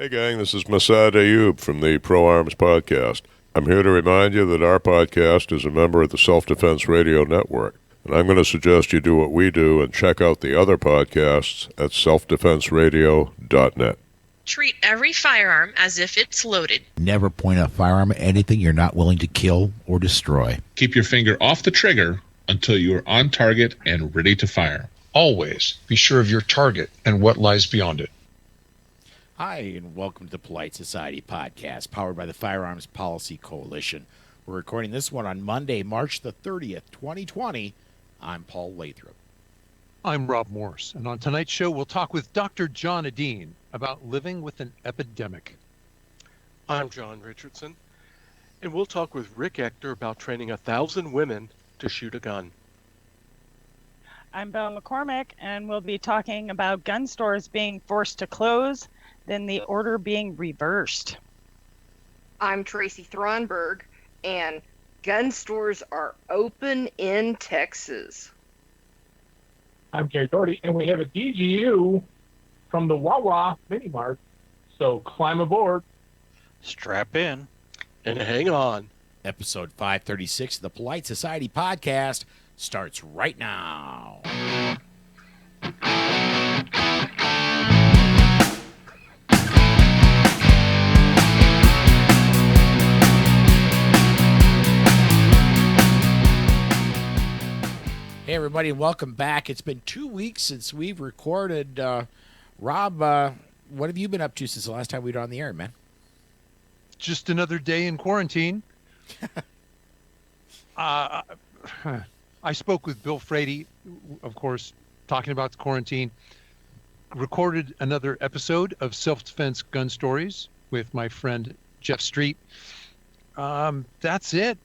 Hey gang, this is Masad Ayub from the Pro Arms Podcast. I'm here to remind you that our podcast is a member of the Self-Defense Radio Network, and I'm going to suggest you do what we do and check out the other podcasts at selfdefenseradio.net. Treat every firearm as if it's loaded. Never point a firearm at anything you're not willing to kill or destroy. Keep your finger off the trigger until you are on target and ready to fire. Always be sure of your target and what lies beyond it. Hi, and welcome to the Polite Society Podcast, powered by the Firearms Policy Coalition. We're recording this one on Monday, March the 30th, 2020. I'm Paul Lathrop. I'm Rob Morse, and on tonight's show, we'll talk with Dr. John Edeen about living with an epidemic. I'm John Richardson, and we'll talk with Rick Ector about training 1,000 women to shoot a gun. I'm Bill McCormick, and we'll be talking about gun stores being forced to close, then the order being reversed. I'm Tracy Thronberg, and gun stores are open in Texas. I'm Gary Doherty, and we have a DGU from the Wawa Mini Mart, so climb aboard. Strap in. And hang on. Episode 536 of the Polite Society Podcast starts right now. Hey, everybody, and welcome back. It's been 2 weeks since we've recorded. Rob, what have you been up to since the last time we were on the air, man? Just another day in quarantine. I spoke with Bill Frady, of course, talking about the quarantine. Recorded another episode of Self-Defense Gun Stories with my friend Jeff Street. That's it.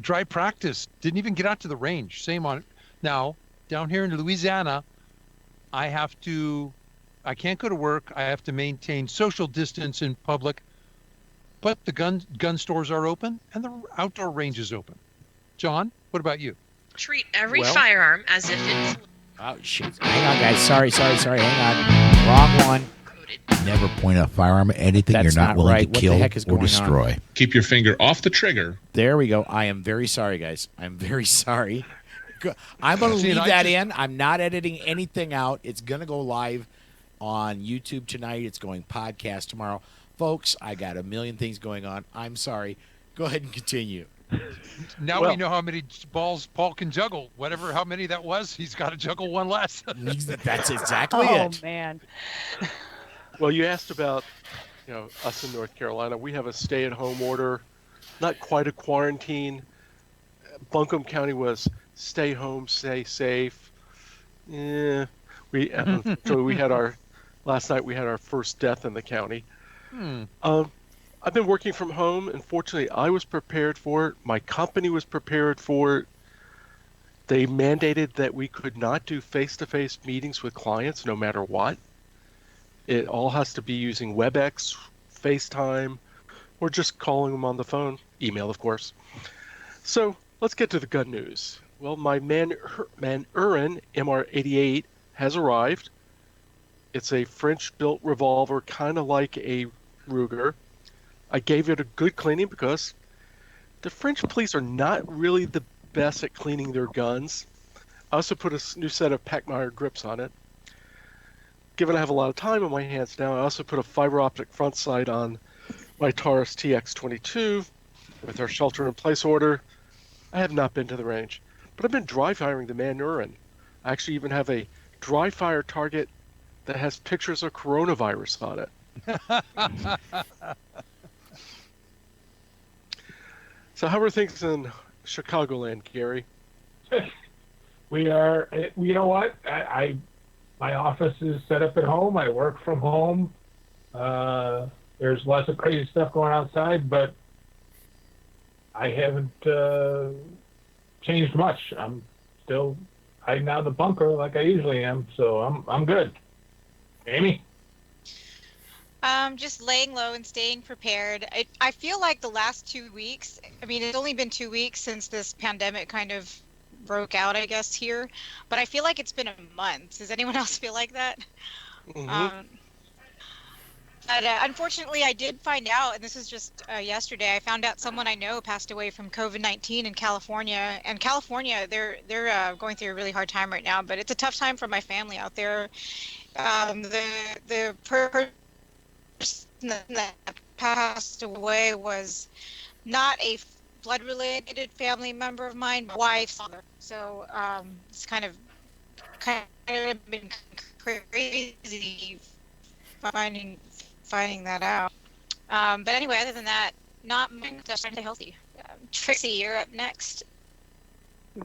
Dry practice. Didn't even get out to the range. Same on it. Now, down here in Louisiana, I can't go to work. I have to maintain social distance in public, but the gun stores are open and the outdoor range is open. John, what about you? Treat every firearm as if it's... Oh, shit. Hang on, guys. Sorry. Hang on. Wrong one. Never point a firearm at anything you're not willing to kill or destroy. On? Keep your finger off the trigger. There we go. I am very sorry, guys. I'm very sorry. I'm going to leave that in. I'm not editing anything out. It's going to go live on YouTube tonight. It's going podcast tomorrow. Folks, I got a million things going on. I'm sorry. Go ahead and continue. Now we know how many balls Paul can juggle. How many that was, he's got to juggle one less. That's exactly it. Oh, man. Well, you asked about, us in North Carolina. We have a stay-at-home order, not quite a quarantine. Buncombe County was stay home, stay safe. Yeah, last night we had our first death in the county. I've been working from home, and fortunately, I was prepared for it. My company was prepared for it. They mandated that we could not do face-to-face meetings with clients, no matter what. It all has to be using WebEx, FaceTime, or just calling them on the phone. Email, of course. So let's get to the gun news. Well, my Manhurin MR88 has arrived. It's a French-built revolver, kind of like a Ruger. I gave it a good cleaning because the French police are not really the best at cleaning their guns. I also put a new set of Pachmayr grips on it. Given I have a lot of time on my hands now, I also put a fiber optic front sight on my Taurus TX22 with our shelter-in-place order. I have not been to the range, but I've been dry firing the Manhurin. I actually even have a dry fire target that has pictures of coronavirus on it. So how are things in Chicagoland, Gary? We are, you know what? My office is set up at home. I work from home. There's lots of crazy stuff going outside, but I haven't changed much. I'm still hiding out in the bunker like I usually am, so I'm good. Amy? Just laying low and staying prepared. I feel like the last 2 weeks, it's only been 2 weeks since this pandemic kind of broke out, I guess, here, but I feel like it's been a month. Does anyone else feel like that? Mm-hmm. unfortunately, I did find out, and this is just yesterday. I found out someone I know passed away from COVID-19 in California. And California, they're going through a really hard time right now. But it's a tough time for my family out there. The person that passed away was not a blood-related family member of mine, my wife's father. So it's kind of been crazy finding that out. But anyway, other than that, not just trying to stay healthy. Tracy, you're up next.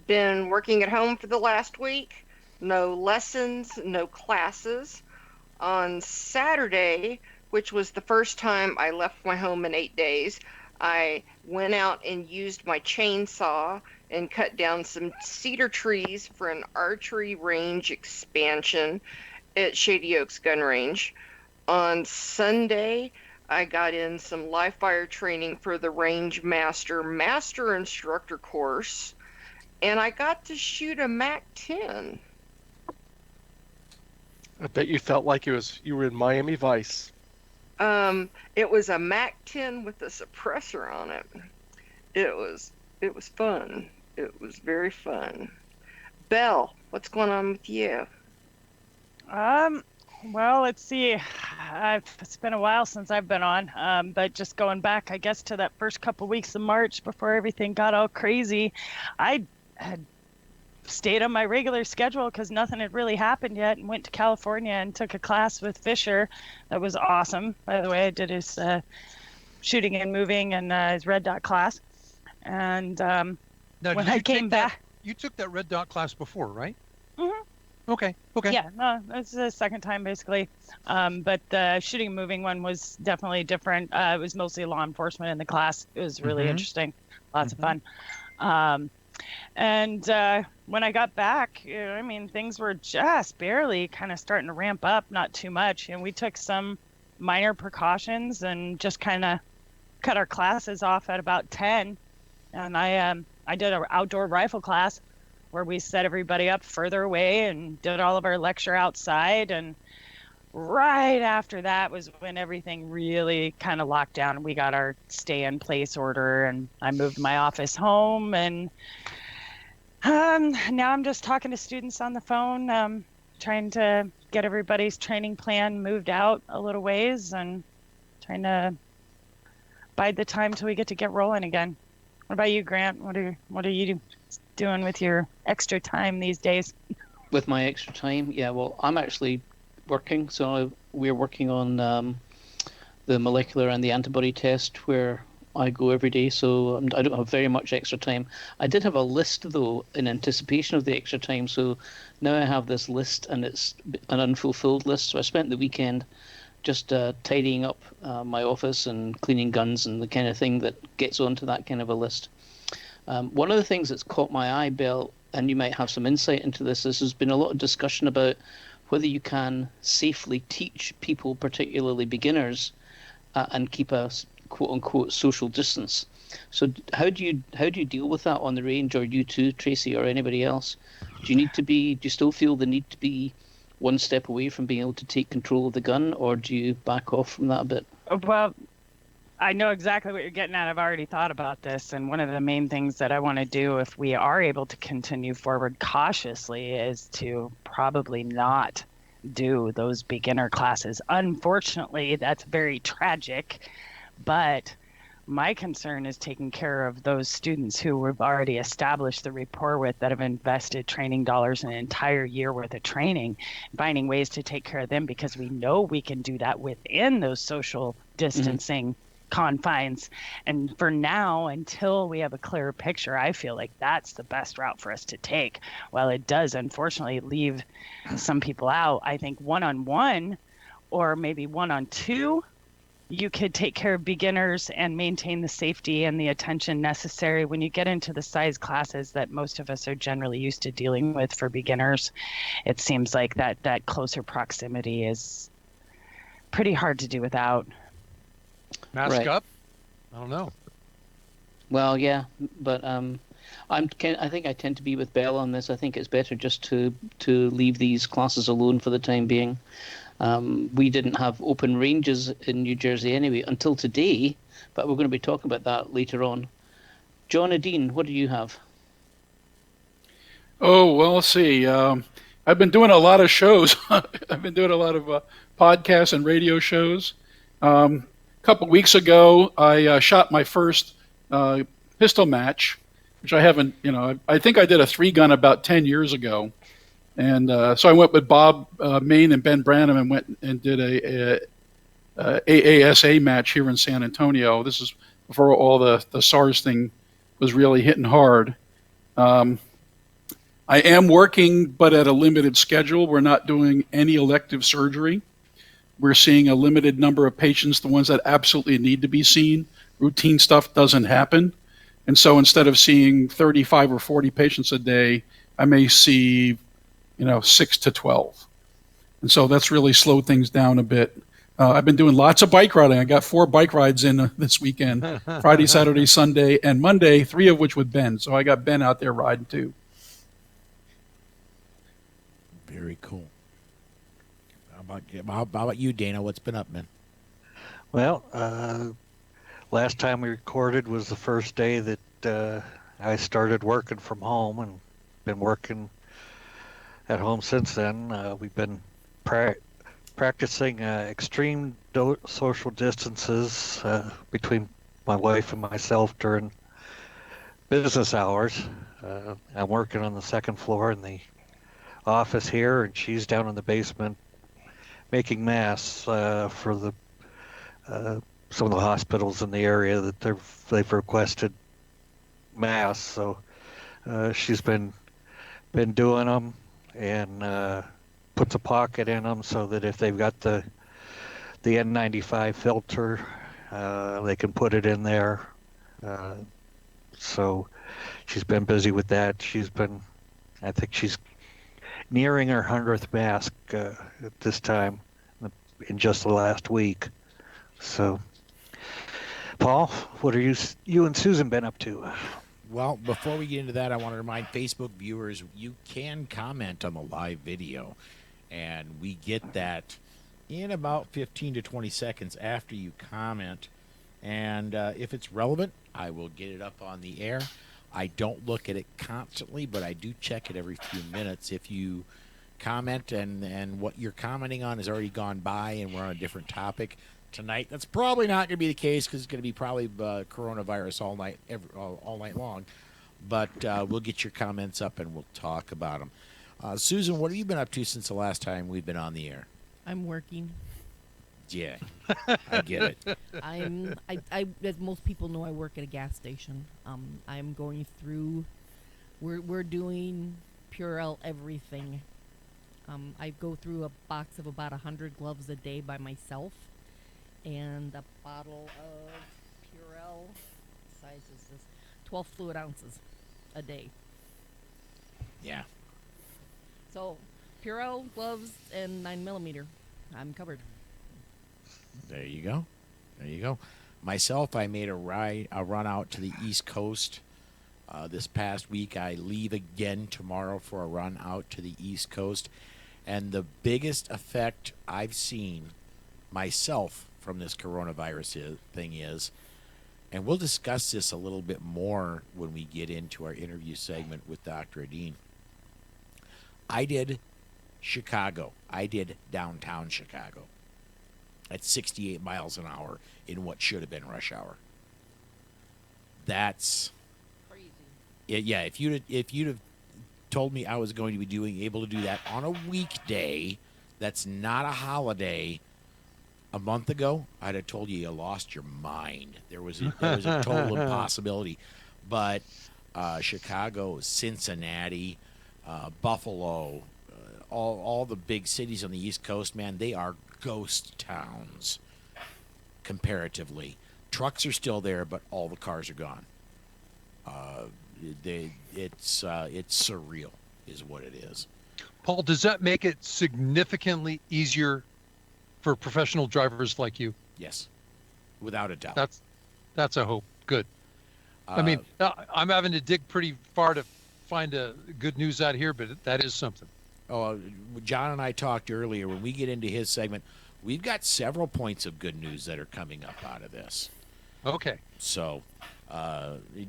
Been working at home for the last week. No lessons, no classes. On Saturday, which was the first time I left my home in 8 days, I went out and used my chainsaw and cut down some cedar trees for an archery range expansion at Shady Oaks Gun Range. On Sunday, I got in some live fire training for the Range Master Instructor course, and I got to shoot a MAC-10. I bet you felt like you were in Miami Vice. It was a MAC-10 with a suppressor on it. It was fun. It was very fun. Belle, what's going on with you? Well, let's see. It's been a while since I've been on, but just going back, I guess, to that first couple weeks of March before everything got all crazy, I had stayed on my regular schedule because nothing had really happened yet, and went to California and took a class with Fisher. That was awesome. By the way, I did his shooting and moving and his red dot class. And now, when I came back, you took that red dot class before, right? Mm-hmm. Okay. Yeah, no, that's the second time basically. But the shooting and moving one was definitely different. It was mostly law enforcement in the class. It was really interesting, lots of fun. And when I got back, I mean, things were just barely kind of starting to ramp up, not too much. And we took some minor precautions and just kind of cut our classes off at about 10. And I did an outdoor rifle class where we set everybody up further away and did all of our lecture outside. And right after that was when everything really kind of locked down and we got our stay-in-place order, and I moved my office home. And now I'm just talking to students on the phone, trying to get everybody's training plan moved out a little ways and trying to bide the time till we get to get rolling again. What about you, Grant? What are you doing with your extra time these days? With my extra time? Yeah, well, I'm actually working. So we're working on the molecular and the antibody test where I go every day. So I don't have very much extra time. I did have a list, though, in anticipation of the extra time. So now I have this list, and it's an unfulfilled list. So I spent the weekend just tidying up my office and cleaning guns and the kind of thing that gets onto that kind of a list. One of the things that's caught my eye, Bill, and you might have some insight into this, is there's been a lot of discussion about whether you can safely teach people, particularly beginners, and keep a quote-unquote social distance. So how do you deal with that on the range, or you too, Tracy, or anybody else? Do you still feel the need to be one step away from being able to take control of the gun, or do you back off from that a bit? Well, I know exactly what you're getting at. I've already thought about this, and one of the main things that I want to do if we are able to continue forward cautiously is to probably not do those beginner classes. Unfortunately, that's very tragic, but my concern is taking care of those students who we've already established the rapport with, that have invested training dollars in an entire year worth of training, finding ways to take care of them, because we know we can do that within those social distancing confines. And for now, until we have a clearer picture, I feel like that's the best route for us to take. While it does unfortunately leave some people out, I think one-on-one or maybe one-on-two, you could take care of beginners and maintain the safety and the attention necessary. When you get into the size classes that most of us are generally used to dealing with for beginners, it seems like that closer proximity is pretty hard to do without. Mask up? I don't know. Well, yeah, but I think I tend to be with Belle on this. I think it's better just to leave these classes alone for the time being. We didn't have open ranges in New Jersey anyway until today, but we're going to be talking about that later on. John Edeen, what do you have? Oh, well, let's see. I've been doing a lot of shows. I've been doing a lot of podcasts and radio shows. A couple weeks ago, I shot my first pistol match, which I haven't, I think I did a 3-gun about 10 years ago. And so I went with Bob Main and Ben Branham and went and did a AASA match here in San Antonio. This is before all the SARS thing was really hitting hard. I am working, but at a limited schedule. We're not doing any elective surgery. We're seeing a limited number of patients, the ones that absolutely need to be seen. Routine stuff doesn't happen. And so instead of seeing 35 or 40 patients a day, I may see 6 to 12. And so that's really slowed things down a bit. I've been doing lots of bike riding. I got 4 bike rides in this weekend, Friday, Saturday, Sunday, and Monday, 3 of which with Ben. So I got Ben out there riding too. Very cool. How about you, Dana? What's been up, man? Well, last time we recorded was the first day that I started working from home, and been working at home since then. We've been practicing extreme social distances between my wife and myself during business hours. I'm working on the second floor in the office here, and she's down in the basement making masks for the some of the hospitals in the area that they've requested masks. So she's been doing them and puts a pocket in them so that if they've got the N95 filter, they can put it in there. So she's been busy with that. I think she's nearing her 100th mask at this time in just the last week. So, Paul, what are you and Susan been up to? Well, before we get into that, I want to remind Facebook viewers you can comment on the live video, and we get that in about 15 to 20 seconds after you comment. And if it's relevant, I will get it up on the air. I don't look at it constantly, but I do check it every few minutes. If you comment and what you're commenting on has already gone by and we're on a different topic tonight, that's probably not going to be the case because it's going to be probably coronavirus all night long. But we'll get your comments up and we'll talk about them. Susan, what have you been up to since the last time we've been on the air? I'm working. Yeah, I get it. I as most people know, I work at a gas station. I'm going through. We're doing Purell everything. I go through a box of about 100 gloves a day by myself, and a bottle of Purell. What size is this? 12 fluid ounces a day. Yeah. So, Purell gloves and 9mm. I'm covered. There you go. There you go. Myself, I made a run out to the East Coast this past week. I leave again tomorrow for a run out to the East Coast. And the biggest effect I've seen myself from this coronavirus thing is, and we'll discuss this a little bit more when we get into our interview segment with Dr. Edeen. I did Chicago. I did downtown Chicago at 68 miles an hour in what should have been rush hour. That's crazy. Yeah, if you'd have told me I was going to be able to do that on a weekday, that's not a holiday, a month ago, I'd have told you lost your mind. There was a total impossibility. But Chicago, Cincinnati, Buffalo, all the big cities on the East Coast, man, they are ghost towns comparatively. Trucks are still there, but all the cars are gone. It's surreal is what it is. Paul, does that make it significantly easier for professional drivers like you? Yes, without a doubt. That's a hope. Good. I mean, I'm having to dig pretty far to find a good news out here, but that is something. John and I talked earlier. When we get into his segment, we've got several points of good news that are coming up out of this. Okay. So,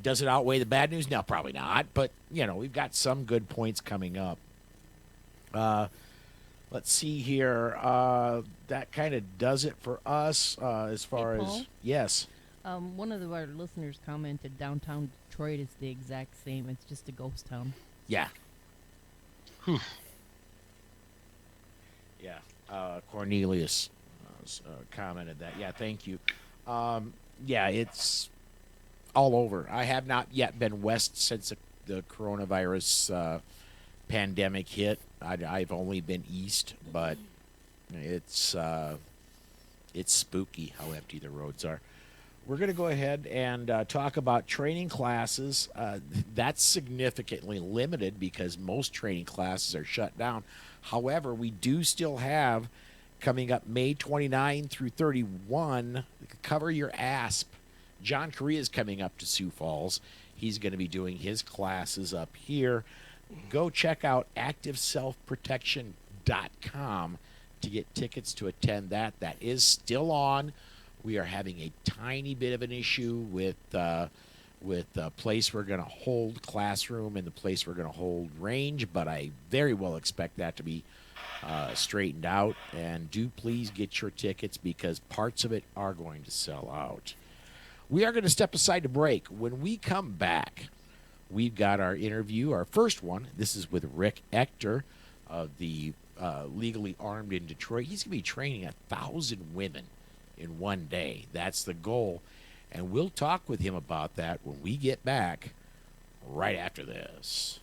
does it outweigh the bad news? No, probably not. But, we've got some good points coming up. Let's see here. That kind of does it for us as far as... Yes. One of our listeners commented downtown Detroit is the exact same. It's just a ghost town. Yeah. Whew. Yeah. Cornelius commented that. Yeah, thank you. Yeah, it's all over. I have not yet been west since the coronavirus pandemic hit. I've only been east, but it's spooky how empty the roads are. We're going to go ahead and talk about training classes. That's significantly limited because most training classes are shut down. However, we do still have, coming up May 29 through 31, Cover Your Asp. John Correa is coming up to Sioux Falls. He's going to be doing his classes up here. Go check out activeselfprotection.com to get tickets to attend that. That is still on. We are having a tiny bit of an issue with the place we're going to hold classroom and the place we're going to hold range, but I very well expect that to be straightened out. And do please get your tickets because parts of it are going to sell out. We are going to step aside to break. When we come back, we've got our interview, our first one. This is with Rick Ector of the Legally Armed in Detroit. He's going to be training 1,000 women in one day. That's the goal. And we'll talk with him about that when we get back right after this.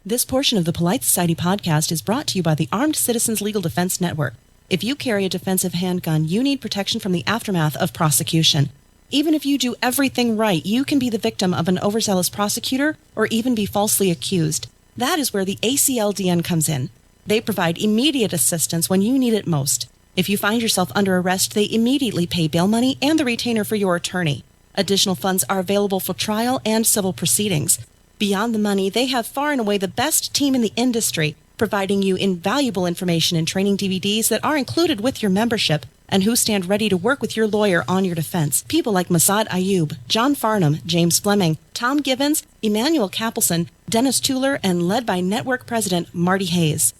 This portion of the Polite Society podcast is brought to you by the Armed Citizens Legal Defense Network. If you carry a defensive handgun, you need protection from the aftermath of prosecution. Even if you do everything right, you can be the victim of an overzealous prosecutor or even be falsely accused. That is where the ACLDN comes in. They provide immediate assistance when you need it most. If you find yourself under arrest, they immediately pay bail money and the retainer for your attorney. Additional funds are available for trial and civil proceedings. Beyond the money, they have far and away the best team in the industry, providing you invaluable information and training DVDs that are included with your membership and who stand ready to work with your lawyer on your defense. People like Masad Ayub, John Farnham, James Fleming, Tom Givens, Emmanuel Capelson, Dennis Tuller, and led by Network President Marty Hayes.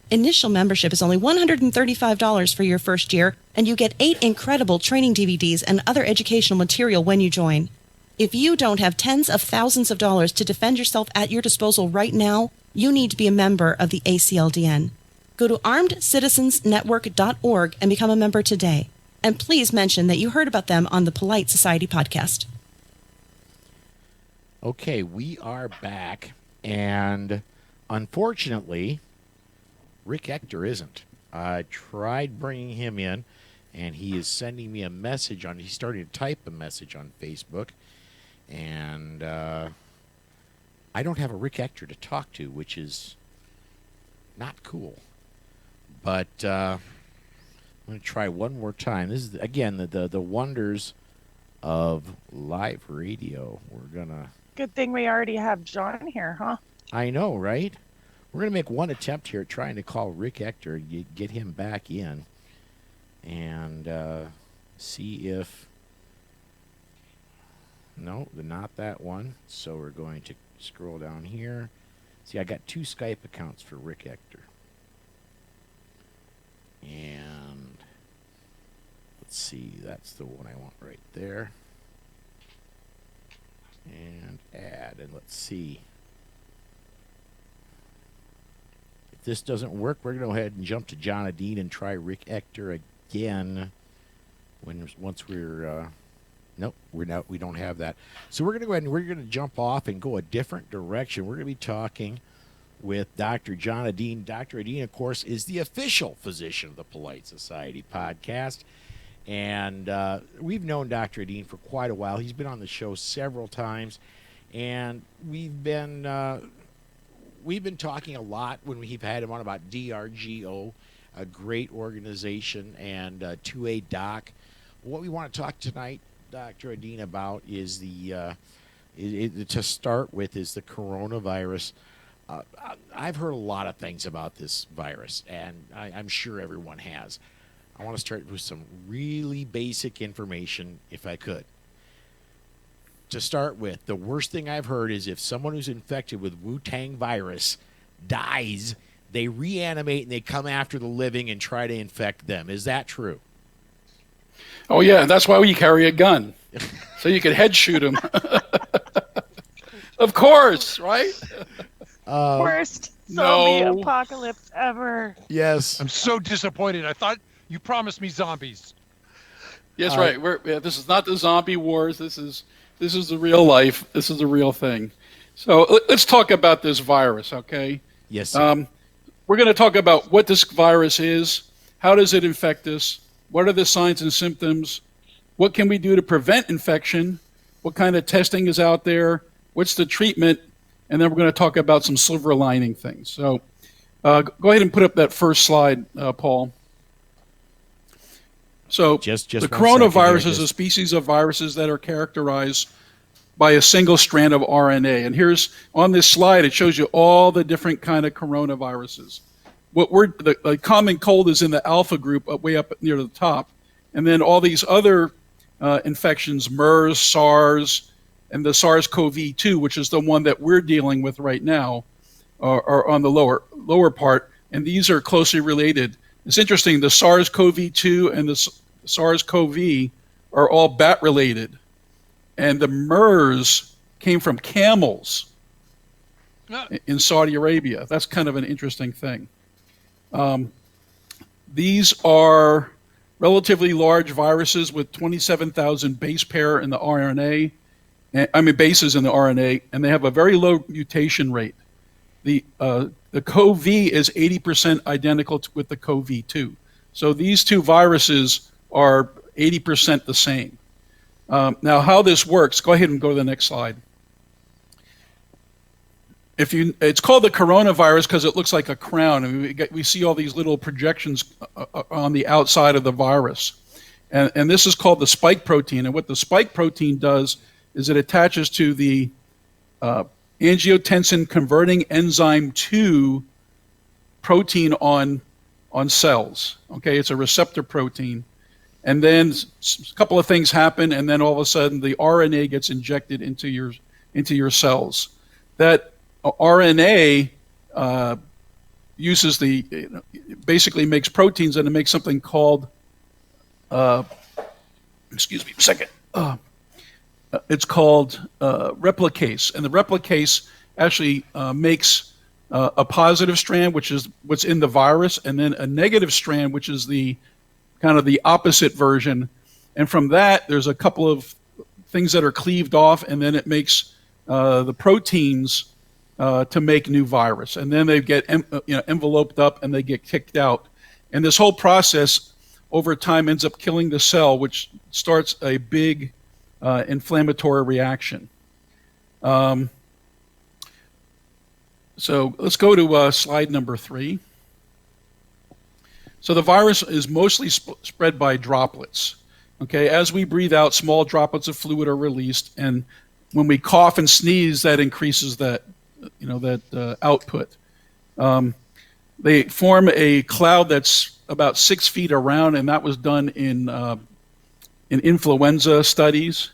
Initial membership is only $135 for your first year, and you get 8 incredible training DVDs and other educational material when you join. If you don't have tens of thousands of dollars to defend yourself at your disposal right now, you need to be a member of the ACLDN. Go to armedcitizensnetwork.org and become a member today. And please mention that you heard about them on the Polite Society podcast. Okay, we are back, and unfortunately, Rick Ector isn't. I tried bringing him in, and he is sending me a message on. He started to type a message on Facebook, and I don't have a Rick Ector to talk to, which is not cool. But I'm going to try one more time. This is again the wonders of live radio. We're gonna. Good thing we already have John here, huh? I know, right? We're going to make one attempt here at trying to call Rick Ector and get him back in and see if... No, not that one. So we're going to scroll down here. See, I got 2 Skype accounts for Rick Ector. And let's see, that's the one I want right there. And add, and let's see. This doesn't work, we're going to go ahead and jump to John Edeen and try Rick Ector again. Once we're nope, we don't have that. So we're going to go ahead and we're going to jump off and go a different direction. We're going to be talking with Dr. John Edeen. Dr. Edeen, of course, is the official physician of the Polite Society podcast, and we've known Dr. Edeen for quite a while. He's been on the show several times, and we've been talking a lot when we've had him on about DRGO, a great organization, and 2A Doc. What we want to talk tonight, Dr. Edeen, about is to start with, is the coronavirus. I've heard a lot of things about this virus, and I'm sure everyone has. I want to start with some really basic information, if I could. To start with, the worst thing I've heard is if someone who's infected with Wu-Tang virus dies, they reanimate and they come after the living and try to infect them. Is that true? Oh, yeah. That's why we carry a gun. So you could head shoot them. Of course, right? Worst zombie apocalypse ever. Yes. I'm so disappointed. I thought you promised me zombies. Yes, right. This is not the zombie wars. This is the real life. This is the real thing. So let's talk about this virus, okay? Yes, sir. We're going to talk about what this virus is, how does it infect us, what are the signs and symptoms, what can we do to prevent infection, what kind of testing is out there, what's the treatment, and then we're going to talk about some silver lining things. So go ahead and put up that first slide, Paul. So just the coronavirus is a species of viruses that are characterized by a single strand of RNA. And here's on this slide, it shows you all the different kind of coronaviruses. The common cold is in the alpha group, way up near the top. And then all these other infections, MERS, SARS, and the SARS-CoV-2, which is the one that we're dealing with right now, are on the lower part. And these are closely related. It's interesting, the SARS-CoV-2 and the SARS-CoV are all bat-related. And the MERS came from camels in Saudi Arabia. That's kind of an interesting thing. These are relatively large viruses with 27,000 base pair in the RNA. Bases in the RNA, and they have a very low mutation rate. The CoV is 80% identical with the CoV2. So these two viruses are 80% the same. Now, how this works, go ahead and go to the next slide. It's called the coronavirus because it looks like a crown. And we see all these little projections on the outside of the virus. And this is called the spike protein. And what the spike protein does is it attaches to the angiotensin converting enzyme 2 protein on cells. Okay, it's a receptor protein. And then a couple of things happen, and then all of a sudden the RNA gets injected into your cells. That RNA basically makes proteins, and it makes something called excuse me a second. It's called replicase, and the replicase actually makes a positive strand, which is what's in the virus, and then a negative strand, which is the kind of the opposite version. And from that, there's a couple of things that are cleaved off, and then it makes the proteins to make new virus. And then they get enveloped up, and they get kicked out. And this whole process over time ends up killing the cell, which starts a big inflammatory reaction. So let's go to slide number 3. So the virus is mostly spread by droplets. Okay, as we breathe out, small droplets of fluid are released, and when we cough and sneeze, that increases that output. They form a cloud that's about 6 feet around, and that was done in influenza studies.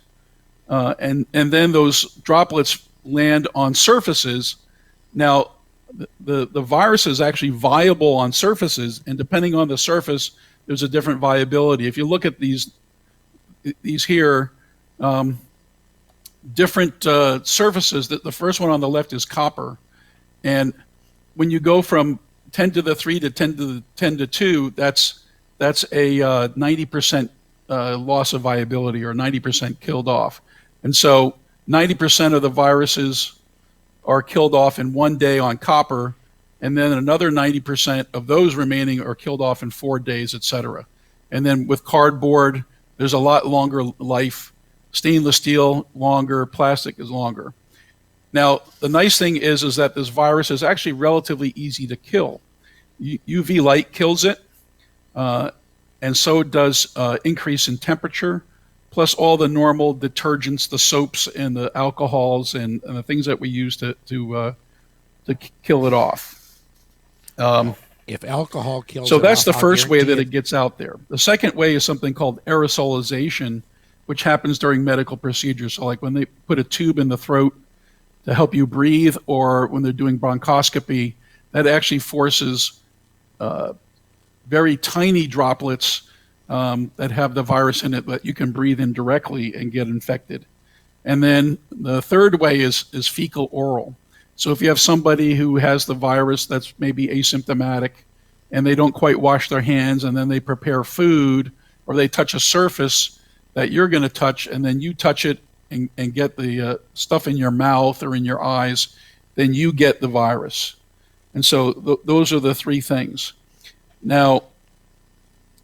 And then those droplets land on surfaces. Now, the virus is actually viable on surfaces, and depending on the surface, there's a different viability. If you look at these here, different surfaces, the first one on the left is copper. And when you go from 10 to the 3 to 10 to the 10 to 2, that's a 90% loss of viability, or 90% killed off. And so 90% of the viruses are killed off in 1 day on copper, and then another 90% of those remaining are killed off in 4 days, etc. And then with cardboard, there's a lot longer life. Stainless steel, longer. Plastic is longer. Now, the nice thing is that this virus is actually relatively easy to kill. UV light kills it, and so does increase in temperature, plus all the normal detergents, the soaps and the alcohols and the things that we use to to kill it off. If alcohol kills so it that's off, the I'll first way guarantee that it gets out there. The second way is something called aerosolization, which happens during medical procedures. So like when they put a tube in the throat to help you breathe, or when they're doing bronchoscopy, that actually forces very tiny droplets that have the virus in it that you can breathe in directly and get infected. And then the third way is fecal oral. So if you have somebody who has the virus that's maybe asymptomatic and they don't quite wash their hands, and then they prepare food or they touch a surface that you're going to touch, and then you touch it and get the stuff in your mouth or in your eyes, then you get the virus. And so those are the three things. Now,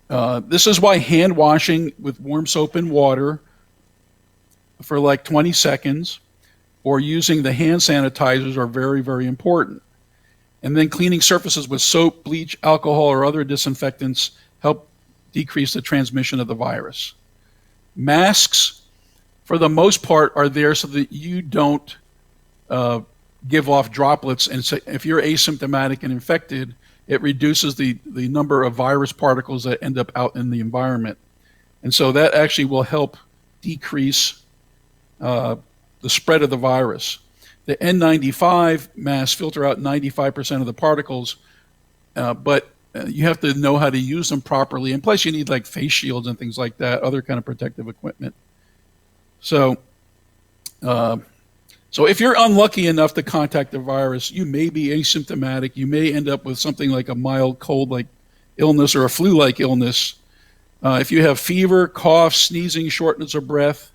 this is why hand washing with warm soap and water for like 20 seconds or using the hand sanitizers are very, very important. And then cleaning surfaces with soap, bleach, alcohol, or other disinfectants help decrease the transmission of the virus. Masks, for the most part, are there so that you don't give off droplets. And so if you're asymptomatic and infected, it reduces the number of virus particles that end up out in the environment. And so that actually will help decrease the spread of the virus. The N95 masks filter out 95% of the particles, but you have to know how to use them properly. And plus you need like face shields and things like that, other kind of protective equipment. So if you're unlucky enough to contact the virus, you may be asymptomatic. You may end up with something like a mild cold-like illness or a flu-like illness. If you have fever, cough, sneezing, shortness of breath,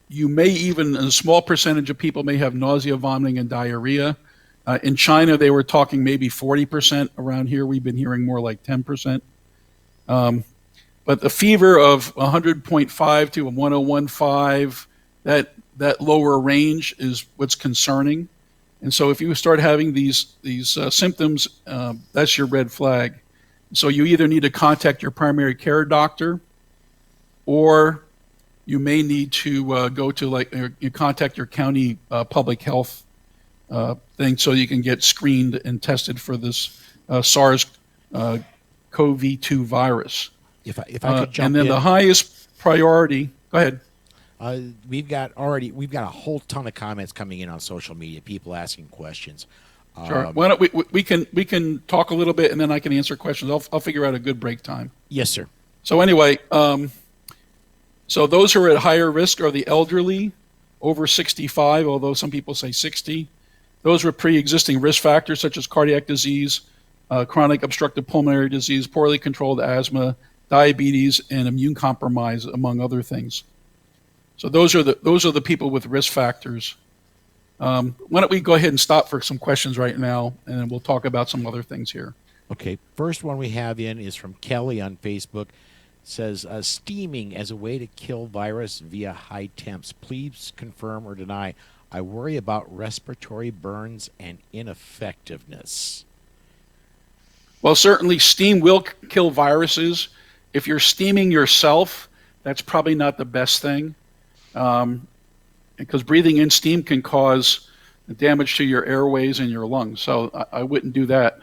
you may even, a small percentage of people may have nausea, vomiting, and diarrhea. In China, they were talking maybe 40%. Around here, we've been hearing more like 10%. But the fever of 100.5 to 101.5, that lower range is what's concerning. And so if you start having these symptoms, that's your red flag. So you either need to contact your primary care doctor, or you may need to go to you contact your county public health thing so you can get screened and tested for this SARS-CoV-2 virus. If I could jump and then in. the highest priority, go ahead. We've got a whole ton of comments coming in on social media, people asking questions. Sure. Why don't we can talk a little bit, and then I can answer questions. I'll figure out a good break time. Yes, sir. So anyway, so those who are at higher risk are the elderly, over 65, although some people say 60. Those with pre-existing risk factors such as cardiac disease, chronic obstructive pulmonary disease, poorly controlled asthma, diabetes, and immune compromise, among other things. So those are the people with risk factors. Why don't we go ahead and stop for some questions right now, and then we'll talk about some other things here. Okay, first one we have in is from Kelly on Facebook. It says, steaming as a way to kill virus via high temps. Please confirm or deny. I worry about respiratory burns and ineffectiveness. Well, certainly steam will kill viruses. If you're steaming yourself, that's probably not the best thing. Because breathing in steam can cause damage to your airways and your lungs. So I wouldn't do that.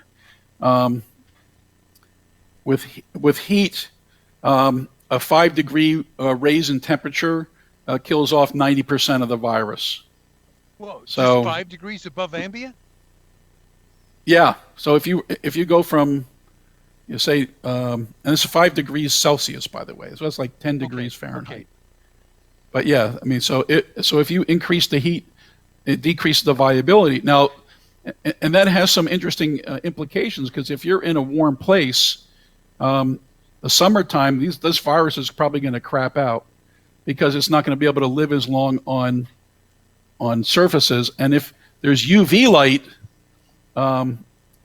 With heat, a 5-degree raise in temperature kills off 90% of the virus. Whoa, so just 5 degrees above ambient? Yeah. So if you go from, you say, and it's 5 degrees Celsius, by the way, so that's like 10 degrees Fahrenheit. Okay. But yeah, I mean, so if you increase the heat, it decreases the viability. Now, and that has some interesting implications, because if you're in a warm place, the summertime, this virus is probably going to crap out because it's not going to be able to live as long on surfaces. And if there's UV light,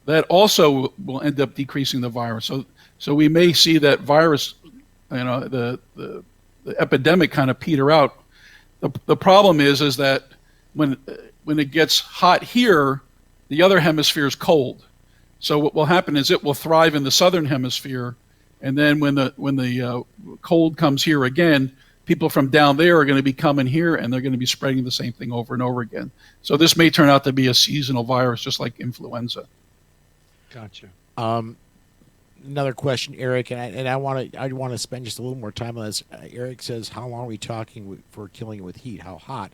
that also will end up decreasing the virus. So we may see that virus, the epidemic kind of peter out. The problem is that when it gets hot here, the other hemisphere is cold. So what will happen is it will thrive in the southern hemisphere, and then when the cold comes here again, people from down there are going to be coming here, and they're going to be spreading the same thing over and over again. So this may turn out to be a seasonal virus, just like influenza. Gotcha. Another question, Eric, and I want to spend just a little more time on this. Eric says, how long are we talking for killing it with heat? How hot?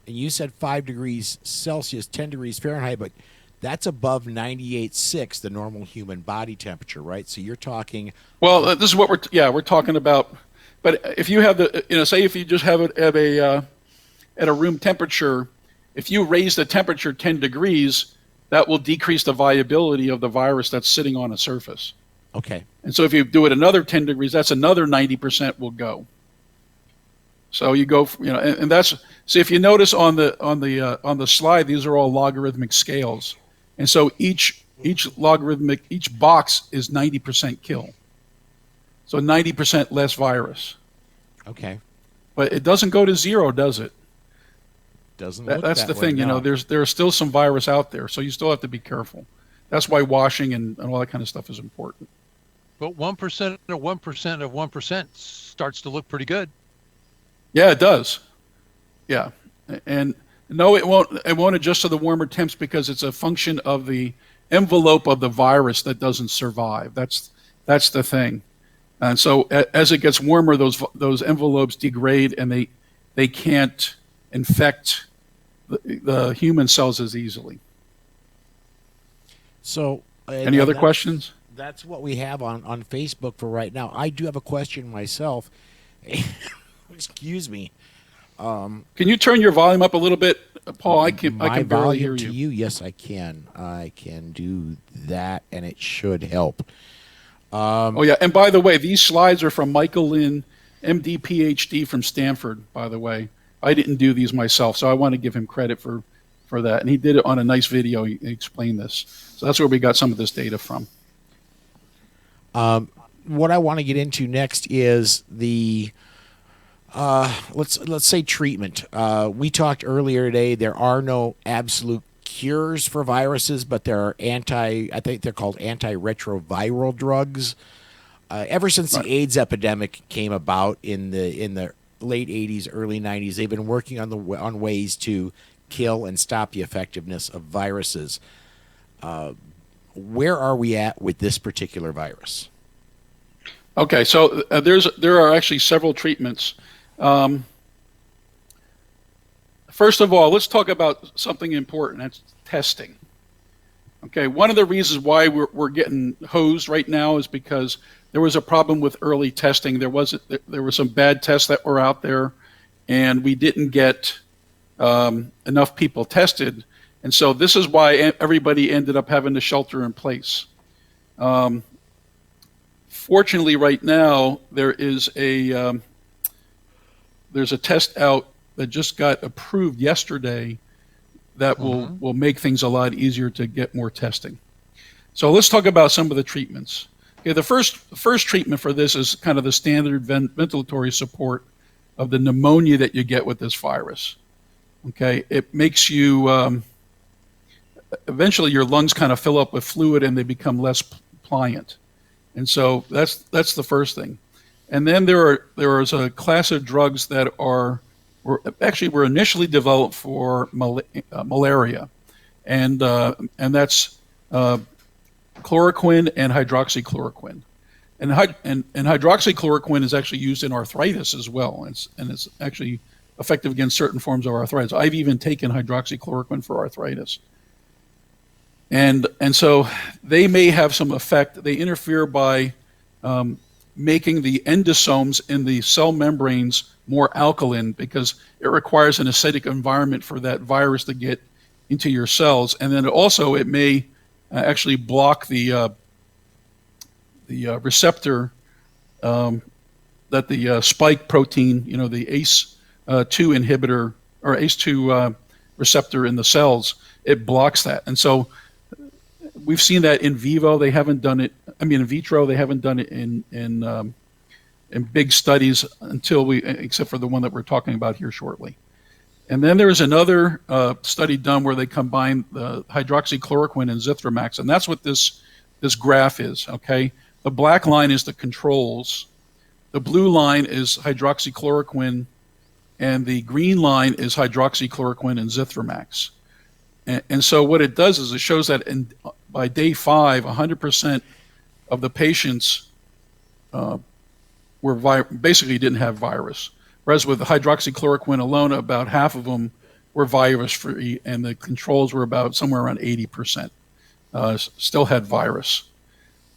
And you said 5 degrees Celsius, 10 degrees Fahrenheit, but that's above 98.6, the normal human body temperature, right? So you're talking. Well, this is what we're talking about. But if you have say if you just have it at a room temperature, if you raise the temperature 10 degrees, that will decrease the viability of the virus that's sitting on a surface. Okay. And so if you do it another 10 degrees, that's another 90% will go. So you go, and that's, see, if you notice on the slide, these are all logarithmic scales. And so each box is 90% kill. So 90% less virus. Okay. But it doesn't go to zero, does it? Doesn't. That's the thing, no. There are still some virus out there, so you still have to be careful. That's why washing and all that kind of stuff is important. But 1% of 1% of 1% starts to look pretty good. Yeah, it does. Yeah, and no, it won't adjust to the warmer temps because it's a function of the envelope of the virus that doesn't survive. That's the thing. And so as it gets warmer, those envelopes degrade and they can't infect the human cells as easily. So, any other questions? That's what we have on Facebook for right now. I do have a question myself. Excuse me. Can you turn your volume up a little bit, Paul? I can barely hear to you. Yes, I can. I can do that, and it should help. Oh yeah, and by the way, these slides are from Michael Lin, MD, PhD from Stanford. By the way, I didn't do these myself, so I want to give him credit for that. And he did it on a nice video. He explained this, so that's where we got some of this data from. What I want to get into next is the let's say treatment. We talked earlier today. There are no absolute cures for viruses, but there are I think they're called antiretroviral drugs. Ever since the AIDS epidemic came about in the late 80s, early 90s, they've been working on ways to kill and stop the effectiveness of viruses. Where are we at with this particular virus? Okay, so there are actually several treatments. First of all, let's talk about something important. That's testing. Okay, one of the reasons why we're getting hosed right now is because there was a problem with early testing. There were some bad tests that were out there, and we didn't get enough people tested. And so this is why everybody ended up having to shelter in place. Fortunately, right now there's a test out that just got approved yesterday that will make things a lot easier to get more testing. So let's talk about some of the treatments. Okay, the first treatment for this is kind of the standard ventilatory support of the pneumonia that you get with this virus. Okay, it makes you eventually your lungs kind of fill up with fluid and they become less pliant, and so that's the first thing. And then there is a class of drugs that were initially developed for malaria, and that's chloroquine and hydroxychloroquine. And hydroxychloroquine is actually used in arthritis as well, and it's actually effective against certain forms of arthritis. I've even taken hydroxychloroquine for arthritis. And so they may have some effect. They interfere by making the endosomes in the cell membranes more alkaline because it requires an acidic environment for that virus to get into your cells. And then also it may actually block the receptor that the spike protein, the ACE2 inhibitor or ACE2 receptor in the cells, it blocks that. And so we've seen that in vivo. They haven't done it. I mean, in vitro, they haven't done it in big studies except for the one that we're talking about here shortly. And then there is another study done where they combine the hydroxychloroquine and zithromax, and that's what this graph is. Okay, the black line is the controls, the blue line is hydroxychloroquine, and the green line is hydroxychloroquine and zithromax. And so what it does is it shows that by day 5, 100% of the patients basically didn't have virus. Whereas with the hydroxychloroquine alone, about half of them were virus-free, and the controls were about somewhere around 80%. Still had virus.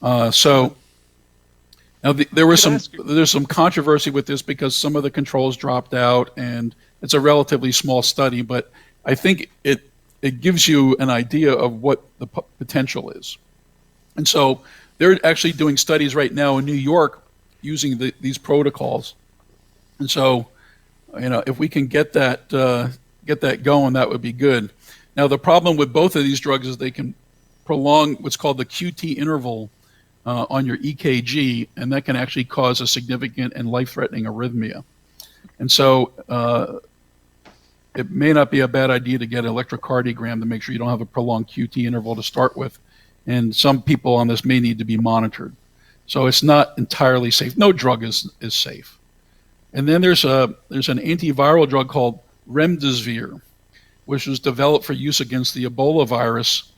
So now there's some controversy with this because some of the controls dropped out, and it's a relatively small study, but I think it gives you an idea of what the potential is. And so they're actually doing studies right now in New York using these protocols. And so, if we can get that going, that would be good. Now, the problem with both of these drugs is they can prolong what's called the QT interval on your EKG, and that can actually cause a significant and life-threatening arrhythmia. And so it may not be a bad idea to get an electrocardiogram to make sure you don't have a prolonged QT interval to start with. And some people on this may need to be monitored. So it's not entirely safe. No drug is safe. And then there's an antiviral drug called remdesivir, which was developed for use against the Ebola virus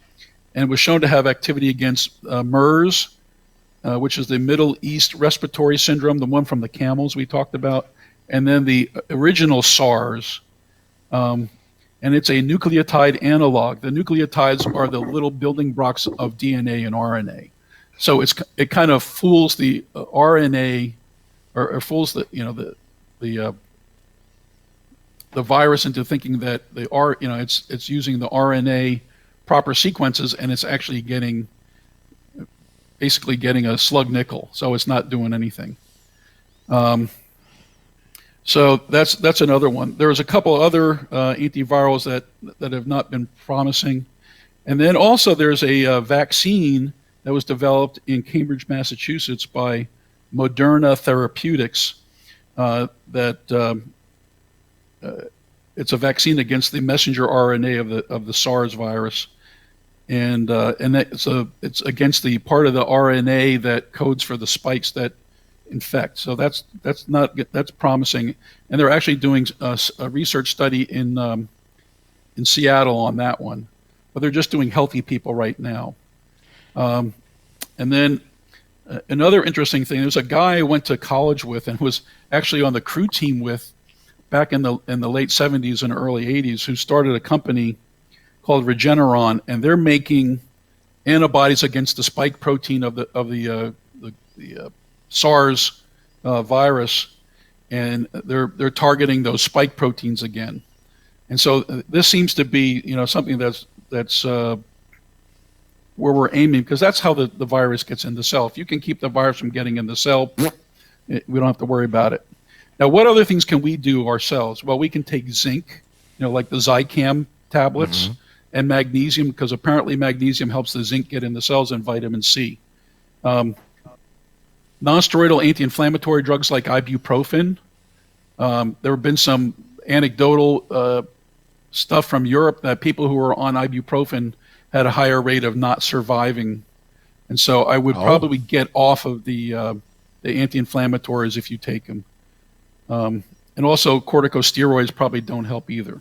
and was shown to have activity against MERS, which is the Middle East Respiratory Syndrome, the one from the camels we talked about, and then the original SARS. And it's a nucleotide analog. The nucleotides are the little building blocks of DNA and RNA. So it kind of fools the RNA, or fools the virus into thinking that it's using the RNA proper sequences, and it's actually basically getting a slug nickel. So it's not doing anything. So that's another one. There's a couple other antivirals that have not been promising. And then also there's a vaccine that was developed in Cambridge, Massachusetts by Moderna Therapeutics it's a vaccine against the messenger RNA of the SARS virus. And it's against the part of the RNA that codes for the spikes that infect. So that's promising, and they're actually doing a research study in Seattle on that one, but they're just doing healthy people right now. And then another interesting thing, there's a guy I went to college with and was actually on the crew team with back in the late 70s and early 80s, who started a company called Regeneron, and they're making antibodies against the spike protein of the SARS virus, and they're targeting those spike proteins again. And so this seems to be something that's where we're aiming, because that's how the virus gets in the cell. If you can keep the virus from getting in the cell, we don't have to worry about it. Now, what other things can we do ourselves? Well, we can take zinc, like the Zicam tablets, and magnesium, because apparently magnesium helps the zinc get in the cells, and vitamin C. Non-steroidal anti-inflammatory drugs like ibuprofen. There have been some anecdotal stuff from Europe that people who were on ibuprofen had a higher rate of not surviving. And so I would probably get off of the anti-inflammatories if you take them. And also corticosteroids probably don't help either.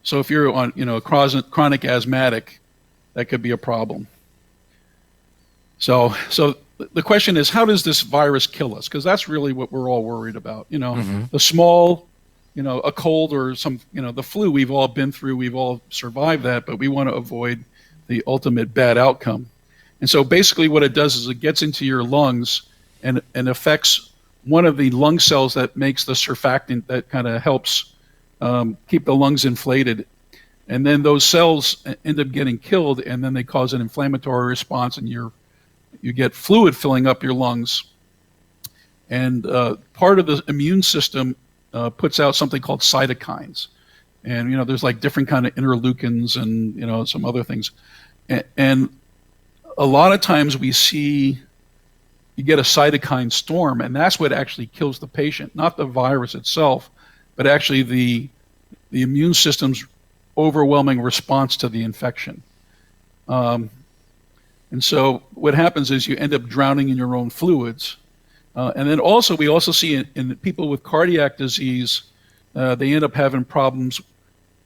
So if you're on, chronic asthmatic, that could be a problem. So the question is, how does this virus kill us? Because that's really what we're all worried about. The small, a cold or the flu we've all been through, we've all survived that, but we want to avoid the ultimate bad outcome. And so basically what it does is it gets into your lungs and affects one of the lung cells that makes the surfactant that kind of helps keep the lungs inflated. And then those cells end up getting killed, and then they cause an inflammatory response, and you get fluid filling up your lungs. And part of the immune system puts out something called cytokines. And, there's like different kind of interleukins and, some other things. And a lot of times you get a cytokine storm, and that's what actually kills the patient, not the virus itself, but actually the immune system's overwhelming response to the infection. And so what happens is you end up drowning in your own fluids. And then also, we also see in people with cardiac disease, they end up having problems,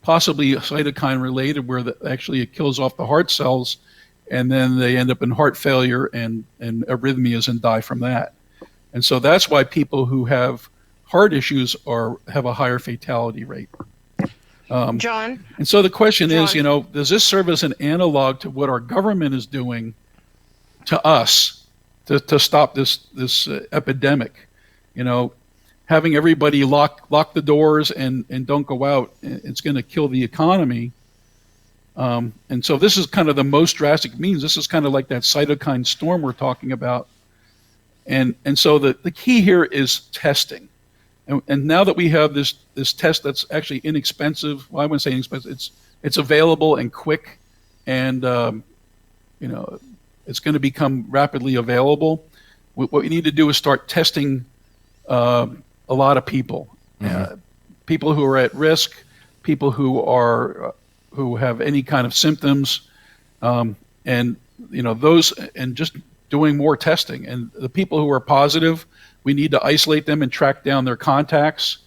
possibly cytokine related, where actually it kills off the heart cells, and then they end up in heart failure and arrhythmias and die from that. And so that's why people who have heart issues have a higher fatality rate. John? And so the question is, does this serve as an analog to what our government is doing to us to stop this epidemic? Having everybody lock the doors and don't go out, it's going to kill the economy. And so this is kind of the most drastic means. This is kind of like that cytokine storm we're talking about. And so the key here is testing. And now that we have this test that's actually inexpensive, well, I wouldn't say inexpensive, it's available and quick, and it's going to become rapidly available. What we need to do is start testing a lot of people, people who are at risk, people who have any kind of symptoms, and those, and just doing more testing. And the people who are positive, we need to isolate them and track down their contacts,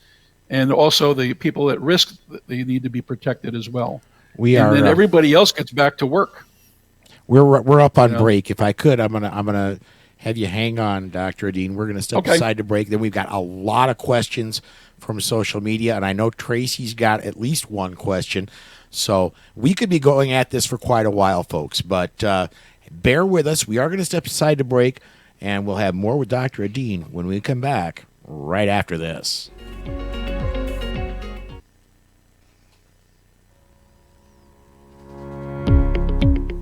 and also the people at risk, they need to be protected as well. And then everybody else gets back to work. We're up on break. If I could, I'm gonna have you hang on, Dr. Edeen. We're gonna step aside to break. Then we've got a lot of questions from social media, and I know Tracy's got at least one question. So we could be going at this for quite a while, folks. But bear with us. We are going to step aside to break, and we'll have more with Dr. Edeen when we come back right after this.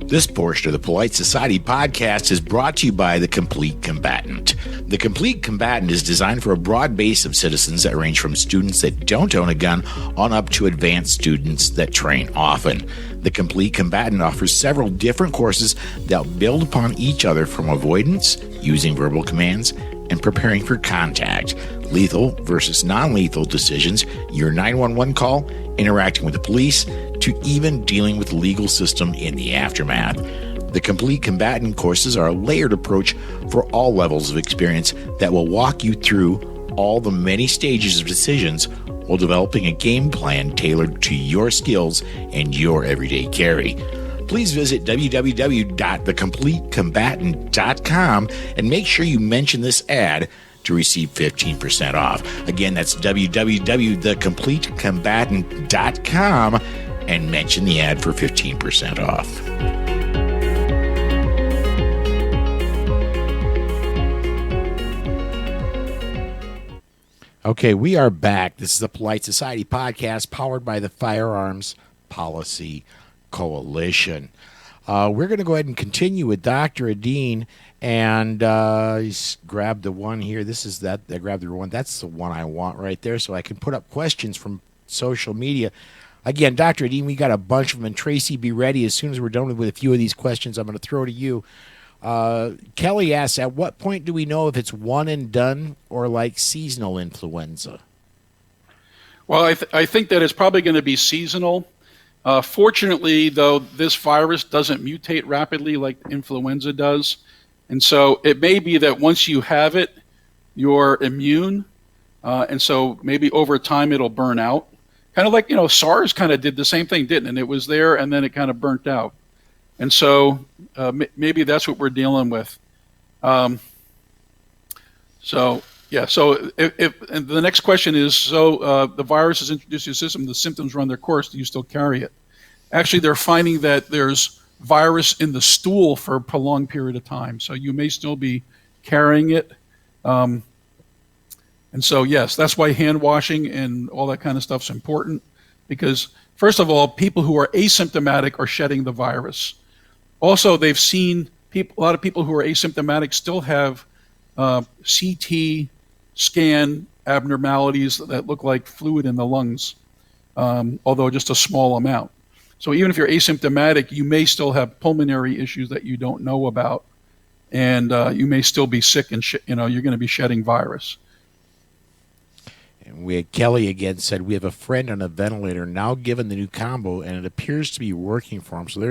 This portion of the Polite Society podcast is brought to you by The Complete Combatant. The Complete Combatant is designed for a broad base of citizens that range from students that don't own a gun on up to advanced students that train often. The Complete Combatant offers several different courses that build upon each other, from avoidance, using verbal commands, and preparing for contact, lethal versus non-lethal decisions, your 911 call, interacting with the police, to even dealing with the legal system in the aftermath. The Complete Combatant courses are a layered approach for all levels of experience that will walk you through all the many stages of decisions while developing a game plan tailored to your skills and your everyday carry. Please visit www.thecompletecombatant.com and make sure you mention this ad to receive 15% off. Again, that's www.thecompletecombatant.com and mention the ad for 15% off. Okay, we are back. This is the Polite Society podcast powered by the Firearms Policy Coalition. We're going to go ahead and continue with Dr. Edeen, and he's grabbed the one here. This is that. I grabbed the one. That's the one I want right there, so I can put up questions from social media. Again, Dr. Edeen, we got a bunch of them, and Tracy, be ready. As soon as we're done with a few of these questions, I'm going to throw to you. Kelly asks, at what point do we know if it's one and done or like seasonal influenza? Well, I think that it's probably going to be seasonal. Fortunately, though, this virus doesn't mutate rapidly like influenza does. And so it may be that once you have it, you're immune. And so maybe over time it'll burn out. Kind of like, SARS kind of did the same thing, didn't it? And it was there and then it kind of burnt out. And so maybe that's what we're dealing with. So if and the next question is, the virus is introduced to your system, the symptoms run their course, do you still carry it? Actually, they're finding that there's virus in the stool for a prolonged period of time. So you may still be carrying it. And so, yes, that's why hand washing and all that kind of stuff is important, because, first of all, people who are asymptomatic are shedding the virus. Also, they've seen a lot of people who are asymptomatic still have CT scan abnormalities that look like fluid in the lungs, although just a small amount. So even if you're asymptomatic, you may still have pulmonary issues that you don't know about, and you may still be sick, and you're going to be shedding virus. And Kelly again said, we have a friend on a ventilator now given the new combo, and it appears to be working for him. So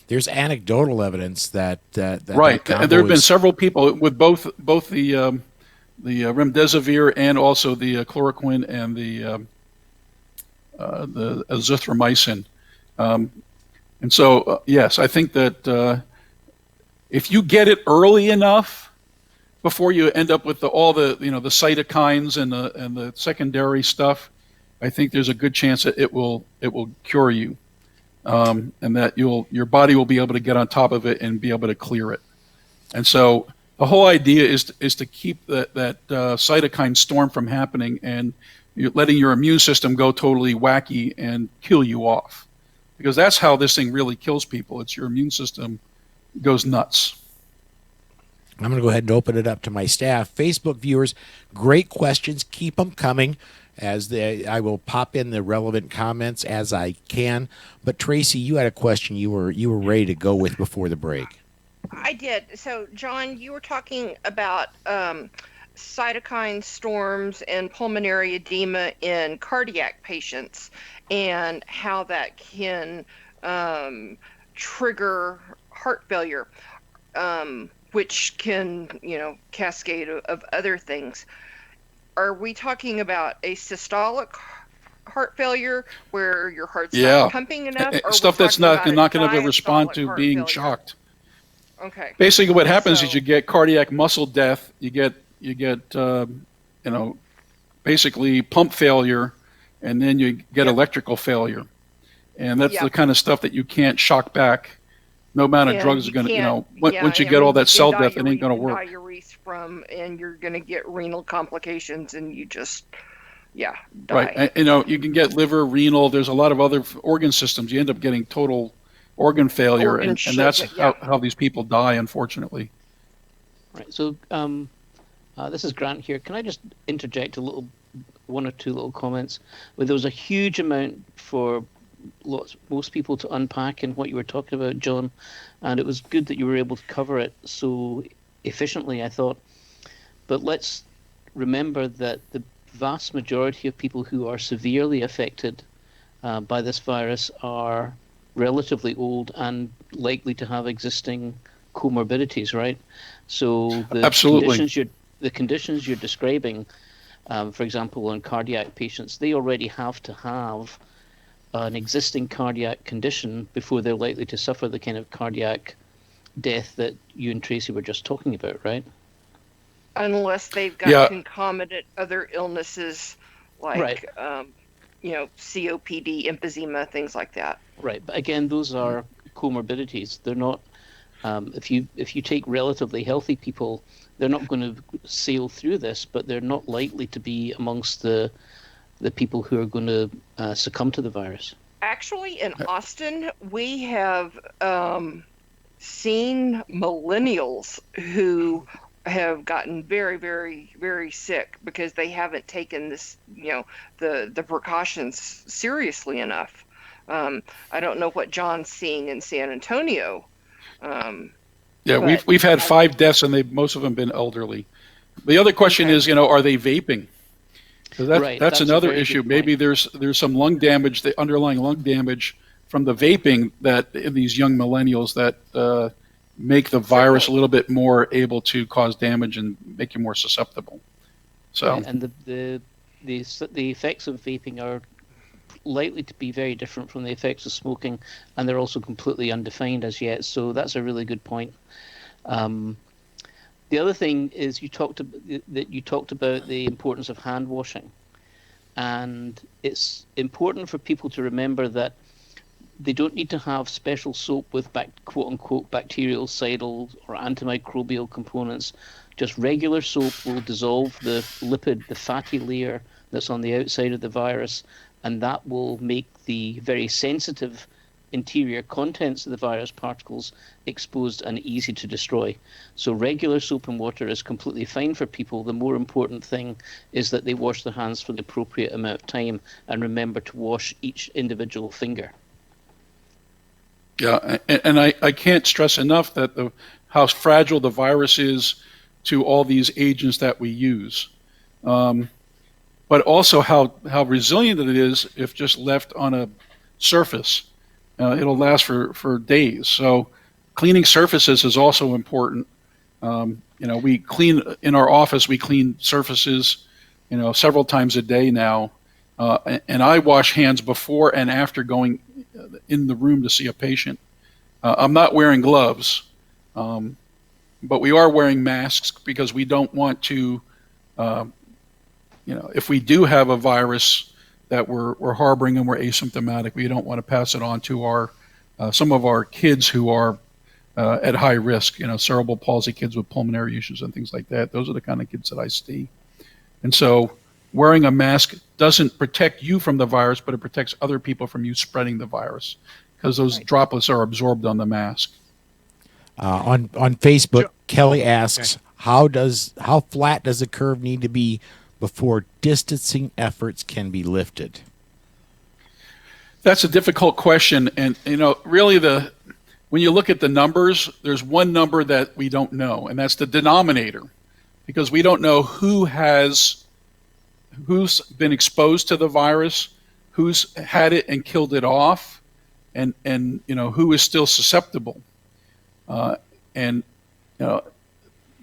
there's anecdotal evidence that right. That and there have been several people with both the remdesivir and also the chloroquine and the azithromycin. And so, yes, I think that if you get it early enough, before you end up with all the cytokines and the secondary stuff, I think there's a good chance that it will cure you, and that your body will be able to get on top of it and be able to clear it. And so the whole idea is to keep that cytokine storm from happening, and you're letting your immune system go totally wacky and kill you off, because that's how this thing really kills people. It's your immune system goes nuts. I'm going to go ahead and open it up to my staff. Facebook viewers, great questions. Keep them coming. I will pop in the relevant comments as I can. But Tracy, you had a question you were ready to go with before the break. I did. So, John, you were talking about cytokine storms and pulmonary edema in cardiac patients, and how that can trigger heart failure, which can, cascade of other things. Are we talking about a systolic heart failure where your heart's not pumping enough? Or stuff that's not going to respond to being shocked. Okay. Basically, what happens is you get cardiac muscle death. You get basically pump failure, and then you get electrical failure, and that's the kind of stuff that you can't shock back. No amount of drugs are going to, once you get all that cell death, it ain't going to work. And you're going to get renal complications, and you just, die. Right. And, you can get liver, renal. There's a lot of other organ systems. You end up getting total organ failure, and that's how these people die, unfortunately. Right. So this is Grant here. Can I just interject one or two little comments? Well, there was a huge amount for most people to unpack in what you were talking about, John, and it was good that you were able to cover it so efficiently, I thought. But let's remember that the vast majority of people who are severely affected by this virus are relatively old and likely to have existing comorbidities, right? So the conditions you're describing, for example, in cardiac patients, they already have to have an existing cardiac condition before they're likely to suffer the kind of cardiac death that you and Tracy were just talking about, right? Unless they've got concomitant other illnesses like, COPD, emphysema, things like that. Right, but again, those are comorbidities. They're not. If you take relatively healthy people, they're not going to sail through this, but they're not likely to be amongst the people who are going to succumb to the virus. Actually, in Austin, we have seen millennials who have gotten very, very, very sick because they haven't taken this, the precautions seriously enough. I don't know what John's seeing in San Antonio. We've had 5 deaths, and most of them been elderly. The other question is, are they vaping? So that's another issue. Maybe there's some lung damage, the underlying lung damage from the vaping that in these young millennials that make the virus a little bit more able to cause damage and make you more susceptible. So and the effects of vaping are likely to be very different from the effects of smoking, and they're also completely undefined as yet. So that's a really good point. The other thing is you talked about the importance of hand washing, and it's important for people to remember that they don't need to have special soap with quote-unquote bactericidal or antimicrobial components. Just regular soap will dissolve the lipid, the fatty layer that's on the outside of the virus, and that will make the very sensitive interior contents of the virus particles exposed and easy to destroy. So regular soap and water is completely fine for people. The more important thing is that they wash their hands for the appropriate amount of time and remember to wash each individual finger. Yeah, and I can't stress enough that how fragile the virus is to all these agents that we use. But also how resilient it is if just left on a surface. It'll last for days. So cleaning surfaces is also important. we clean in our office. We clean surfaces, several times a day now, and I wash hands before and after going in the room to see a patient. I'm not wearing gloves, but we are wearing masks because we don't want to, if we do have a virus that we're harboring and we're asymptomatic, we don't want to pass it on to our some of our kids who are at high risk, cerebral palsy kids with pulmonary issues and things like that. Those are the kind of kids that I see. And so wearing a mask doesn't protect you from the virus, but it protects other people from you spreading the virus because those droplets are absorbed on the mask. On Facebook, Kelly asks, how flat does the curve need to be before distancing efforts can be lifted? That's a difficult question. And, really when you look at the numbers, there's one number that we don't know, and that's the denominator, because we don't know who's been exposed to the virus, who's had it and killed it off, and who is still susceptible. There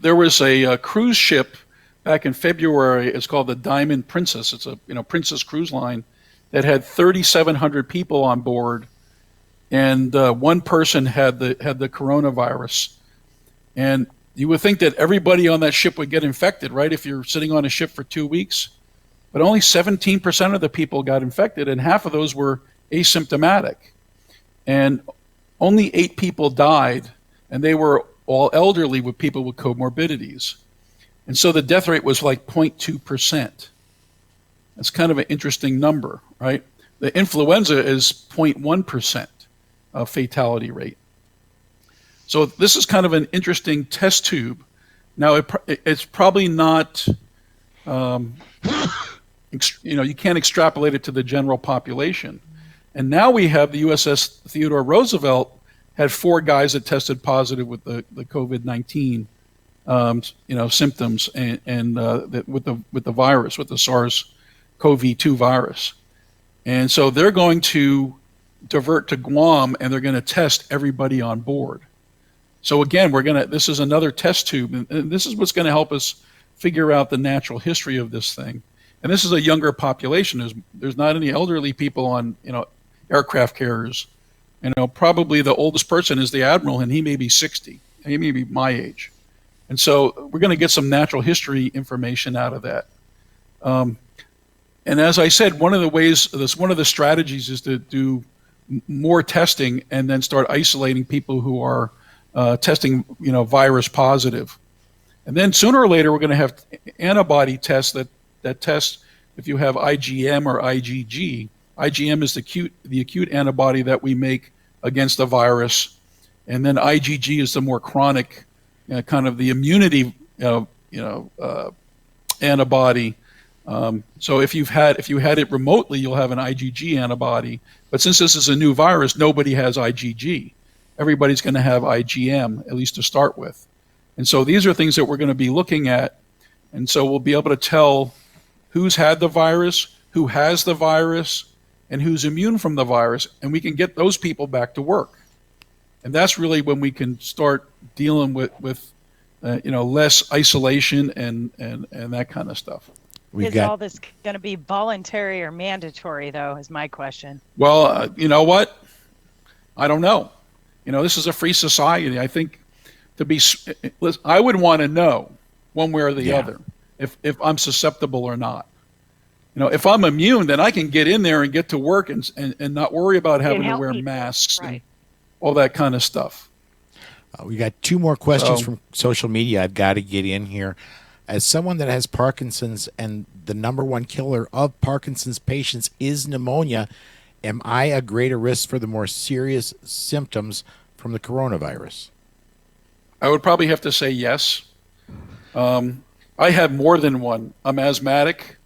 was a cruise ship back in February. It's called the Diamond Princess. It's a Princess cruise line that had 3,700 people on board, and one person had the coronavirus. And you would think that everybody on that ship would get infected, right? If you're sitting on a ship for 2 weeks, but only 17% of the people got infected, and half of those were asymptomatic, and only 8 people died, and they were all elderly with people with comorbidities. And so the death rate was like 0.2%. That's kind of an interesting number, right? The influenza is 0.1% of fatality rate. So this is kind of an interesting test tube. Now, it's probably not, you can't extrapolate it to the general population. And now we have the USS Theodore Roosevelt had 4 guys that tested positive with the COVID-19 symptoms and with the virus, with the SARS-CoV-2 virus. And so they're going to divert to Guam, and they're going to test everybody on board. So again, this is another test tube, and this is what's going to help us figure out the natural history of this thing. And this is a younger population. There's not any elderly people on aircraft carriers. Probably the oldest person is the admiral, and he may be 60. He may be my age. And so we're going to get some natural history information out of that. And as I said, one of the strategies is to do more testing and then start isolating people who are testing, virus positive. And then sooner or later, we're going to have antibody tests that test if you have IgM or IgG. IgM is the acute antibody that we make against the virus, and then IgG is the more chronic, kind of the immunity, antibody. So if you had it remotely, you'll have an IgG antibody. But since this is a new virus, nobody has IgG. Everybody's going to have IgM, at least to start with. And so these are things that we're going to be looking at. And so we'll be able to tell who's had the virus, who has the virus, and who's immune from the virus. And we can get those people back to work. And that's really when we can start dealing with less isolation and that kind of stuff. Is all this going to be voluntary or mandatory, though, is my question. Well, you know what? I don't know. This is a free society. I think I would want to know one way or the other if I'm susceptible or not. If I'm immune, then I can get in there and get to work and not worry about having to wear masks and all that kind of stuff. We got 2 more questions from social media I've got to get in here. As someone that has Parkinson's and the number one killer of Parkinson's patients is pneumonia, am I a greater risk for the more serious symptoms from the coronavirus? I would probably have to say yes. I have more than one. I'm asthmatic.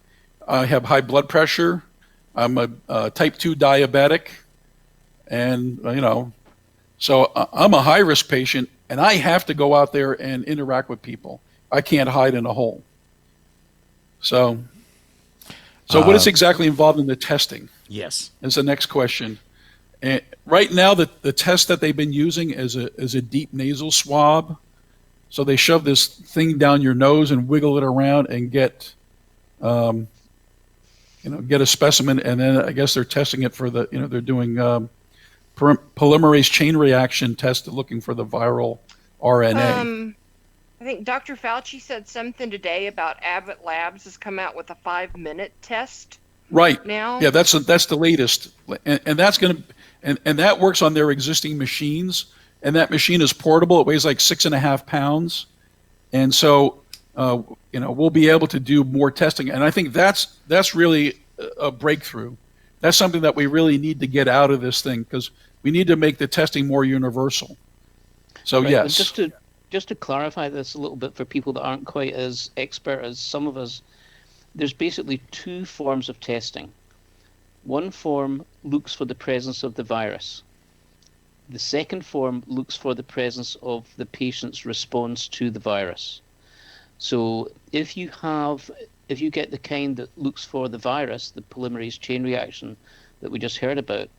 I have high blood pressure. I'm a type 2 diabetic. And, so I'm a high-risk patient, and I have to go out there and interact with people. I can't hide in a hole. So what is exactly involved in the testing? Yes. Is the next question. And right now, the test that they've been using is a deep nasal swab So they shove this thing down your nose and wiggle it around and get a specimen, and then I guess they're testing it for they're doing polymerase chain reaction test looking for the viral RNA. I think Dr. Fauci said something today about Abbott Labs has come out with a 5-minute test. Right. Now. Yeah, that's the latest, and that's going to and that works on their existing machines, and that machine is portable. It weighs like 6.5 pounds, and so we'll be able to do more testing. And I think that's really a breakthrough. That's something that we really need to get out of this thing, because we need to make the testing more universal. So right, yes. Just to clarify this a little bit for people that aren't quite as expert as some of us, there's basically 2 forms of testing. One form looks for the presence of the virus. The second form looks for the presence of the patient's response to the virus. So if you get the kind that looks for the virus, the polymerase chain reaction that we just heard about,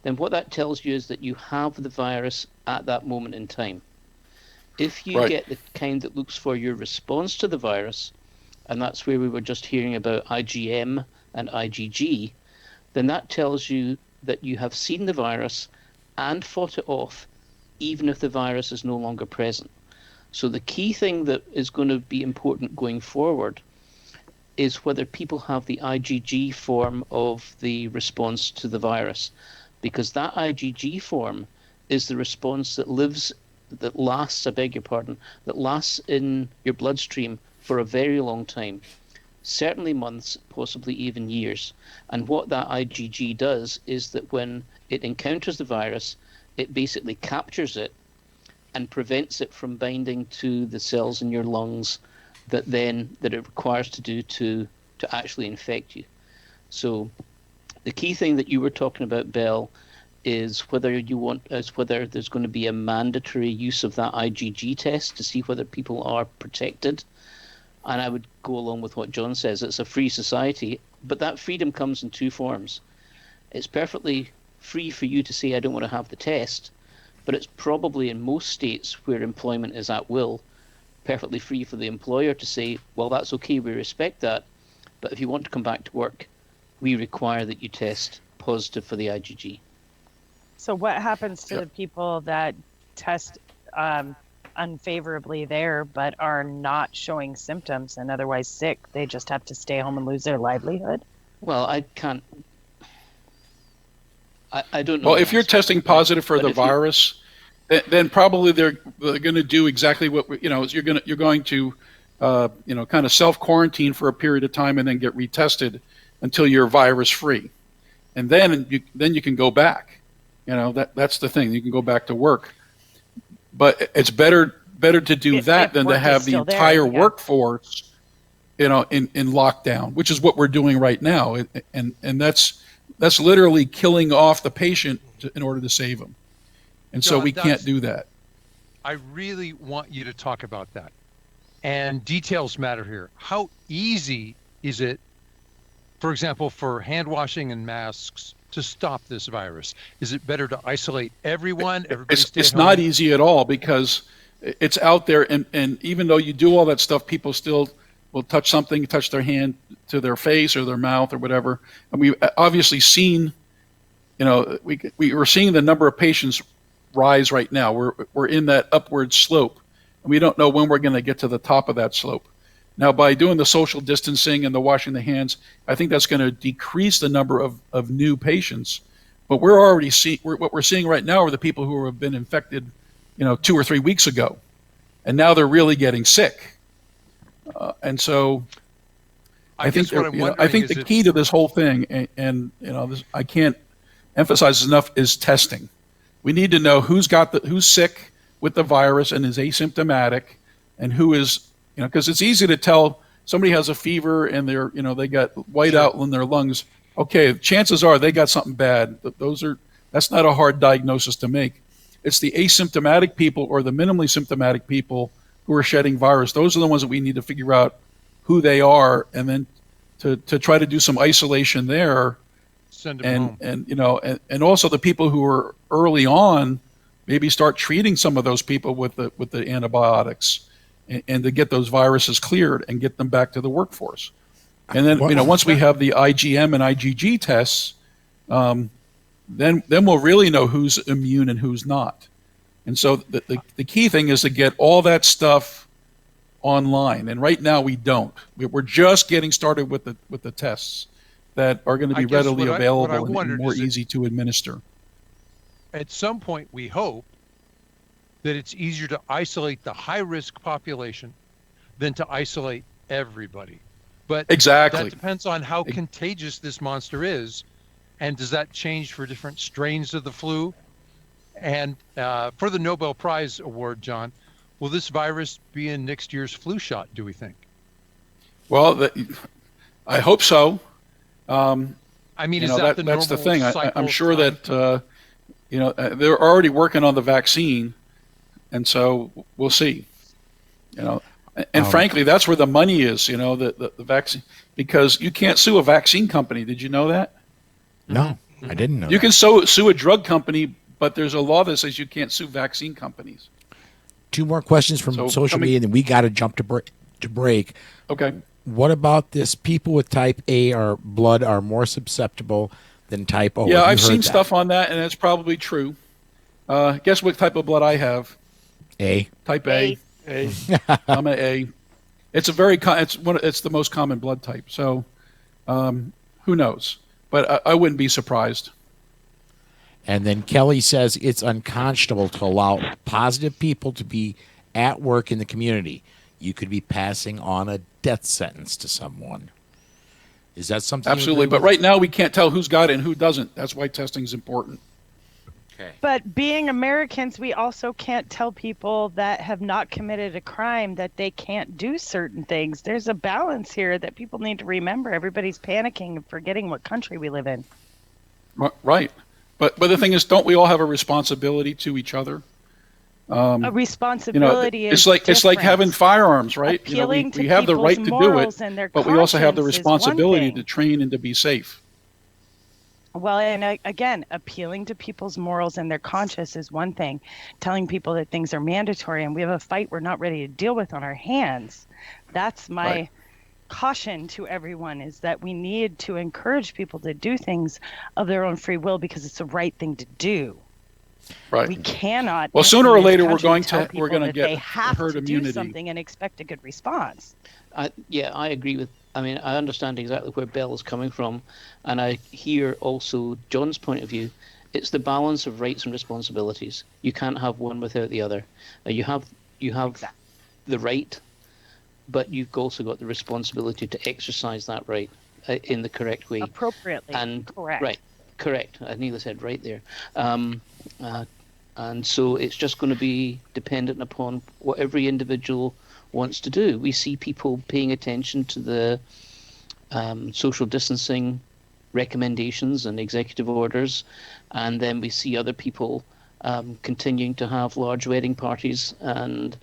then what that tells you is that you have the virus at that moment in time. If you get the kind that looks for your response to the virus, and that's where we were just hearing about IgM and IgG, then that tells you that you have seen the virus and fought it off, even if the virus is no longer present. So the key thing that is going to be important going forward is whether people have the IgG form of the response to the virus, because that IgG form is the response that lasts in your bloodstream for a very long time, certainly months, possibly even years. And what that IgG does is that when it encounters the virus, it basically captures it and prevents it from binding to the cells in your lungs that it requires to do to actually infect you. So the key thing that you were talking about, Bell, is whether there's going to be a mandatory use of that IgG test to see whether people are protected. And I would go along with what John says. It's a free society, but that freedom comes in 2 forms. It's perfectly free for you to say, I don't want to have the test, but it's probably in most states where employment is at will, perfectly free for the employer to say, well, that's okay, we respect that, but if you want to come back to work, we require that you test positive for the IgG. So what happens to the people that test unfavorably there but are not showing symptoms and otherwise sick? They just have to stay home and lose their livelihood? Well, I can't. I don't know. Well, if you're testing positive for the virus, then probably they're going to do exactly what you're going to kind of self-quarantine for a period of time and then get retested until you're virus free, and then you can go back. That's the thing. You can go back to work, but it's better to do that than to have the entire workforce, in lockdown, which is what we're doing right now, and that's literally killing off the patient in order to save them, and John, so we can't do that. I really want you to talk about that, and details matter here. How easy is it, for example, for hand washing and masks to stop this virus? Is it better to isolate everyone? It's not easy at all, because it's out there, and even though you do all that stuff, people still will touch their hand to their face or their mouth or whatever. And we've obviously seen, we are seeing the number of patients rise right now. We're in that upward slope, and we don't know when we're going to get to the top of that slope. Now, by doing the social distancing and the washing the hands, I think that's going to decrease the number of new patients. But we're already what we're seeing right now are the people who have been infected, 2 or 3 weeks ago, and now they're really getting sick. And so, I think the key to this whole thing, and I can't emphasize enough, is testing. We need to know who's sick with the virus and is asymptomatic, and who is. Because it's easy to tell somebody has a fever and they got white out in their lungs. Okay, chances are they got something bad. That's not a hard diagnosis to make. It's the asymptomatic people or the minimally symptomatic people who are shedding virus. Those are the ones that we need to figure out who they are, and then to try to do some isolation there. Send them home. And also the people who are early on, maybe start treating some of those people with the antibiotics. and to get those viruses cleared and get them back to the workforce. And then, once we have the IgM and IgG tests, then we'll really know who's immune and who's not. And so the key thing is to get all that stuff online. And right now we don't. We're just getting started with the tests that are going to be readily available and more easy to administer. At some point, we hope that it's easier to isolate the high-risk population than to isolate everybody. But exactly, that depends on how contagious this monster is, and does that change for different strains of the flu? And for the Nobel Prize Award, John, will this virus be in next year's flu shot, do we think? Well, I hope so. I mean, is that the normal that's the thing. I'm sure time? that they're already working on the vaccine, and so we'll see. And frankly, that's where the money is. The vaccine, because you can't sue a vaccine company. Did you know that? No, I didn't know. You can sue a drug company, but there's a law that says you can't sue vaccine companies. 2 more questions from social media, and then we got to jump to break. Okay. What about this? People with type A blood are more susceptible than type O. Yeah, I've seen stuff on that, and that's probably true. Guess what type of blood I have? A. Type A. I'm an A. It's it's the most common blood type. So, who knows? But I wouldn't be surprised. And then Kelly says it's unconscionable to allow positive people to be at work in the community. You could be passing on a death sentence to someone. Is that something? Absolutely. But right now we can't tell who's got it and who doesn't. That's why testing is important. Okay. But being Americans, we also can't tell people that have not committed a crime that they can't do certain things. There's a balance here that people need to remember. Everybody's panicking and forgetting what country we live in. Right. But the thing is, don't we all have a responsibility to each other? A responsibility is it's like having firearms, right? Appealing we have the right to do it, but we also have the conscience is responsibility one to train and to be safe. Well, and again, appealing to people's morals and their conscience is one thing. Telling people that things are mandatory and we have a fight we're not ready to deal with on our hands. That's my caution to everyone, is that we need to encourage people to do things of their own free will because it's the right thing to do. Right. We cannot. Well, sooner or later, we're going to get they have herd to immunity. do something and expect a good response. Yeah, I agree with. I mean, I understand exactly where Bell is coming from, and I hear also John's point of view. It's the balance of rights and responsibilities. You can't have one without the other. You have the right, but you've also got the responsibility to exercise that right in the correct way, appropriately. And correct. Right. Correct. I nearly said right there. And so it's just going to be dependent upon what every individual wants to do. We see people paying attention to the social distancing recommendations and executive orders, and then we see other people continuing to have large wedding parties and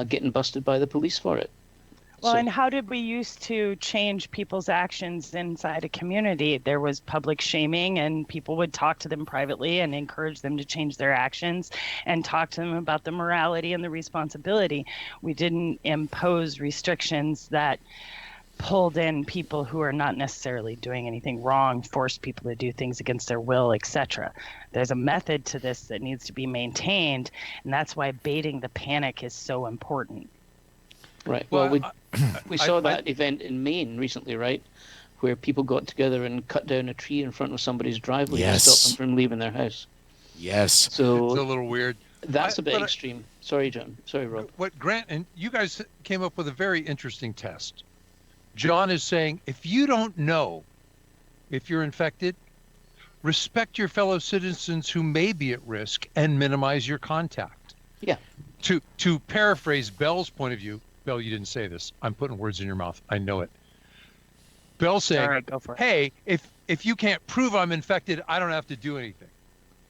getting busted by the police for it. Well, and how did we used to change people's actions inside a community? There was public shaming, and people would talk to them privately and encourage them to change their actions and talk to them about the morality and the responsibility. We didn't impose restrictions that pulled in people who are not necessarily doing anything wrong, forced people to do things against their will, etc. There's a method to this that needs to be maintained, and that's why baiting the panic is so important. Right. Well, we saw that event in Maine recently, right, where people got together and cut down a tree in front of somebody's driveway to stop them from leaving their house. Yes. So it's a little weird. That's a bit extreme. Sorry, John. Sorry, Rob. What Grant and you guys came up with a very interesting test. John is saying, if you don't know if you're infected, respect your fellow citizens who may be at risk and minimize your contact. Yeah. To paraphrase Bell's point of view, Bell, you didn't say this. I'm putting words in your mouth. I know it. Bell saying, right, go for it. Hey, if you can't prove I'm infected, I don't have to do anything.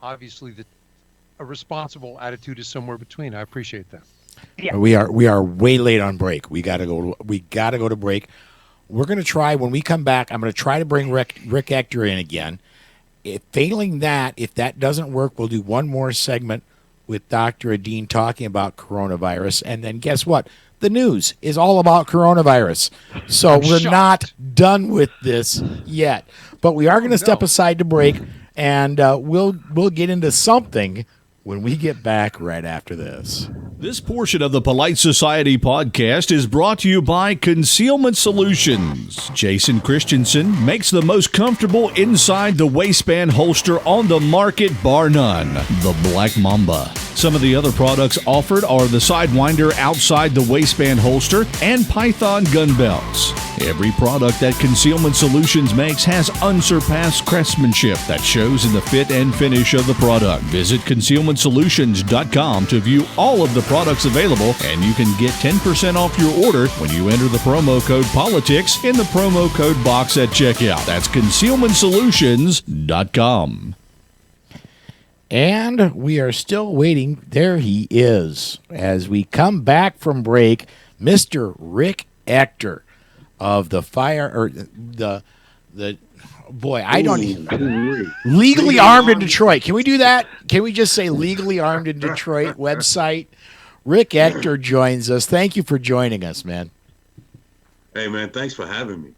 Obviously, a responsible attitude is somewhere between. I appreciate that. Yeah. We are way late on break. We gotta go to break. We're gonna try, when we come back, I'm gonna try to bring Rick Ector in again. Failing that, if that doesn't work, we'll do one more segment with Dr. Edeen talking about coronavirus. And then guess what? The news is all about coronavirus. So we're not done with this yet. But we are going to step aside to break, and we'll get into something when we get back right after this. This portion of the Polite Society podcast is brought to you by Concealment Solutions. Jason Christensen makes the most comfortable inside the waistband holster on the market, bar none. The Black Mamba. Some of the other products offered are the Sidewinder outside the waistband holster and Python gun belts. Every product that Concealment Solutions makes has unsurpassed craftsmanship that shows in the fit and finish of the product. Visit concealmentsolutions.com to view all of the products available, and you can get 10% off your order when you enter the promo code POLITICS in the promo code box at checkout. That's concealmentsolutions.com. And we are still waiting. There he is. As we come back from break, Mr. Rick Ector of the Legally Armed in Detroit. Can we do that? Can we just say Legally Armed in Detroit website? Rick Ector joins us. Thank you for joining us, man. Hey, man, thanks for having me.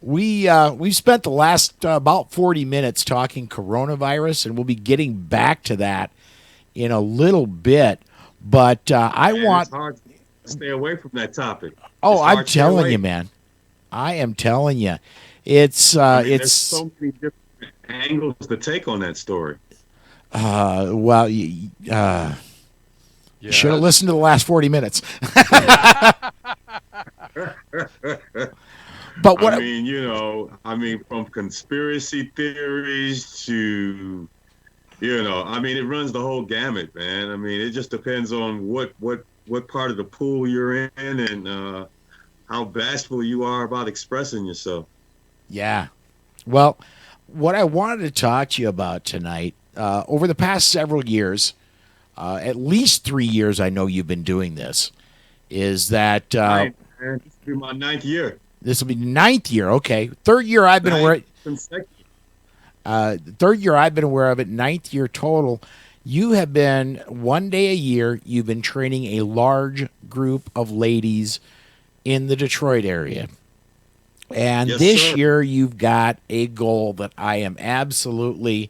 We've spent the last about 40 minutes talking coronavirus, and we'll be getting back to that in a little bit. But It's hard to stay away from that topic. I'm telling you, man. I am telling you, there's so many different angles to take on that story. You should have listened to the last 40 minutes. But what from conspiracy theories to, it runs the whole gamut, man. I mean, it just depends on what part of the pool you're in and how bashful you are about expressing yourself. Yeah. Well, what I wanted to talk to you about tonight, over the past several years, at least 3 years, I know you've been doing this, is that... This will be my 9th year. This will be 9th year. Okay. 3rd year I've been aware. 3rd year I've been aware of it. 9th year total. You have been 1 day a year. You've been training a large group of ladies in the Detroit area. And this year you've got a goal that I am absolutely,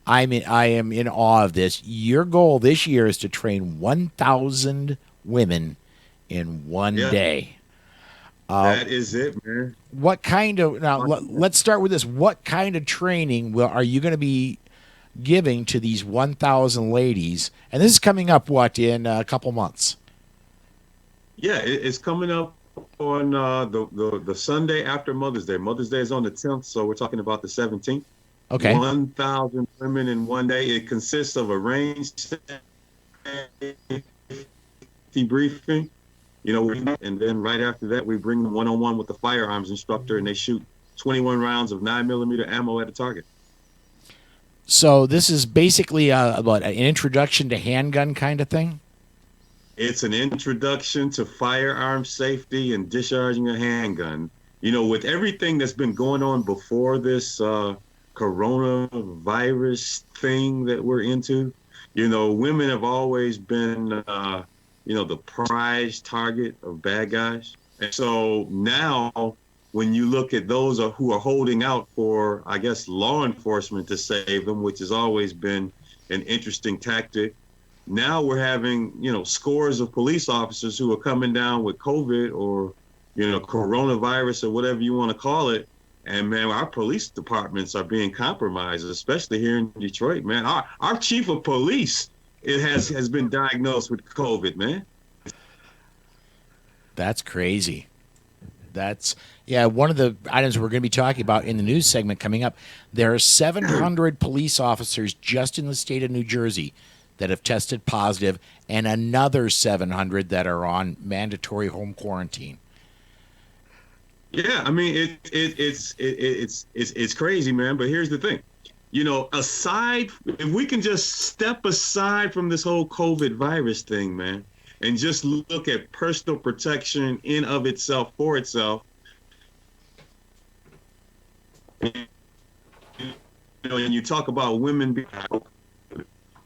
I am in awe of this. Your goal this year is to train 1,000 women in one day. That is it, man. What kind of let's start with this. What kind of training are you going to be giving to these 1,000 ladies? And this is coming up in a couple months. Yeah, it's coming up on the Sunday after Mother's Day. Mother's Day is on the 10th, so we're talking about the 17th. Okay. 1,000 women in one day. It consists of a range debriefing. And then right after that, we bring them one-on-one with the firearms instructor, and they shoot 21 rounds of 9mm ammo at a target. So this is basically an introduction to handgun kind of thing? It's an introduction to firearm safety and discharging a handgun. With everything that's been going on before this coronavirus thing that we're into, women have always been... the prize target of bad guys. And so now when you look at those who are holding out for, I guess, law enforcement to save them, which has always been an interesting tactic, now we're having, scores of police officers who are coming down with COVID or, coronavirus or whatever you want to call it. And, man, our police departments are being compromised, especially here in Detroit, man. Our chief of police has been diagnosed with COVID, man. That's crazy. One of the items we're going to be talking about in the news segment coming up. There are 700 police officers just in the state of New Jersey that have tested positive, and another 700 that are on mandatory home quarantine. Yeah, I mean it's crazy, man. But here's the thing. If we can just step aside from this whole COVID virus thing, man, and just look at personal protection in of itself for itself, and you talk about women being,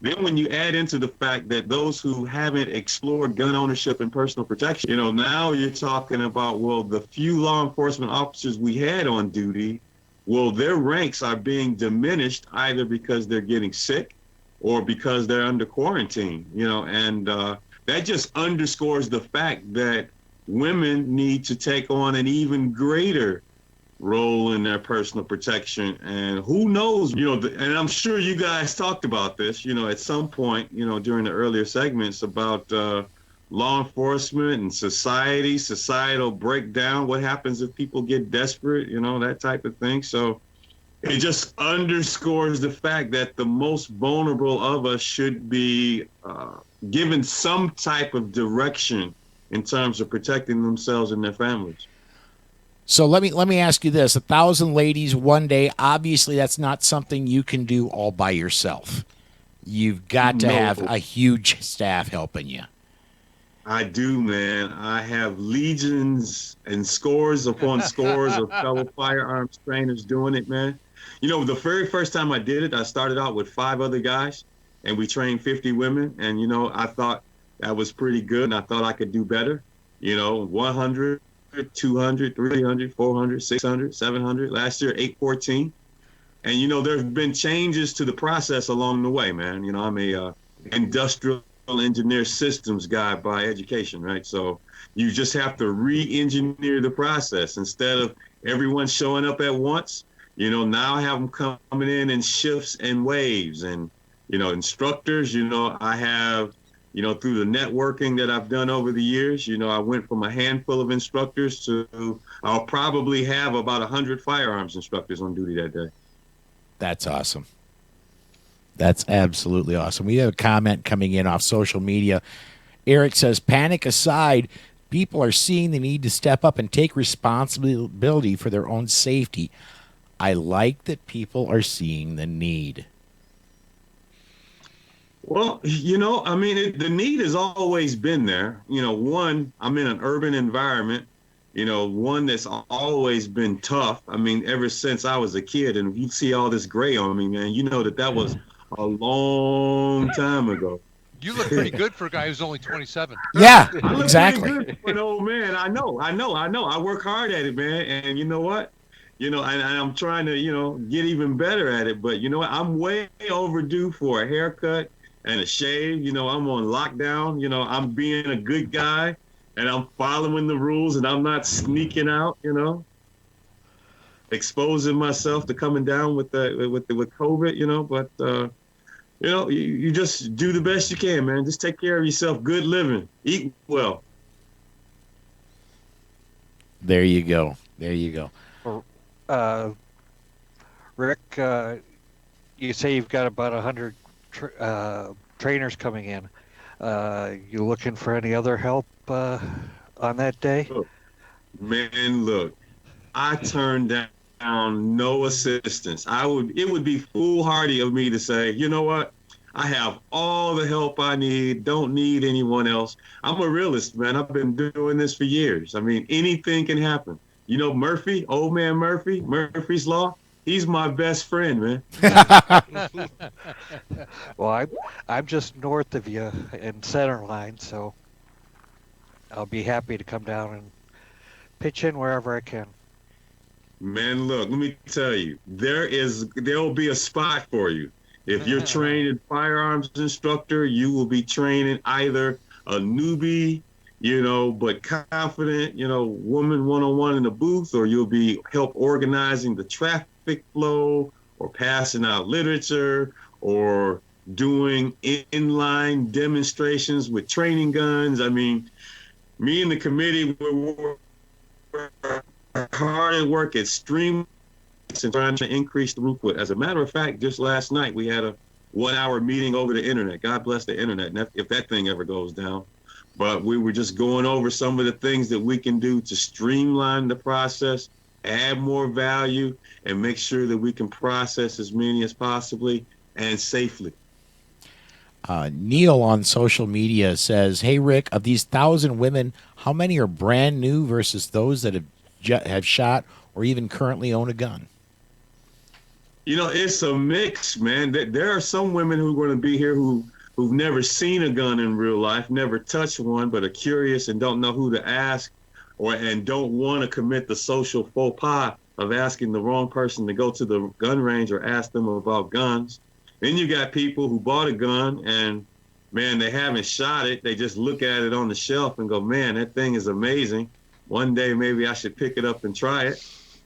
Then when you add into the fact that those who haven't explored gun ownership and personal protection, now you're talking about, well, the few law enforcement officers we had on duty, well, their ranks are being diminished either because they're getting sick or because they're under quarantine, and that just underscores the fact that women need to take on an even greater role in their personal protection. And who knows, and I'm sure you guys talked about this, at some point, during the earlier segments about law enforcement and societal breakdown, what happens if people get desperate, that type of thing. So it just underscores the fact that the most vulnerable of us should be given some type of direction in terms of protecting themselves and their families. So let me ask you this: 1,000 ladies one day. Obviously, that's not something you can do all by yourself. You've got to have a huge staff helping you. I do, man. I have legions and scores upon scores of fellow firearms trainers doing it, man. The very first time I did it, I started out with 5 other guys, and we trained 50 women. And, I thought that was pretty good, and I thought I could do better. 100. 200, 300, 400, 600, 700. Last year, 814. And, there have been changes to the process along the way, man. I'm a industrial engineer systems guy by education, right? So you just have to re-engineer the process. Instead of everyone showing up at once, now I have them coming in shifts and waves. And, instructors, I have... through the networking that I've done over the years, I went from a handful of instructors to I'll probably have about 100 firearms instructors on duty that day. That's awesome. That's absolutely awesome. We have a comment coming in off social media. Eric says, panic aside, people are seeing the need to step up and take responsibility for their own safety. I like that people are seeing the need. Well, the need has always been there. One, I'm in an urban environment, one that's always been tough. Ever since I was a kid, and you see all this gray on me, man, that was a long time ago. You look pretty good for a guy who's only 27. Yeah, I look exactly. pretty good for an old man. I know. I work hard at it, man. And you know what? And I'm trying to, get even better at it. But you know what? I'm way overdue for a haircut and a shave. I'm on lockdown. I'm being a good guy, and I'm following the rules, and I'm not sneaking out. Exposing myself to coming down with COVID. But you just do the best you can, man. Just take care of yourself. Good living. Eat well. There you go. Rick, you say you've got about 100 trainers coming in. You looking for any other help on that day? Look, I turned down no assistance. It would be foolhardy of me to say, you know what? I have all the help I need, don't need anyone else. I'm a realist, man. I've been doing this for years. Anything can happen. Murphy, old man Murphy, Murphy's Law, he's my best friend, man. Well, I'm just north of you in Centerline, so I'll be happy to come down and pitch in wherever I can. Man, look, let me tell you, there'll be a spot for you. If you're trained firearms instructor, you will be training either a newbie, but confident, woman one-on-one in the booth, or you'll be help organizing the traffic flow or passing out literature or doing inline demonstrations with training guns. Me and the committee, we're hard at work at stream and trying to increase the throughput. As a matter of fact, just last night we had a 1-hour meeting over the internet. God bless the internet, if that thing ever goes down. But we were just going over some of the things that we can do to streamline the process, add more value, and make sure that we can process as many as possibly and safely. Neil on social media says, hey, Rick, of these 1,000 women, how many are brand new versus those that have shot or even currently own a gun? It's a mix, man. There are some women who are going to be here who've never seen a gun in real life, never touched one, but are curious and don't know who to ask, and don't want to commit the social faux pas of asking the wrong person to go to the gun range or ask them about guns. Then you got people who bought a gun and, man, they haven't shot it. They just look at it on the shelf and go, man, that thing is amazing. One day maybe I should pick it up and try it.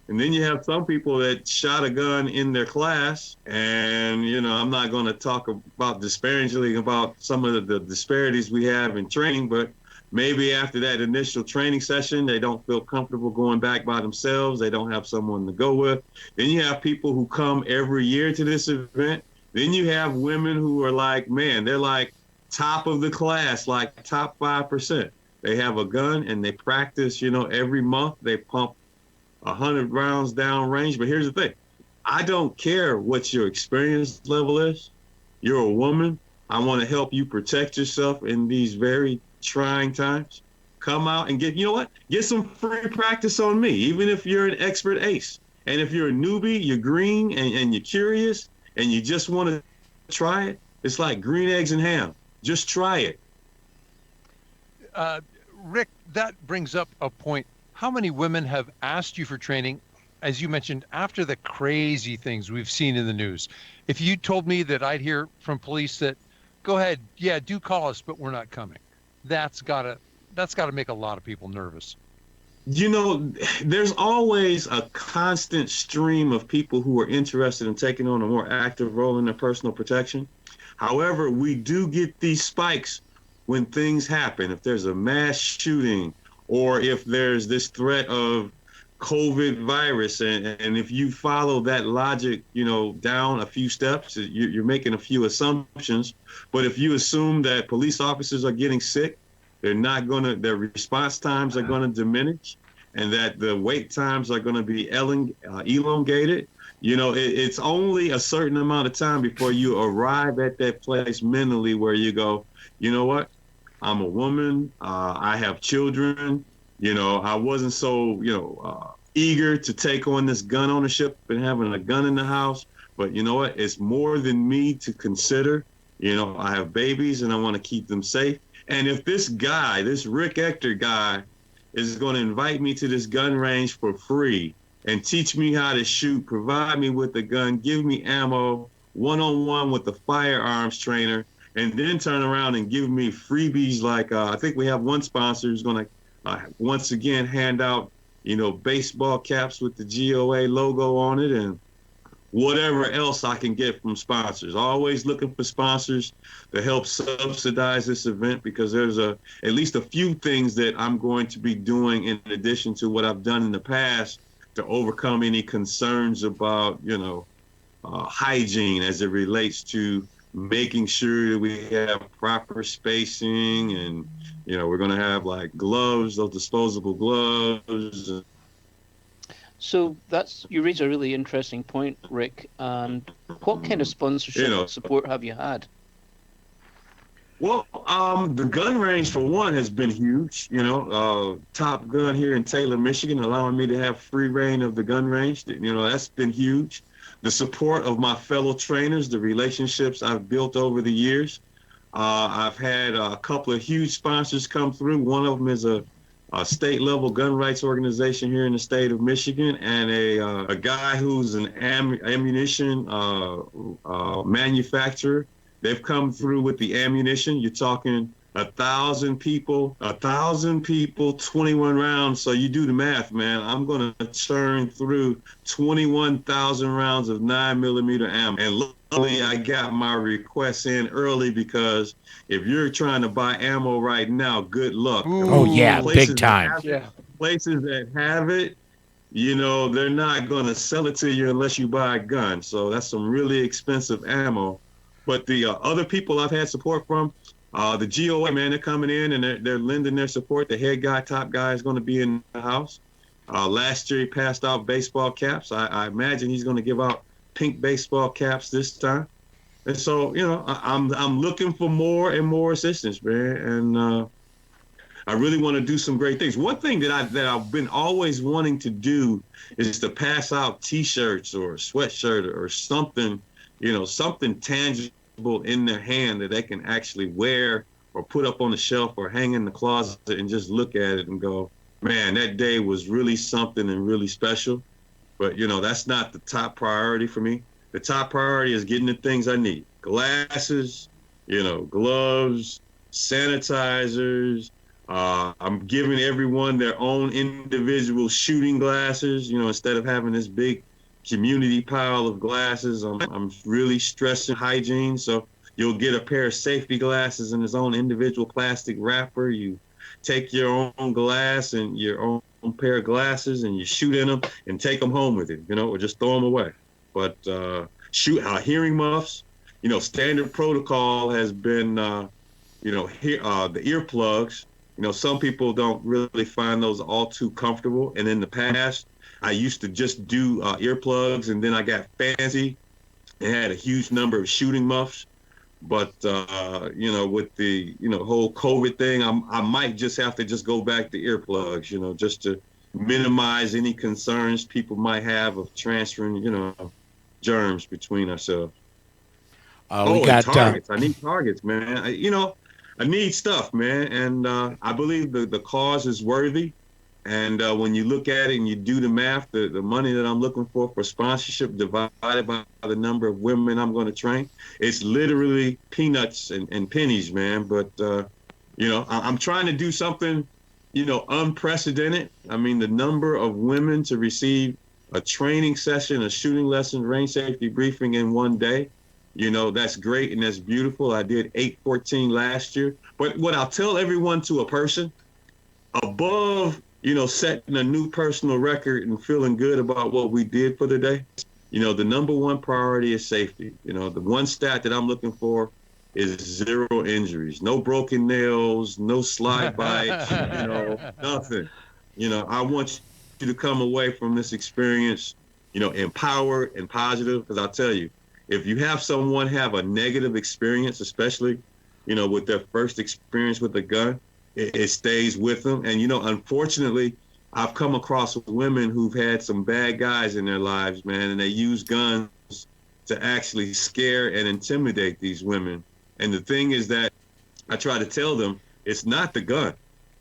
And then you have some people that shot a gun in their class, and I'm not going to talk about disparagingly about some of the disparities we have in training, but maybe after that initial training session, they don't feel comfortable going back by themselves. They don't have someone to go with. Then you have people who come every year to this event. Then you have women who are like, man, they're like top of the class, like top 5%. They have a gun and they practice, every month they pump 100 rounds down range. But here's the thing. I don't care what your experience level is. You're a woman. I want to help you protect yourself in these very trying times. Come out and get some free practice on me, even if you're an expert ace. And if you're a newbie, you're green and you're curious and you just want to try it, it's like green eggs and ham. Just try it. Rick, that brings up a point. How many women have asked you for training, as you mentioned, after the crazy things we've seen in the news? If you told me that I'd hear from police that, go ahead, yeah, do call us, but we're not coming, that's gotta make a lot of people nervous. There's always a constant stream of people who are interested in taking on a more active role in their personal protection. However, we do get these spikes when things happen. If there's a mass shooting, or if there's this threat of COVID virus, and if you follow that logic, down a few steps, you're making a few assumptions. But if you assume that police officers are getting sick, their response times are going to diminish, and that the wait times are going to be elongated, it's only a certain amount of time before you arrive at that place mentally where you go, you know what? I'm a woman. I have children. I wasn't so, eager to take on this gun ownership and having a gun in the house. But you know what? It's more than me to consider. I have babies and I want to keep them safe. And if this guy, this Rick Ector guy, is going to invite me to this gun range for free and teach me how to shoot, provide me with a gun, give me ammo, one-on-one with the firearms trainer, and then turn around and give me freebies like I think we have one sponsor who's going to once again hand out, baseball caps with the GOA logo on it and whatever else I can get from sponsors. Always looking for sponsors to help subsidize this event, because there's at least a few things that I'm going to be doing in addition to what I've done in the past to overcome any concerns about, hygiene as it relates to making sure that we have proper spacing, and we're going to have like gloves, those disposable gloves. So you raise a really interesting point, Rick. And what kind of sponsorship support have you had? Well, the gun range for one has been huge. Top Gun here in Taylor, Michigan, allowing me to have free reign of the gun range. That's been huge. The support of my fellow trainers, the relationships I've built over the years. I've had a couple of huge sponsors come through. One of them is a state-level gun rights organization here in the state of Michigan, and a guy who's an ammunition manufacturer. They've come through with the ammunition. You're talking 1,000 people, 21 rounds. So you do the math, man. I'm going to churn through 21,000 rounds of 9mm ammo. And luckily, I got my requests in early, because if you're trying to buy ammo right now, good luck. Oh, yeah, big time. Places that have it, they're not going to sell it to you unless you buy a gun. So that's some really expensive ammo. But the other people I've had support from, the GOA, man, they're coming in and they're lending their support. The head guy, top guy, is going to be in the house. Last year he passed out baseball caps. I imagine he's going to give out pink baseball caps this time. And so, I'm looking for more and more assistance, man. And I really want to do some great things. One thing that I've been always wanting to do is to pass out T-shirts or a sweatshirt or something, something tangible in their hand that they can actually wear or put up on the shelf or hang in the closet and just look at it and go, man, that day was really something and really special. But, that's not the top priority for me. The top priority is getting the things I need. Glasses, gloves, sanitizers. I'm giving everyone their own individual shooting glasses, instead of having this big community pile of glasses. I'm really stressing hygiene. So you'll get a pair of safety glasses in its own individual plastic wrapper. You take your own glass and your own pair of glasses and you shoot in them and take them home with you, or just throw them away. But hearing muffs, standard protocol has been, the earplugs. Some people don't really find those all too comfortable. And in the past, I used to just do earplugs, and then I got fancy and had a huge number of shooting muffs. But, with the, whole COVID thing, I might just have to just go back to earplugs, just to minimize any concerns people might have of transferring, germs between ourselves. We got targets. I need targets, man. I need stuff, man. And I believe the cause is worthy. And when you look at it and you do the math, the money that I'm looking for sponsorship divided by the number of women I'm going to train, it's literally peanuts and pennies, man. But, I'm trying to do something, unprecedented. I mean, the number of women to receive a training session, a shooting lesson, range safety briefing in one day, that's great and that's beautiful. I did 814 last year. But what I'll tell everyone to a person, above setting a new personal record and feeling good about what we did for the day, the number one priority is safety. The one stat that I'm looking for is 0 injuries, no broken nails, no slide bites, nothing. I want you to come away from this experience, empowered and positive, because I'll tell you, if you have someone have a negative experience, especially, with their first experience with a gun, it stays with them. And, unfortunately, I've come across women who've had some bad guys in their lives, man, and they use guns to actually scare and intimidate these women. And the thing is that I try to tell them it's not the gun,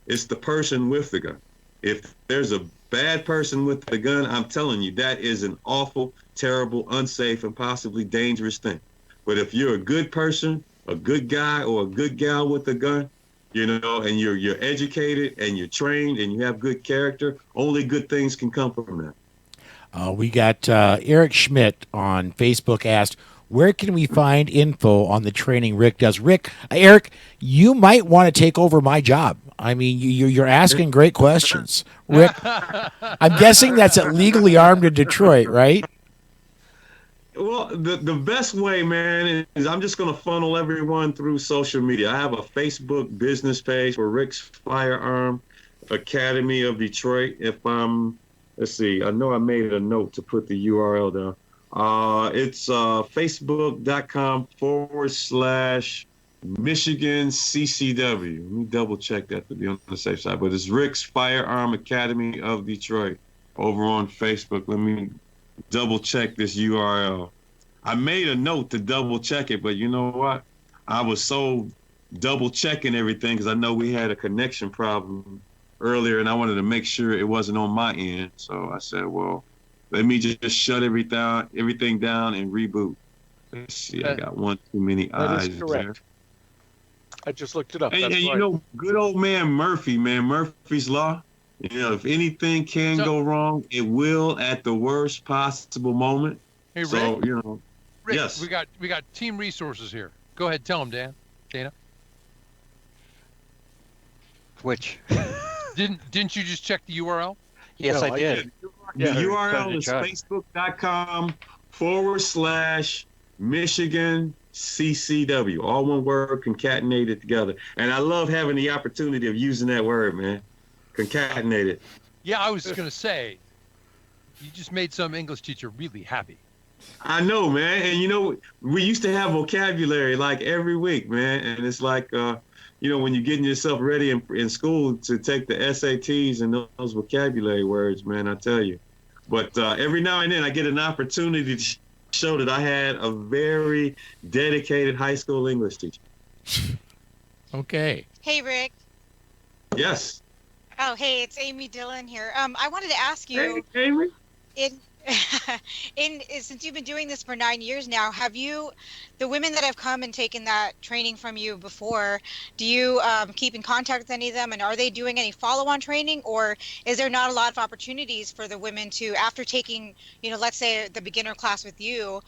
it's the person with the gun. If there's a bad person with the gun, I'm telling you, that is an awful, terrible, unsafe, and possibly dangerous thing. But if you're a good person, a good guy or a good gal with a gun, and you're educated and you're trained and you have good character, only good things can come from that. We got Eric Schmidt on Facebook asked, where can we find info on the training Rick does? Eric, you might want to take over my job. I mean, you're asking great questions. Rick, I'm guessing that's at Legally Armed in Detroit, right? Well, the best way, man, is I'm just going to funnel everyone through social media. I have a Facebook business page for Rick's Firearm Academy of Detroit. Let's see, I know I made a note to put the URL down. It's facebook.com/Michigan CCW. Let me double check that to be on the safe side. But it's Rick's Firearm Academy of Detroit over on Facebook. Let me double check this URL. I made a note to double check it, but you know what? I was so double checking everything because I know we had a connection problem earlier and I wanted to make sure it wasn't on my end. So I said, well, let me just shut everything down and reboot. Let's see, I got one too many eyes. That is correct. There. I just looked it up. And That's right. Good old man Murphy, Murphy's Law. If anything can go wrong, it will at the worst possible moment. Hey, Rick, so, Rick, yes. We got team resources here. Go ahead, tell them, Dana. Which? Didn't you just check the URL? Yes, I did. The URL is facebook.com/Michigan CCW. All one word, concatenated together. And I love having the opportunity of using that word, man. Concatenated. Yeah, I was going to say, you just made some English teacher really happy. I know, man. And we used to have vocabulary like every week, man. And it's like, when you're getting yourself ready in school to take the SATs and those vocabulary words, man, I tell you. But every now and then I get an opportunity to show that I had a very dedicated high school English teacher. Okay. Hey, Rick. Yes. Oh, hey, it's Amy Dillon here. I wanted to ask you. Hey, Amy. Since you've been doing this for 9 years now, have the women that have come and taken that training from you before, do you keep in contact with any of them, and are they doing any follow-on training, or is there not a lot of opportunities for the women to, after taking, let's say the beginner class with you,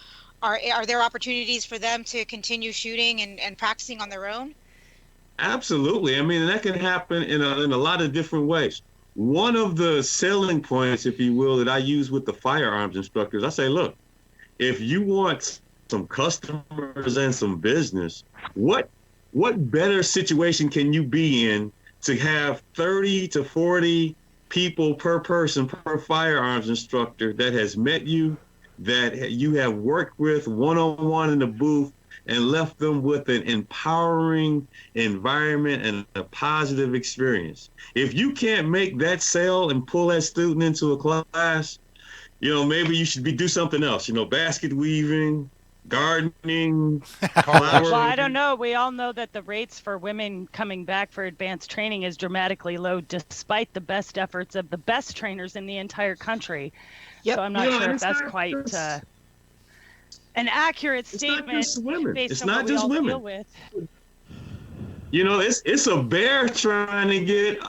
are there opportunities for them to continue shooting and practicing on their own? Absolutely. I mean, that can happen in a lot of different ways. One of the selling points, if you will, that I use with the firearms instructors, I say, look, if you want some customers and some business, what better situation can you be in to have 30 to 40 people per person, per firearms instructor that has met you, that you have worked with one-on-one in the booth, and left them with an empowering environment and a positive experience. If you can't make that sale and pull that student into a class, maybe you should do something else, basket weaving, gardening, Well, I don't know. We all know that the rates for women coming back for advanced training is dramatically low, despite the best efforts of the best trainers in the entire country. Yep. So I'm not sure if that's quite an accurate statement. It's not just women. It's not just women. It's a bear trying to get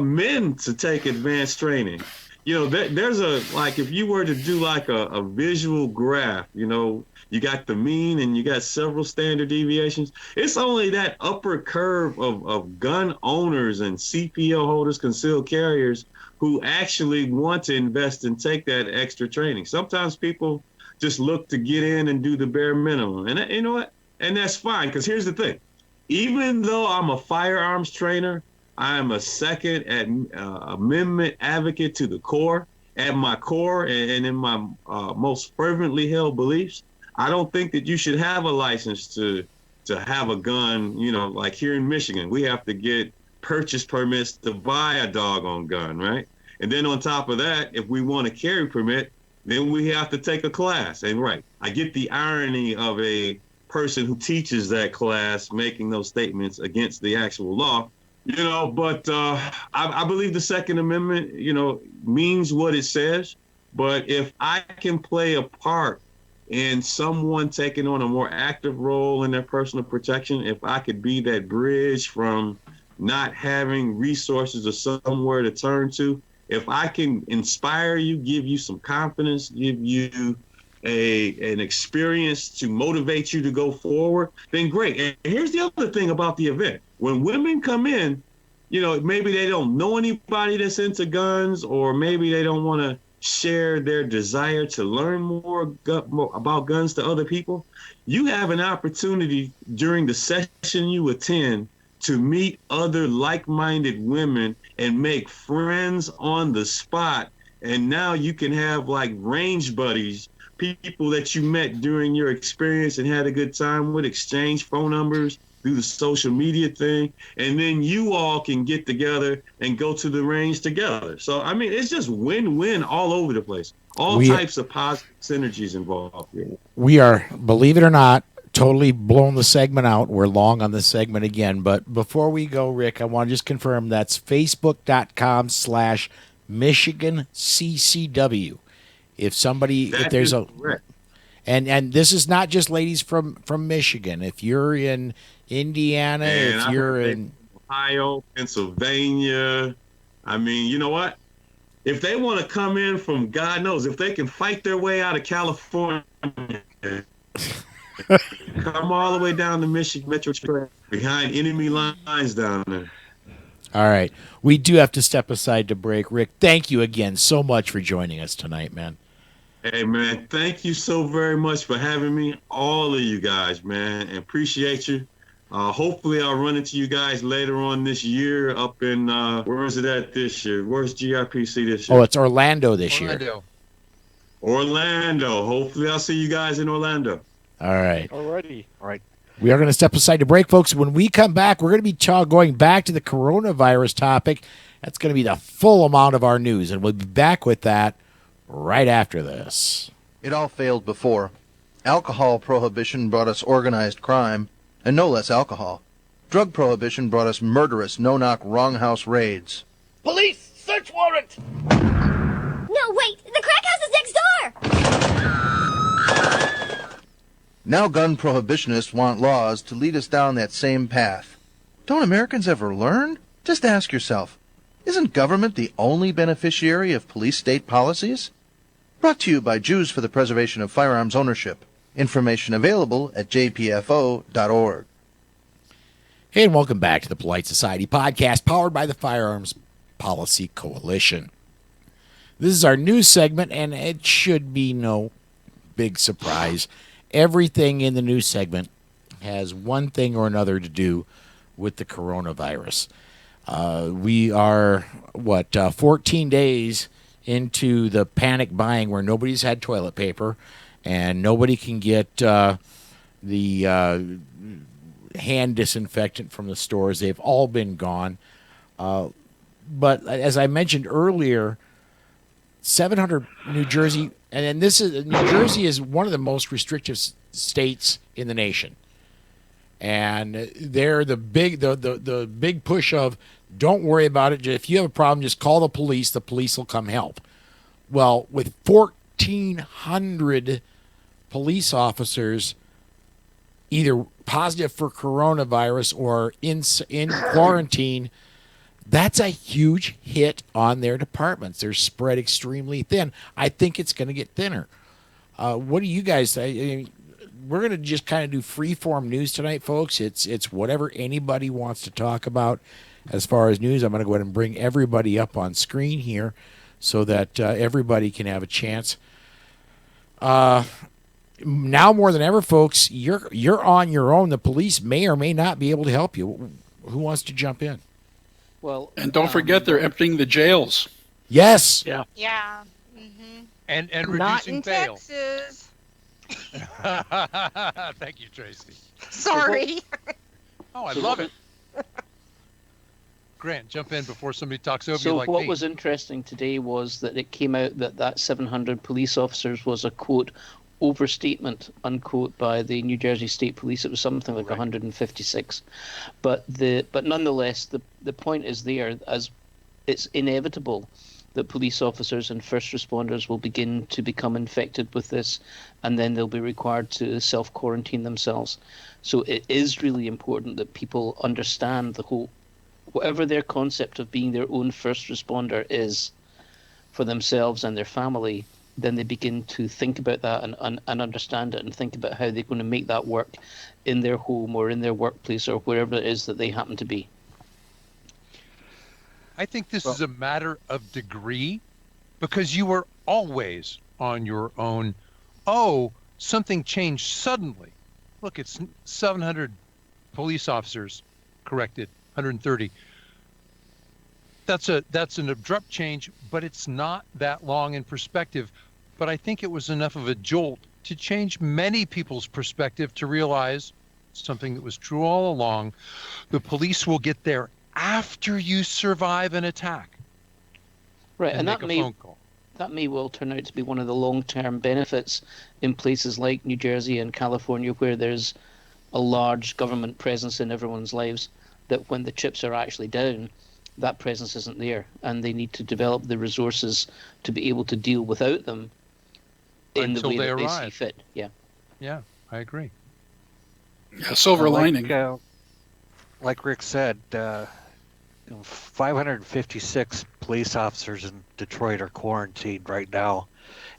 men to take advanced training. There's if you were to do like a visual graph, you got the mean and you got several standard deviations. It's only that upper curve of gun owners and CPO holders, concealed carriers, who actually want to invest and take that extra training. Sometimes people just look to get in and do the bare minimum. And you know what? And that's fine, because here's the thing. Even though I'm a firearms trainer, I am a Second Amendment advocate to the core. At my core and in my most fervently held beliefs, I don't think that you should have a license to have a gun. Like here in Michigan, we have to get purchase permits to buy a doggone gun, right? And then on top of that, if we want a carry permit, then we have to take a class. And right, I get the irony of a person who teaches that class making those statements against the actual law, but I believe the Second Amendment, means what it says. But if I can play a part in someone taking on a more active role in their personal protection, if I could be that bridge from not having resources or somewhere to turn to, if I can inspire you, give you some confidence, give you an experience to motivate you to go forward, then great. And here's the other thing about the event. When women come in, maybe they don't know anybody that's into guns, or maybe they don't want to share their desire to learn more about guns to other people. You have an opportunity during the session you attend to meet other like-minded women and make friends on the spot. And now you can have like range buddies, people that you met during your experience and had a good time with, exchange phone numbers, do the social media thing, and then you all can get together and go to the range together. So, I mean, it's just win-win all over the place. All types of positive synergies involved here. We are, believe it or not, totally blown the segment out. We're long on this segment again. But before we go, Rick, I want to just confirm that's facebook.com/MichiganCCW. If there's correct. And this is not just ladies from Michigan. If you're in Indiana, if you're in Ohio, Pennsylvania, I mean, you know what? If they want to come in from God knows, if they can fight their way out of California, come all the way down to Michigan Metro Trail behind enemy lines down there. All right. We do have to step aside to break. Rick, thank you again so much for joining us tonight, man. Hey, man, thank you so very much for having me, all of you guys, man, and appreciate you. Hopefully I'll run into you guys later on this year up in, where is it at this year? Where's GRPC this year? Oh, it's Orlando this year. Orlando. Hopefully I'll see you guys in Orlando. All right. Alrighty. All right. We are going to step aside to break, folks. When we come back, we're going to be going back to the coronavirus topic. That's going to be the full amount of our news, and we'll be back with that right after this. It all failed before. Alcohol prohibition brought us organized crime, and no less alcohol. Drug prohibition brought us murderous, no-knock, wrong-house raids. Police! Search warrant! No, wait! The crack house is next door! Now gun prohibitionists want laws to lead us down that same path. Don't Americans ever learn? Just ask yourself, isn't government the only beneficiary of police-state policies? Brought to you by Jews for the Preservation of Firearms Ownership. Information available at jpfo.org. Hey, and welcome back to the Polite Society podcast, powered by the Firearms Policy Coalition. This is our news segment, and it should be no big surprise. Everything in the news segment has one thing or another to do with the coronavirus. We are, 14 days into the panic buying where nobody's had toilet paper and nobody can get the hand disinfectant from the stores. They've all been gone. But as I mentioned earlier, 700 New Jersey, and New Jersey is one of the most restrictive states in the nation. And they're the big push of, don't worry about it. If you have a problem, just call the police. The police will come help. Well, with 1,400 police officers either positive for coronavirus or in quarantine, that's a huge hit on their departments. They're spread extremely thin. I think it's going to get thinner. What do you guys say? We're going to just kind of do free-form news tonight, folks. It's whatever anybody wants to talk about as far as news. I'm going to go ahead and bring everybody up on screen here so that everybody can have a chance. Now more than ever, folks, you're on your own. The police may or may not be able to help you. Who wants to jump in? Well, and don't forget they're emptying the jails. Yes. Yeah. Yeah. Mm-hmm. And Not reducing in bail. Texas. Thank you, Tracy. Sorry. Oh, I love it. Grant, jump in before somebody talks over you So like what me. was interesting today was that it came out that 700 police officers was a, quote, overstatement, unquote, by the New Jersey State Police. It was something like 156. But nonetheless, the point is there, as it's inevitable that police officers and first responders will begin to become infected with this, and then they'll be required to self-quarantine themselves. So it is really important that people understand the whole, whatever their concept of being their own first responder is for themselves and their family, then they begin to think about that and understand it and think about how they're going to make that work in their home or in their workplace or wherever it is that they happen to be. I think this is a matter of degree, because you were always on your own. Oh, something changed suddenly. Look, it's 700 police officers corrected, 130. That's an abrupt change, but it's not that long in perspective. But I think it was enough of a jolt to change many people's perspective to realize something that was true all along. The police will get there after you survive an attack. Right, and that may well turn out to be one of the long-term benefits in places like New Jersey and California, where there's a large government presence in everyone's lives, that when the chips are actually down, that presence isn't there, and they need to develop the resources to be able to deal without them in the way that they see fit. Yeah. Yeah, I agree. Yeah, silver lining. Like Rick said, 556 police officers in Detroit are quarantined right now,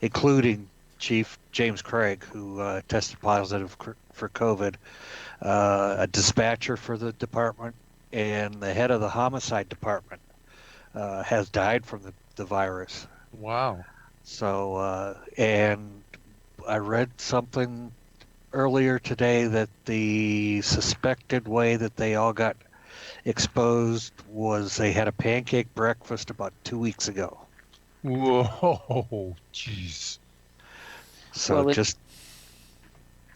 including Chief James Craig, who tested positive for COVID, a dispatcher for the department, and the head of the homicide department has died from the virus. Wow. So, and I read something earlier today that the suspected way that they all got exposed was they had a pancake breakfast about 2 weeks ago. Whoa, jeez. So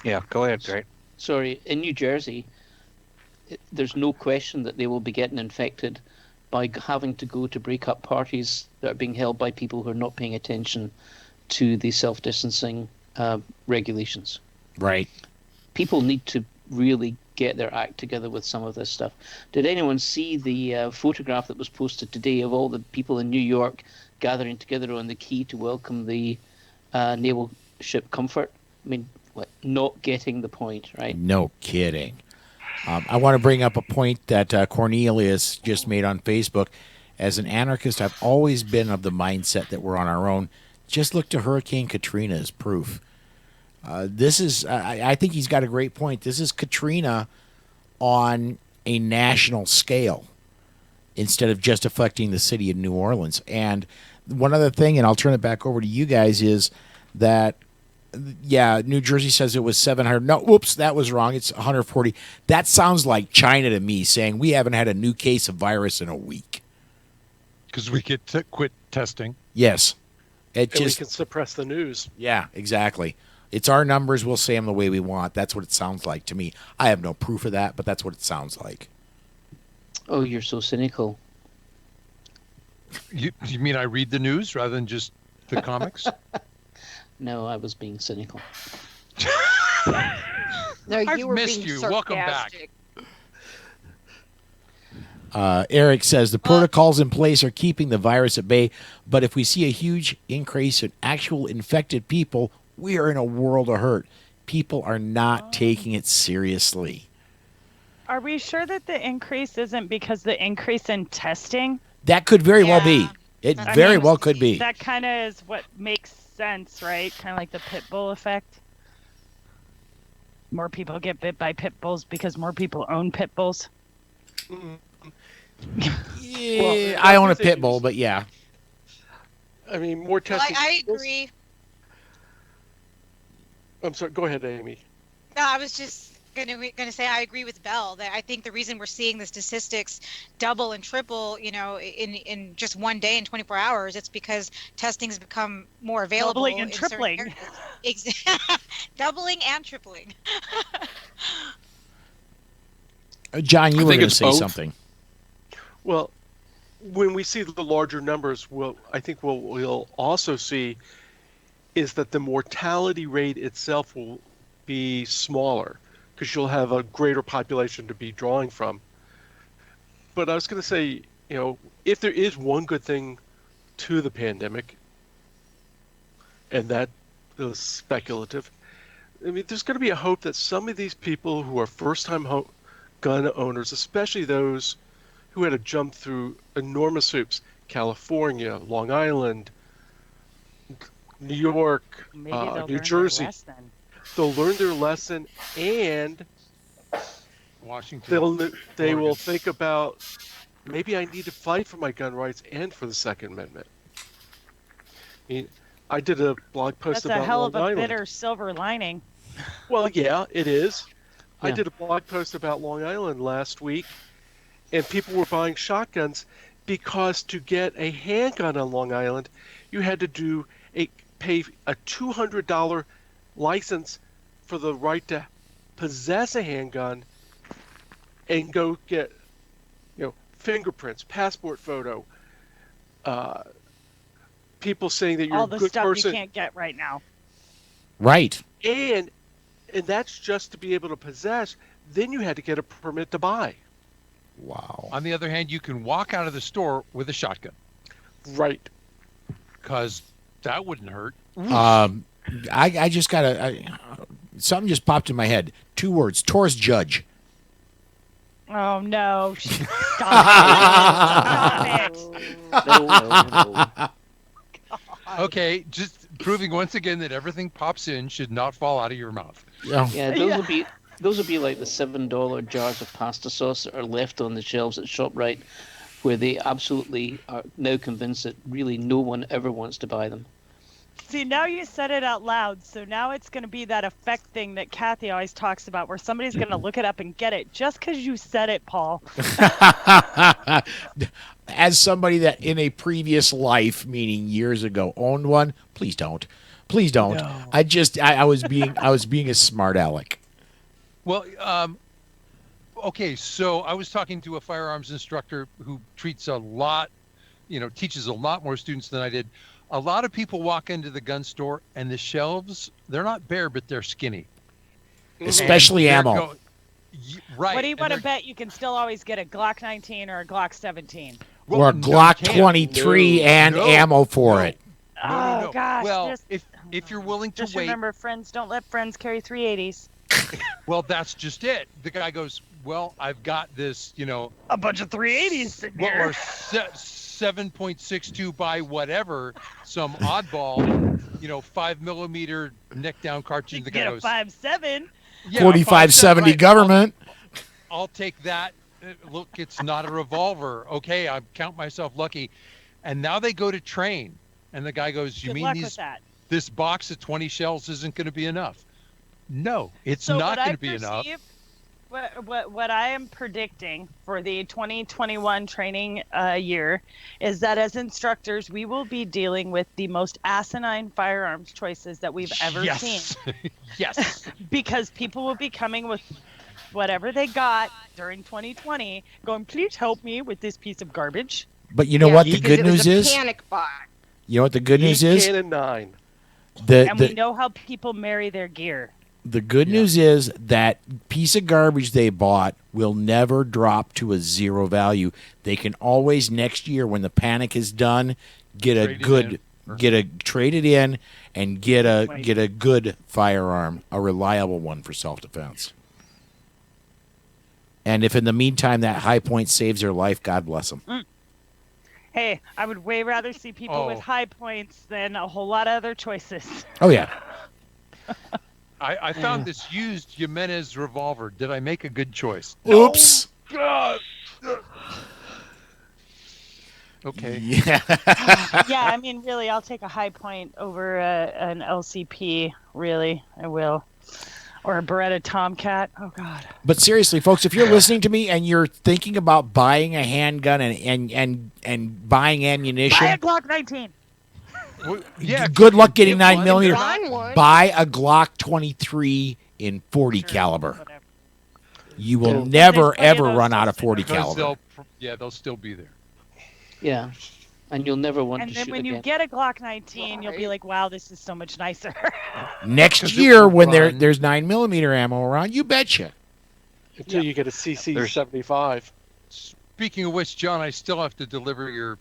yeah, go ahead, Greg. Sorry, in New Jersey, there's no question that they will be getting infected by having to go to break-up parties that are being held by people who are not paying attention to the self-distancing regulations. Right. People need to really get their act together with some of this stuff. Did anyone see the photograph that was posted today of all the people in New York gathering together on the quay to welcome the naval ship Comfort? I mean, not getting the point, right? No kidding. I want to bring up a point that Cornelius just made on Facebook. As an anarchist, I've always been of the mindset that we're on our own. Just look to Hurricane Katrina as proof. This is, I think he's got a great point. This is Katrina on a national scale instead of just affecting the city of New Orleans. And one other thing, and I'll turn it back over to you guys, is that New Jersey says it was 700. No, whoops, that was wrong. It's 140. That sounds like China to me, saying we haven't had a new case of virus in a week. Because we get to quit testing. Yes. We can suppress the news. Yeah, exactly. It's our numbers. We'll say them the way we want. That's what it sounds like to me. I have no proof of that, but that's what it sounds like. Oh, you're so cynical. You mean I read the news rather than just the comics? No, I was being cynical. No, I've you were missed being you. sarcastic. Welcome back. Eric says the protocols in place are keeping the virus at bay, but if we see a huge increase in actual infected people, we are in a world of hurt. People are not taking it seriously. Are we sure that the increase isn't because the increase in testing? That could very well be. It very well could be. That kind of is what makes sense, right? Kind of like the pit bull effect. More people get bit by pit bulls because more people own pit bulls. Yeah, I own a pit bull, but yeah. I mean, more testing. I agree. I'm sorry. Go ahead, Amy. No, I was just gonna say I agree with Belle that I think the reason we're seeing the statistics double and triple, in just one day in 24 hours, it's because testing has become more available. Doubling and tripling. Doubling and tripling. John, you were going to say something. Well, when we see the larger numbers, I think what we'll also see is that the mortality rate itself will be smaller because you'll have a greater population to be drawing from. But I was going to say, if there is one good thing to the pandemic, and that is speculative, I mean, there's going to be a hope that some of these people who are first-time gun owners, especially those who had to jump through enormous hoops, California, Long Island, New York, New Jersey, they'll learn their lesson, and Washington. They will think about, maybe I need to fight for my gun rights and for the Second Amendment. I mean, I did a blog post about That's a hell of Long a Island. bitter silver lining. Well, yeah, it is. Yeah. I did a blog post about Long Island last week, and people were buying shotguns because to get a handgun on Long Island, you had to pay a $200 license for the right to possess a handgun and go get, fingerprints, passport photo, people saying that you're all a the good stuff person. you can't get right now. Right. And that's just to be able to possess. Then you had to get a permit to buy. Wow. On the other hand, you can walk out of the store with a shotgun. Right. Because that wouldn't hurt. I just got something just popped in my head. 2 words. Taurus judge. Oh, no. Stop it. No. Okay, just proving once again that everything pops in should not fall out of your mouth. Yeah, those would be like the $7 jars of pasta sauce that are left on the shelves at ShopRite, where they absolutely are now convinced that really no one ever wants to buy them. See, now you said it out loud, so now it's going to be that effect thing that Kathy always talks about, where somebody's going to look it up and get it just because you said it, Paul. As somebody that in a previous life, meaning years ago, owned one, please don't. Please don't. No. I was being a smart aleck. Well, okay, so I was talking to a firearms instructor who treats a lot, teaches a lot more students than I did. A lot of people walk into the gun store and the shelves, they're not bare, but they're skinny. Especially ammo. Right. What do you want to bet you can still always get a Glock 19 or a Glock 17? Or a Glock 23 and ammo for it. Oh, gosh. Well, if you're willing to just wait. remember, friends don't let friends carry 380s. Well, that's just it. The guy goes, well, I've got this, a bunch of 380s sitting here. Or 7.62 by whatever, some oddball, 5mm neck down cartridge. The guy get a goes 5.7. Yeah, 4570 right. government. I'll take that. Look, it's not a revolver. Okay, I count myself lucky. And now they go to train, and the guy goes, "You Good mean luck with that. this box of 20 shells isn't going to be enough?" No, it's not going to be enough. What I am predicting for the 2021 training year is that as instructors, we will be dealing with the most asinine firearms choices that we've ever seen. Yes. Because people will be coming with whatever they got during 2020, going, "Please help me with this piece of garbage." But you know what the good news is? Panic buy. You know what the good news is? Cannon 9. And we know how people marry their gear. The good news is that piece of garbage they bought will never drop to a zero value. They can always next year, when the panic is done, trade it in and get a good firearm, a reliable one for self-defense. And if in the meantime that high point saves their life, God bless them. Hey, I would way rather see people with high points than a whole lot of other choices. Oh yeah. I found this used Jimenez revolver. Did I make a good choice? Oops. God. Okay. Yeah. Yeah, I mean, really, I'll take a high point over an LCP. Really, I will. Or a Beretta Tomcat. Oh, God. But seriously, folks, if you're listening to me and you're thinking about buying a handgun and buying ammunition, buy a Glock 19. Well, yeah. Good luck getting 9mm. Buy a Glock 23 in 40 caliber. You will never ever run out of 40 caliber. They'll still be there. Yeah. And you'll never want to shoot And then when you again. get a Glock 19, you'll be like, "Wow, this is so much nicer." Next year, when there's 9mm ammo around, you betcha. Until you get a CC75. Speaking of which, John, I still have to deliver your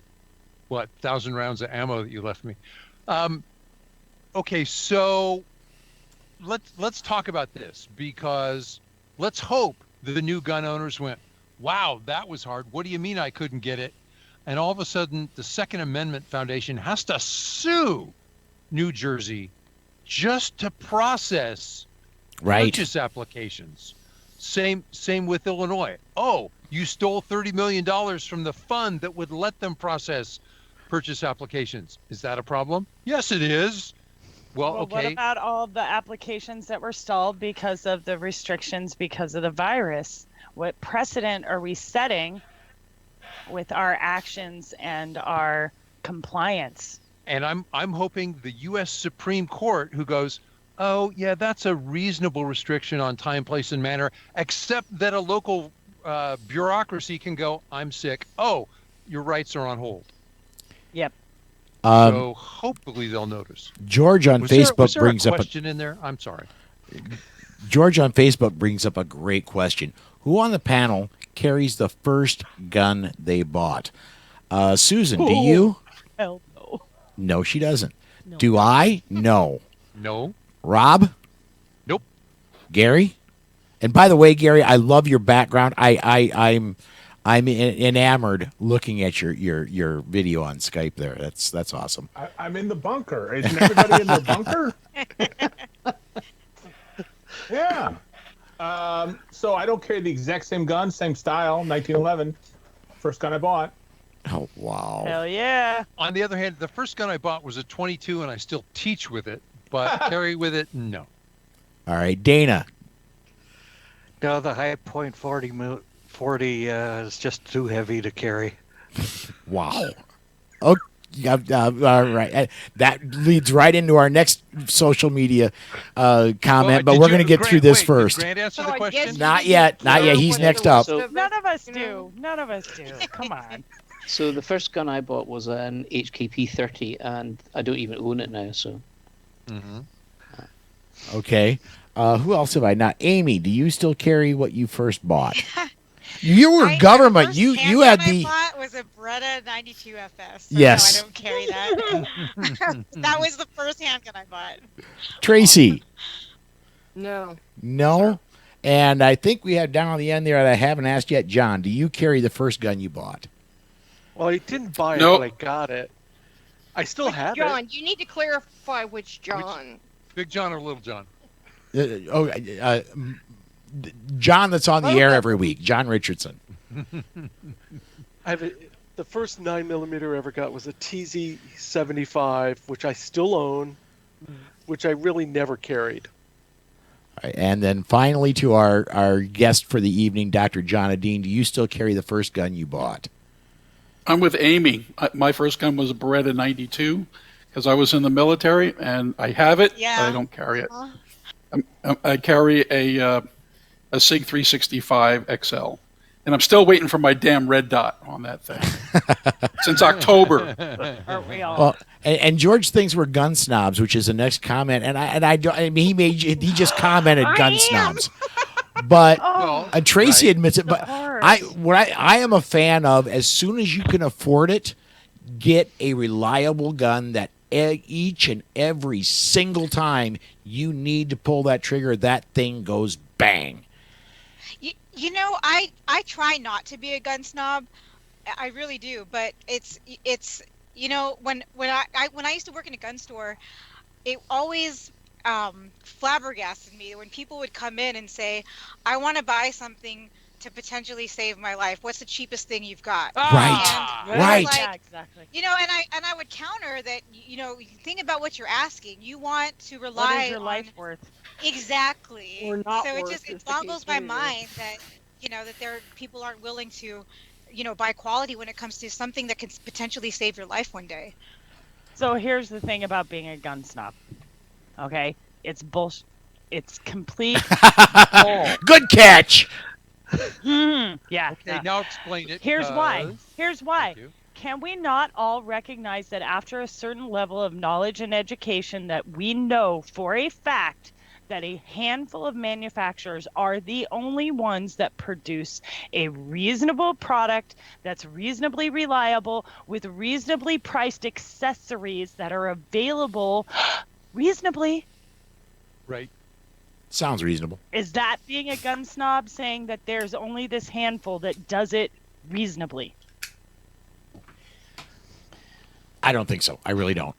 1,000 rounds of ammo that you left me. Okay, so let's talk about this, because let's hope the new gun owners went, "Wow, that was hard. What do you mean I couldn't get it?" And all of a sudden, the Second Amendment Foundation has to sue New Jersey just to process purchase applications. Same with Illinois. Oh, you stole $30 million from the fund that would let them process purchase applications. Is that a problem? Yes, it is. Well, okay. What about all the applications that were stalled because of the restrictions because of the virus? What precedent are we setting with our actions and our compliance? And I'm hoping the U.S. Supreme Court, who goes, "Oh, yeah, that's a reasonable restriction on time, place, and manner, except that a local bureaucracy can go, 'I'm sick. Oh, your rights are on hold.'" Yep. So hopefully they'll notice. George on Facebook brings a up question in there. I'm sorry. George on Facebook brings up a great question. Who on the panel carries the first gun they bought? Susan, do you? Hell no. No, she doesn't. No. Do I? No. No. Rob? Nope. Gary? And by the way, Gary, I love your background. I'm enamored looking at your video on Skype there. That's awesome. I'm in the bunker. Isn't everybody in the bunker? Yeah. So I don't carry the exact same gun, same style, 1911. First gun I bought. Oh, Wow. Hell yeah. On the other hand, the first gun I bought was a 22, and I still teach with it, but carry with it, no. All right, Dana. No, the high point 40 is just too heavy to carry. Wow. Okay. All right. That leads right into our next social media comment, but we're going to get through this first. Did Grant answer the question? Not yet. Not yet. He's next up. None of us do. None of us do. Come on. So the first gun I bought was an HKP 30, and I don't even own it now. So. Mm-hmm. Okay. Who else have I not? Amy, do you still carry what you first bought? You were government. You had the. I bought was a Beretta 92 FS. So yes. No, I don't carry that. That was the first handgun I bought. Tracy. No. No. And I think we have down on the end there that I haven't asked yet. John, do you carry the first gun you bought? Well, I didn't buy it, Nope. but I got it. I still have John, it. you need to clarify which John. Big John or Little John? John that's on the air every week, John Richardson. I have the first 9mm I ever got was a TZ-75, which I still own, which I really never carried. All right, and then finally to our guest for the evening, Dr. John Edeen, do you still carry the first gun you bought? I'm with Amy. My first gun was a Beretta 92 because I was in the military, and I have it, but I don't carry it. I carry a SIG 365 XL, and I'm still waiting for my damn red dot on that thing since October. Aren't we all? Well, and George thinks we're gun snobs, which is the next comment. And I don't. I mean, he just commented gun snobs, but Tracy admits it. But I am a fan of, as soon as you can afford it, get a reliable gun that each and every single time you need to pull that trigger, that thing goes bang. You know, I try not to be a gun snob. I really do, but it's you know, when I used to work in a gun store, it always flabbergasted me when people would come in and say, "I want to buy something to potentially save my life. What's the cheapest thing you've got?" Right. Right. Like, Yeah, exactly. you know, and I would counter that. You know, think about what you're asking. You want to rely What is your on life worth? exactly. Or not So worth, it is the boggles case my later. mind that that people aren't willing to, buy quality when it comes to something that can potentially save your life one day. So here's the thing about being a gun snob. Okay, it's bullshit. It's complete bull. Good catch. Yeah. Okay, yeah. now explain it. Here's why. Here's why. Thank you. Can we not all recognize that after a certain level of knowledge and education that we know for a fact that a handful of manufacturers are the only ones that produce a reasonable product that's reasonably reliable with reasonably priced accessories that are available reasonably? Right. Sounds reasonable. Is that being a gun snob, saying that there's only this handful that does it reasonably? I don't think so. I really don't.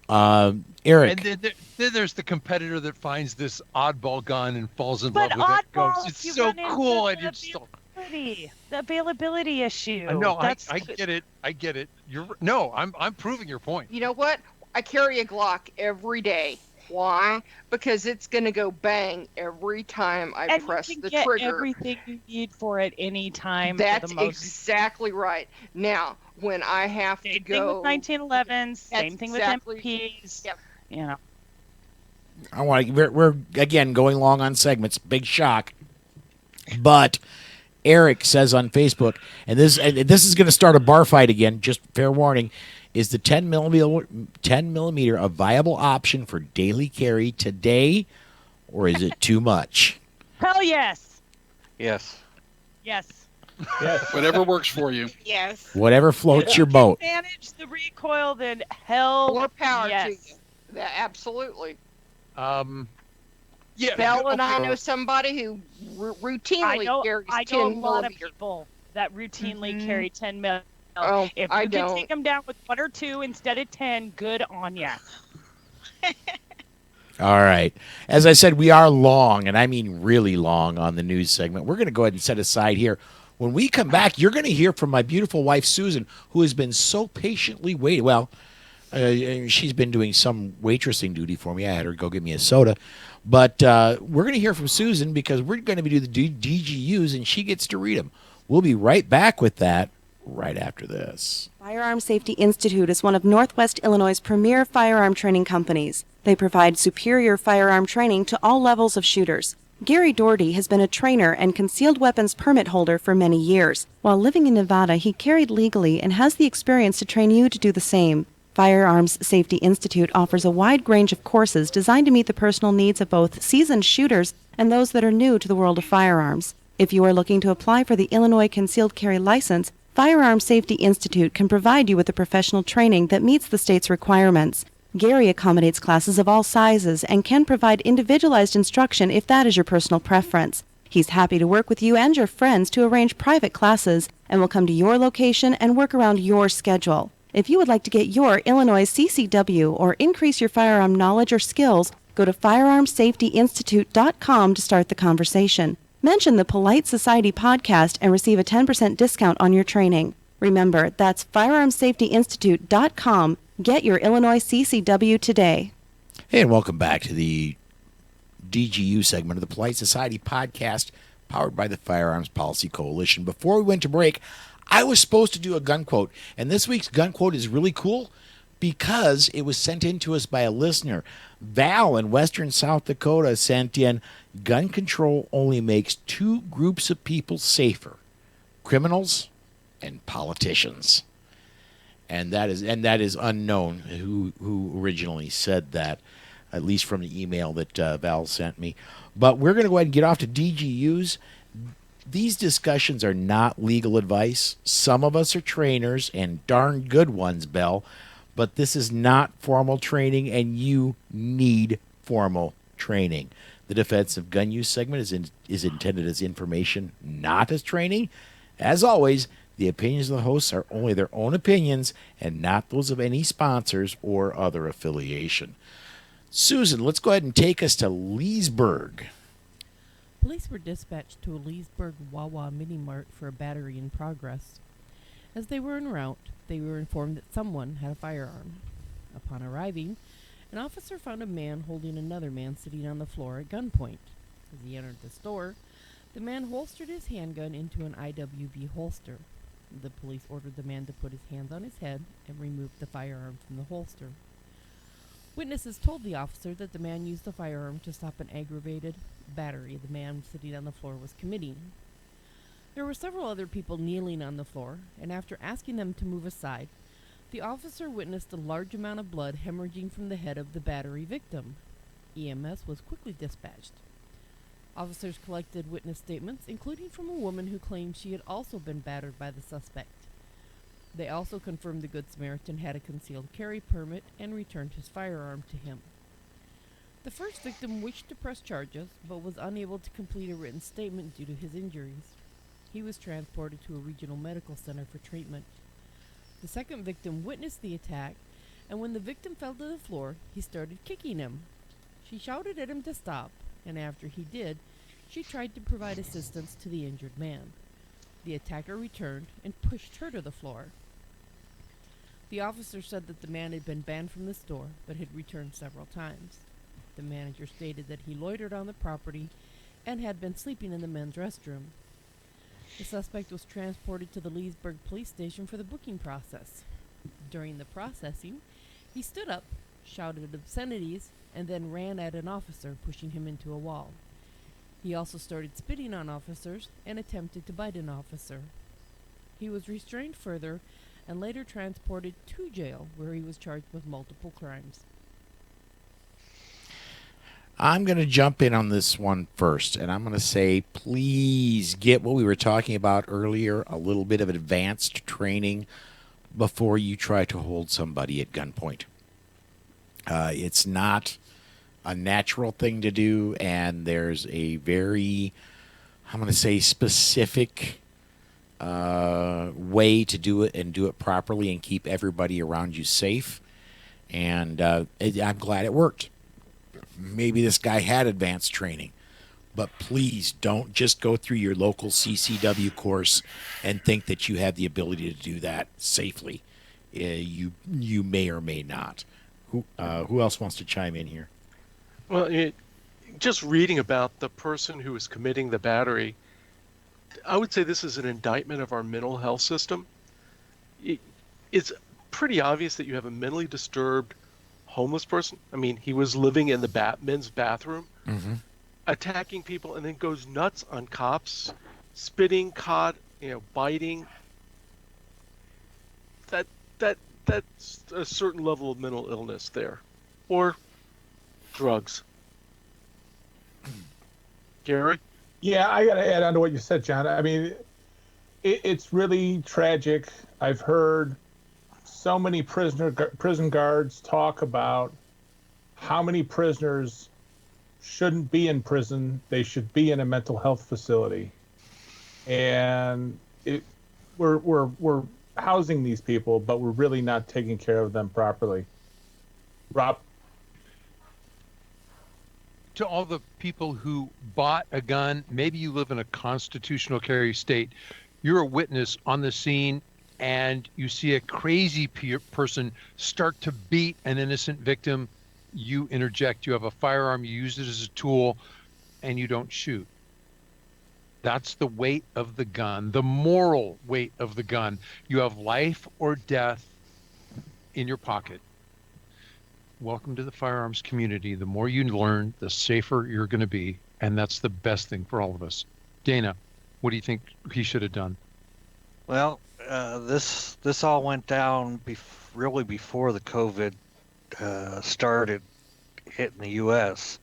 Eric. And then there's the competitor that finds this oddball gun and falls in But love with it. Goes, oddballs, it's you so run into cool, and the you're still. The availability issue. No, That's I get it. I get it. I'm proving your point. You know what? I carry a Glock every day. Why? Because it's going to go bang every time I and press you can the get trigger. everything you need for it any time. That's for the most exactly right. Now, when I have to same go, thing with 1911s, same That's thing exactly- with MPs. Yep. You know. We're again going long on segments. Big shock. But Eric says on Facebook, and this is going to start a bar fight again. Just fair warning: is the 10 millimeter a viable option for daily carry today, or is it too much? Hell yes. Yes. Yes. Yes. Whatever works for you. Yes. Whatever floats your boat. Manage the recoil, then hell more power yes. to you. That, absolutely. Yeah. Bell and I okay. know somebody who routinely carries I 10 know a lot of millimeter. people that routinely carry 10 mil. Oh, if I you can don't. take them down with 1 or 2 instead of 10, good on ya. All right. As I said, we are long, and I mean really long on the news segment. We're going to go ahead and set aside here When we come back, you're going to hear from my beautiful wife, Susan, who has been so patiently waiting. Well, she's been doing some waitressing duty for me. I had her go get me a soda. But we're going to hear from Susan because we're going to be doing the DGUs, and she gets to read them. We'll be right back with that right after this. Firearm Safety Institute is one of Northwest Illinois' premier firearm training companies. They provide superior firearm training to all levels of shooters. Gary Doherty has been a trainer and concealed weapons permit holder for many years. While living in Nevada, he carried legally and has the experience to train you to do the same. Firearms Safety Institute offers a wide range of courses designed to meet the personal needs of both seasoned shooters and those that are new to the world of firearms. If you are looking to apply for the Illinois Concealed Carry License, Firearm Safety Institute can provide you with the professional training that meets the state's requirements. Gary accommodates classes of all sizes and can provide individualized instruction if that is your personal preference. He's happy to work with you and your friends to arrange private classes and will come to your location and work around your schedule. If you would like to get your Illinois CCW or increase your firearm knowledge or skills, go to firearmsafetyinstitute.com to start the conversation. Mention the Polite Society podcast and receive a 10% discount on your training. Remember, that's firearmsafetyinstitute.com. Get your Illinois CCW today. Hey, and welcome back to the DGU segment of the Polite Society podcast, powered by the Firearms Policy Coalition. Before we went to break, I was supposed to do a gun quote, and this week's gun quote is really cool because it was sent in to us by a listener. Val in western South Dakota sent in, gun control only makes two groups of people safer, criminals and politicians. And that is unknown who originally said that, at least from the email that Val sent me. But we're going to go ahead and get off to DGUs. These discussions are not legal advice. Some of us are trainers, and darn good ones, Belle. But this is not formal training, and you need formal training. The defensive gun use segment is intended as information, not as training. As always, the opinions of the hosts are only their own opinions and not those of any sponsors or other affiliation. Susan, let's go ahead and take us to Leesburg. Police were dispatched to a Leesburg Wawa mini-mart for a battery in progress. As they were en route, they were informed that someone had a firearm. Upon arriving, an officer found a man holding another man sitting on the floor at gunpoint. As he entered the store, the man holstered his handgun into an IWV holster. The police ordered the man to put his hands on his head and remove the firearm from the holster. Witnesses told the officer that the man used the firearm to stop an aggravated battery the man sitting on the floor was committing. There were several other people kneeling on the floor, and after asking them to move aside, the officer witnessed a large amount of blood hemorrhaging from the head of the battery victim. EMS was quickly dispatched. Officers collected witness statements, including from a woman who claimed she had also been battered by the suspect. They also confirmed the Good Samaritan had a concealed carry permit and returned his firearm to him. The first victim wished to press charges, but was unable to complete a written statement due to his injuries. He was transported to a regional medical center for treatment. The second victim witnessed the attack, and when the victim fell to the floor, he started kicking him. She shouted at him to stop, and after he did, she tried to provide assistance to the injured man. The attacker returned and pushed her to the floor. The officer said that the man had been banned from the store, but had returned several times. The manager stated that he loitered on the property and had been sleeping in the men's restroom. The suspect was transported to the Leesburg police station for the booking process. During the processing, he stood up, shouted obscenities, and then ran at an officer, pushing him into a wall. He also started spitting on officers and attempted to bite an officer. He was restrained further and later transported to jail, where he was charged with multiple crimes. I'm going to jump in on this one first, and I'm going to say, please get what we were talking about earlier, a little bit of advanced training before you try to hold somebody at gunpoint. It's not a natural thing to do, and there's a very, I'm going to say, specific way to do it and do it properly and keep everybody around you safe. And I'm glad it worked. Maybe this guy had advanced training, But please don't just go through your local CCW course and think that you have the ability to do that safely. You may or may not. Who else wants to chime in here? Well, just reading about the person who is committing the battery, I would say this is an indictment of our mental health system. It's pretty obvious that you have a mentally disturbed homeless person. I mean, he was living in the men's bathroom, attacking people, and then goes nuts on cops, spitting, biting. That's a certain level of mental illness there, or drugs. Gary? Yeah, I got to add on to what you said, John. I mean, it's really tragic. I've heard so many prison guards talk about how many prisoners shouldn't be in prison. They should be in a mental health facility. And we're housing these people, but we're really not taking care of them properly. Rob? To all the people who bought a gun, maybe you live in a constitutional carry state, you're a witness on the scene and you see a crazy person start to beat an innocent victim, you interject. You have a firearm, you use it as a tool, and you don't shoot. That's the weight of the gun, the moral weight of the gun. You have life or death in your pocket. Welcome to the firearms community. The more you learn, the safer you're going to be, and that's the best thing for all of us. Dana, what do you think he should have done? Well, this all went down really before the COVID started hitting the U.S.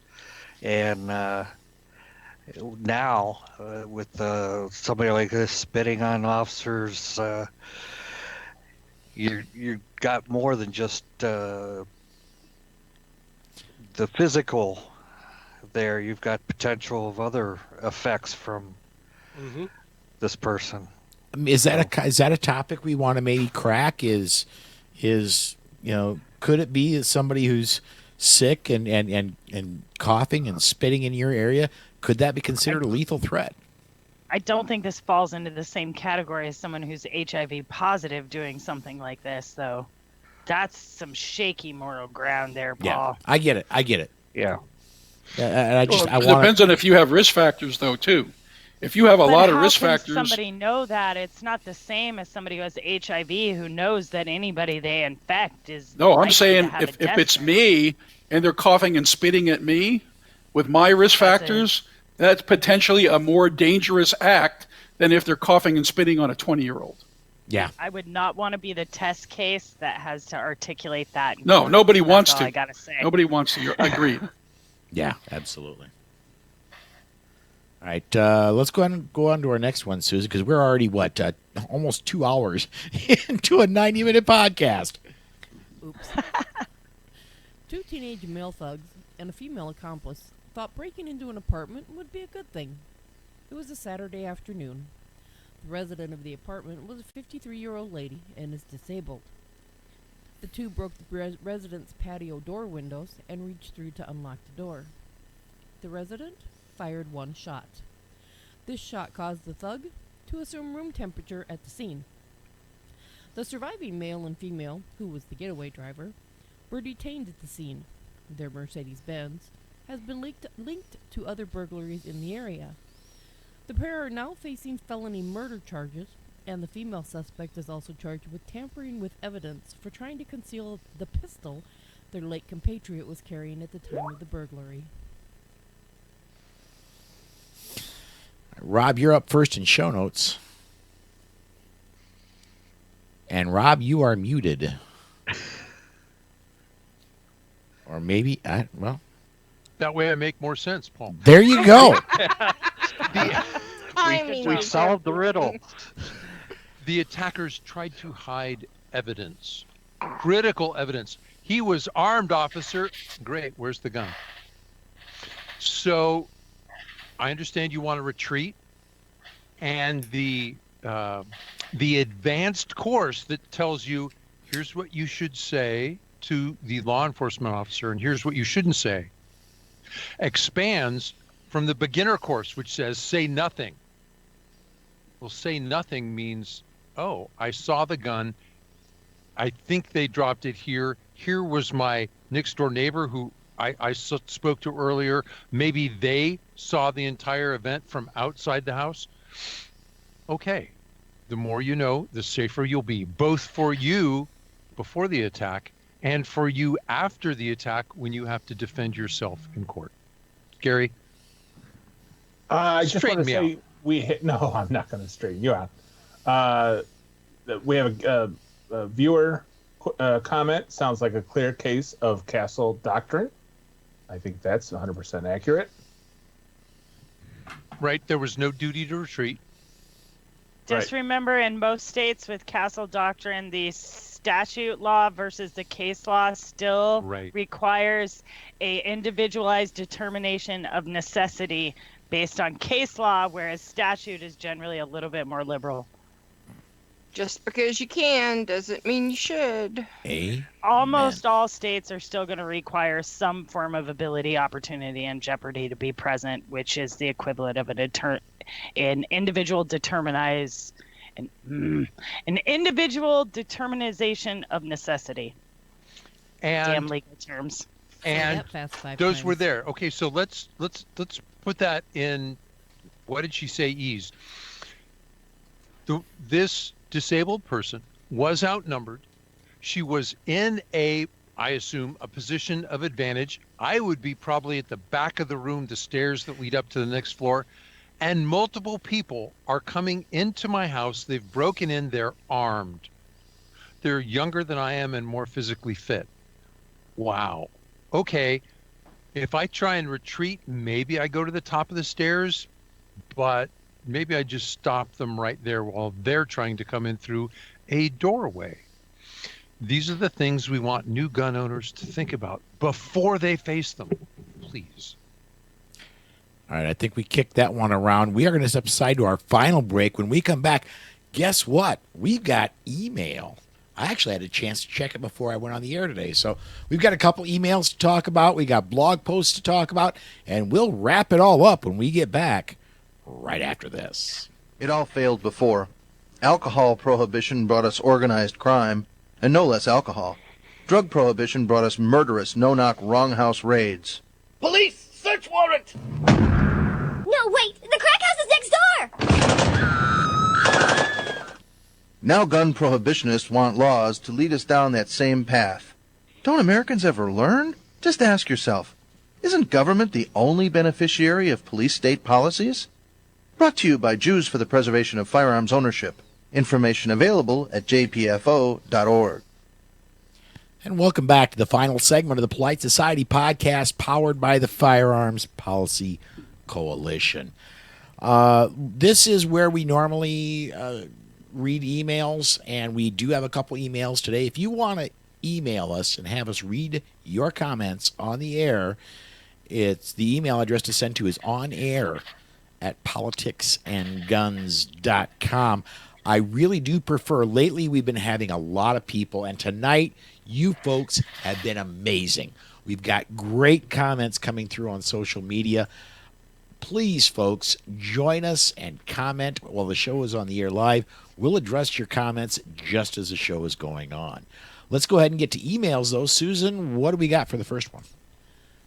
And now, with somebody like this spitting on officers, you got more than just the physical there. You've got potential of other effects from this person. Is that a topic we want to maybe crack? Is could it be somebody who's sick and coughing and spitting in your area? Could that be considered a lethal threat? I don't think this falls into the same category as someone who's HIV positive doing something like this, though. That's some shaky moral ground there, Paul. Yeah, I get it. Yeah. It depends on if you have risk factors, though, too. If you have a lot of risk factors. How can somebody know that? It's not the same as somebody who has HIV who knows that anybody they infect is. No, I'm saying if it's me and they're coughing and spitting at me with my risk factors, that's potentially a more dangerous act than if they're coughing and spitting on a 20-year-old. Yeah. I would not want to be the test case that has to articulate that. No, nobody wants to. I gotta say. Nobody wants to. Agreed. Yeah, absolutely. All right, let's go on to our next one, Susan, because we're already, almost 2 hours into a 90-minute podcast. Oops. Two teenage male thugs and a female accomplice thought breaking into an apartment would be a good thing. It was a Saturday afternoon. The resident of the apartment was a 53-year-old lady and is disabled. The two broke the resident's patio door windows and reached through to unlock the door. The resident fired one shot. This shot caused the thug to assume room temperature at the scene. The surviving male and female, who was the getaway driver, were detained at the scene. Their Mercedes-Benz has been linked to other burglaries in the area. The pair are now facing felony murder charges, and the female suspect is also charged with tampering with evidence for trying to conceal the pistol their late compatriot was carrying at the time of the burglary. Rob, you're up first in show notes. And Rob, you are muted. Or maybe, that way I make more sense, Paul. There you go. We solved the riddle. The attackers tried to hide evidence, critical evidence. He was armed, officer. Great, where's the gun? So I understand you want to retreat, and the advanced course that tells you here's what you should say to the law enforcement officer and here's what you shouldn't say expands from the beginner course, which says say nothing. Well, say nothing means, oh, I saw the gun. I think they dropped it here. Here was my next door neighbor who I spoke to earlier. Maybe they saw the entire event from outside the house. Okay. The more you know, the safer you'll be, both for you before the attack and for you after the attack when you have to defend yourself in court. Gary? I just want to say no, I'm not going to straighten you out. We have a viewer comment. Sounds like a clear case of castle doctrine. I think that's 100% accurate. Right. There was no duty to retreat. Just remember, in most states with castle doctrine, the statute law versus the case law still requires a individualized determination of necessity based on case law, whereas statute is generally a little bit more liberal. Just because you can doesn't mean you should. Almost all states are still going to require some form of ability, opportunity, and jeopardy to be present, which is the equivalent of an individual individual determination of necessity. And damn legal terms. And those were there. Okay, so let's put that in. What did she say? Ease. This disabled person was outnumbered. She was in I assume, a position of advantage. I would be probably at the back of the room, the stairs that lead up to the next floor. And multiple people are coming into my house. They've broken in. They're armed. They're younger than I am and more physically fit. Wow. Okay. If I try and retreat, maybe I go to the top of the stairs, but maybe I just stop them right there while they're trying to come in through a doorway. These are the things we want new gun owners to think about before they face them, please. All right, I think we kicked that one around. We are going to step aside to our final break. When we come back, guess what? We've got email. I actually had a chance to check it before I went on the air today. So we've got a couple emails to talk about. We got blog posts to talk about, and we'll wrap it all up when we get back right after this. It all failed before. Alcohol prohibition brought us organized crime, and no less alcohol. Drug prohibition brought us murderous, no-knock, wrong house raids. Police! Search warrant! No, wait! The crack house is next door! Now gun prohibitionists want laws to lead us down that same path. Don't Americans ever learn? Just ask yourself, isn't government the only beneficiary of police-state policies? Brought to you by Jews for the Preservation of Firearms Ownership. Information available at jpfo.org. And welcome back to the final segment of the Polite Society podcast powered by the Firearms Policy Coalition. This is where we normally read emails, and we do have a couple emails today. If you want to email us and have us read your comments on the air, it's the email address to send to is onair@politicsandguns.com. I really do prefer, lately we've been having a lot of people, and tonight you folks have been amazing. We've got great comments coming through on social media. Please, folks, join us and comment while the show is on the air live. We'll address your comments just as the show is going on. Let's go ahead and get to emails, though. Susan, what do we got for the first one?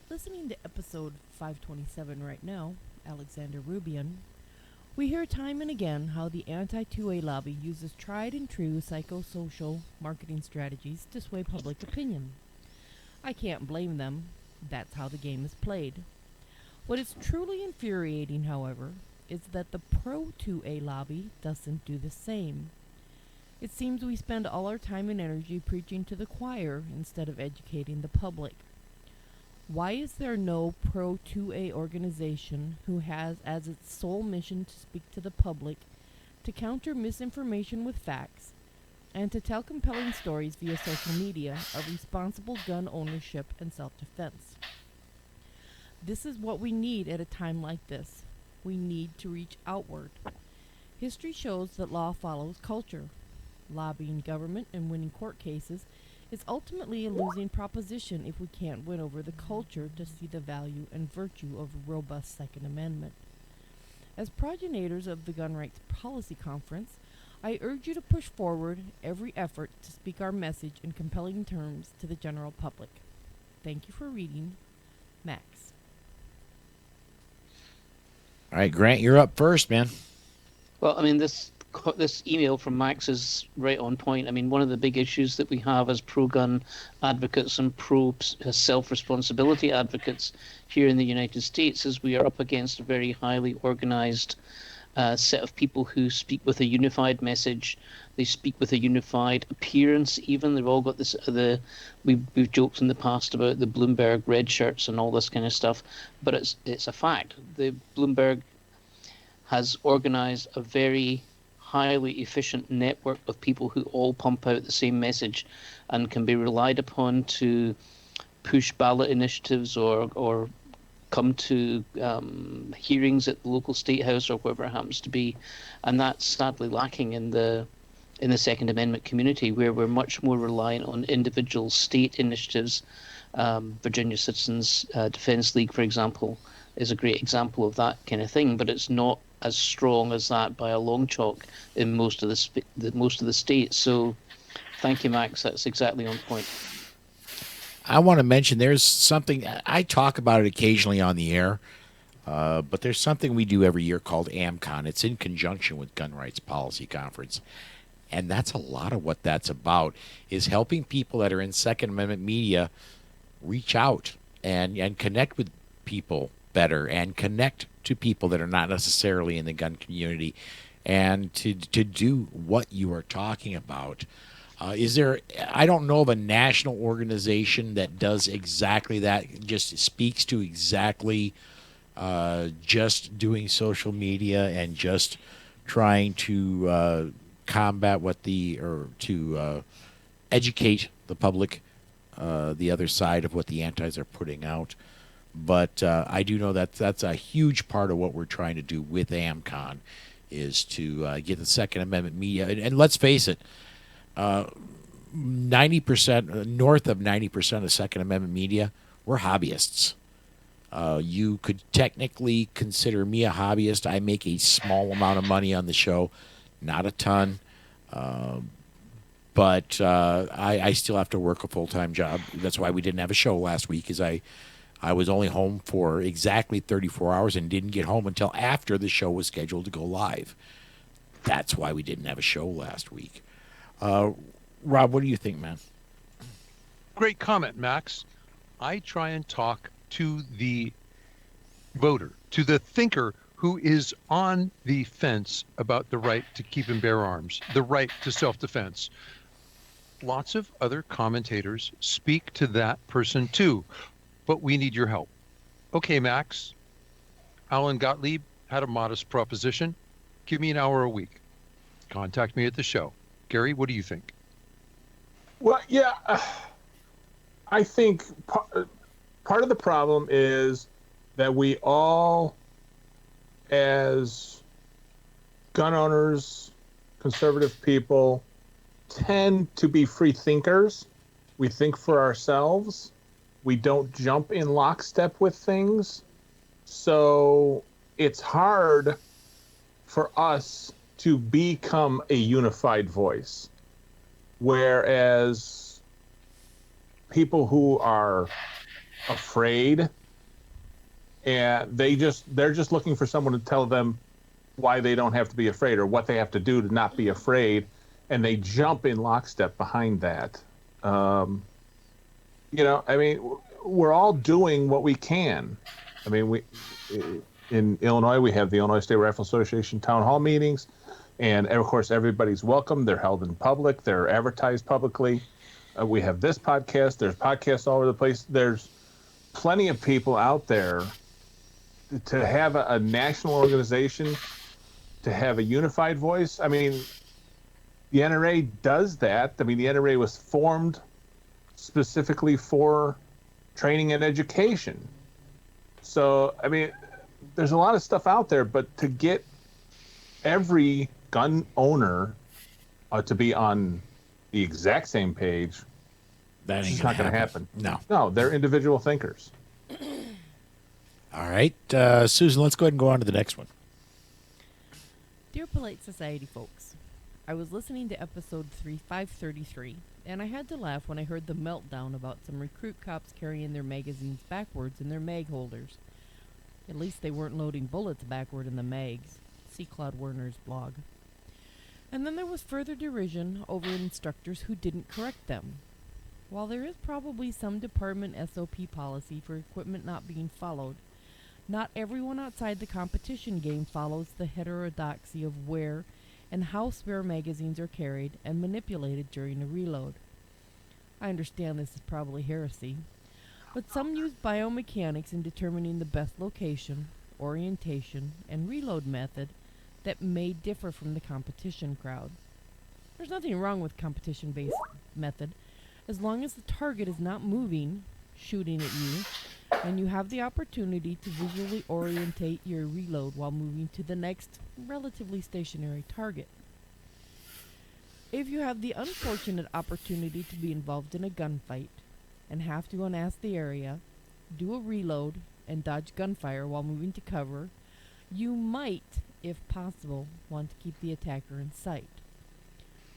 Listening to episode 527 right now, Alexander Rubian, we hear time and again how the anti-2A lobby uses tried and true psychosocial marketing strategies to sway public opinion. I can't blame them. That's how the game is played. What is truly infuriating, however, is that the pro-2A lobby doesn't do the same. It seems we spend all our time and energy preaching to the choir instead of educating the public. Why is there no pro-2A organization who has as its sole mission to speak to the public, to counter misinformation with facts, and to tell compelling stories via social media of responsible gun ownership and self-defense? This is what we need at a time like this. We need to reach outward. History shows that law follows culture. Lobbying government and winning court cases is ultimately a losing proposition if we can't win over the culture to see the value and virtue of a robust Second Amendment. As progenitors of the Gun Rights Policy Conference, I urge you to push forward every effort to speak our message in compelling terms to the general public. Thank you for reading. Max. All right, Grant, you're up first, man. Well, I mean, this email from Max is right on point. I mean, one of the big issues that we have as pro-gun advocates and pro-self-responsibility advocates here in the United States is we are up against a very highly organized set of people who speak with a unified message. They speak with a unified appearance. Even they've all got this. We've joked in the past about the Bloomberg red shirts and all this kind of stuff, but it's a fact. The Bloomberg has organized a very highly efficient network of people who all pump out the same message and can be relied upon to push ballot initiatives or come to hearings at the local state house or wherever it happens to be. And that's sadly lacking in the Second Amendment community, where we're much more reliant on individual state initiatives. Virginia Citizens Defense League, for example, is a great example of that kind of thing, but it's not as strong as that by a long chalk in most of the states. So thank you, Max. That's exactly on point. I want to mention there's something, I talk about it occasionally on the air, but there's something we do every year called AmCon. It's in conjunction with Gun Rights Policy Conference. And that's a lot of what that's about, is helping people that are in Second Amendment media reach out and connect with people better and connect to people that are not necessarily in the gun community and to do what you are talking about. Is there, I don't know of a national organization that does exactly that, just speaks to exactly just doing social media and just trying to combat to educate the public, the other side of what the antis are putting out. But I do know that that's a huge part of what we're trying to do with AmCon, is to get the Second Amendment media. And let's face it, 90%, north of 90% of Second Amendment media, we're hobbyists. You could technically consider me a hobbyist. I make a small amount of money on the show, not a ton. But I still have to work a full-time job. That's why we didn't have a show last week, is I was only home for exactly 34 hours and didn't get home until after the show was scheduled to go live. That's why we didn't have a show last week. Rob, what do you think, man? Great comment, Max. I try and talk to the voter, to the thinker who is on the fence about the right to keep and bear arms, the right to self-defense. Lots of other commentators speak to that person too, but we need your help. Okay, Max. Alan Gottlieb had a modest proposition. Give me an hour a week. Contact me at the show. Gary, what do you think? Well, yeah, I think part of the problem is that we all, as gun owners, conservative people, tend to be free thinkers. We think for ourselves. We don't jump in lockstep with things. So it's hard for us to become a unified voice. Whereas people who are afraid, and they're just looking for someone to tell them why they don't have to be afraid or what they have to do to not be afraid, and they jump in lockstep behind that. I mean, we're all doing what we can. I mean, in Illinois, we have the Illinois State Rifle Association town hall meetings, and of course, everybody's welcome. They're held in public. They're advertised publicly. We have this podcast. There's podcasts all over the place. There's plenty of people out there to have a national organization, to have a unified voice. I mean, the NRA does that. I mean, the NRA was formed specifically for training and education. So, I mean, there's a lot of stuff out there, but to get every gun owner to be on the exact same page, It's just not going to happen. No, they're individual thinkers. All right, Susan, let's go ahead and go on to the next one. Dear Polite Society folks, I was listening to episode 533, and I had to laugh when I heard the meltdown about some recruit cops carrying their magazines backwards in their mag holders. At least they weren't loading bullets backward in the mags. See Claude Werner's blog. And then there was further derision over instructors who didn't correct them. While there is probably some department SOP policy for equipment not being followed, not everyone outside the competition game follows the heterodoxy of where and how spare magazines are carried and manipulated during a reload. I understand this is probably heresy, but some use biomechanics in determining the best location, orientation, and reload method that may differ from the competition crowd. There's nothing wrong with competition-based method as long as the target is not moving, shooting at you, and you have the opportunity to visually orientate your reload while moving to the next relatively stationary target. If you have the unfortunate opportunity to be involved in a gunfight and have to unask the area, do a reload, and dodge gunfire while moving to cover, you might, if possible, want to keep the attacker in sight.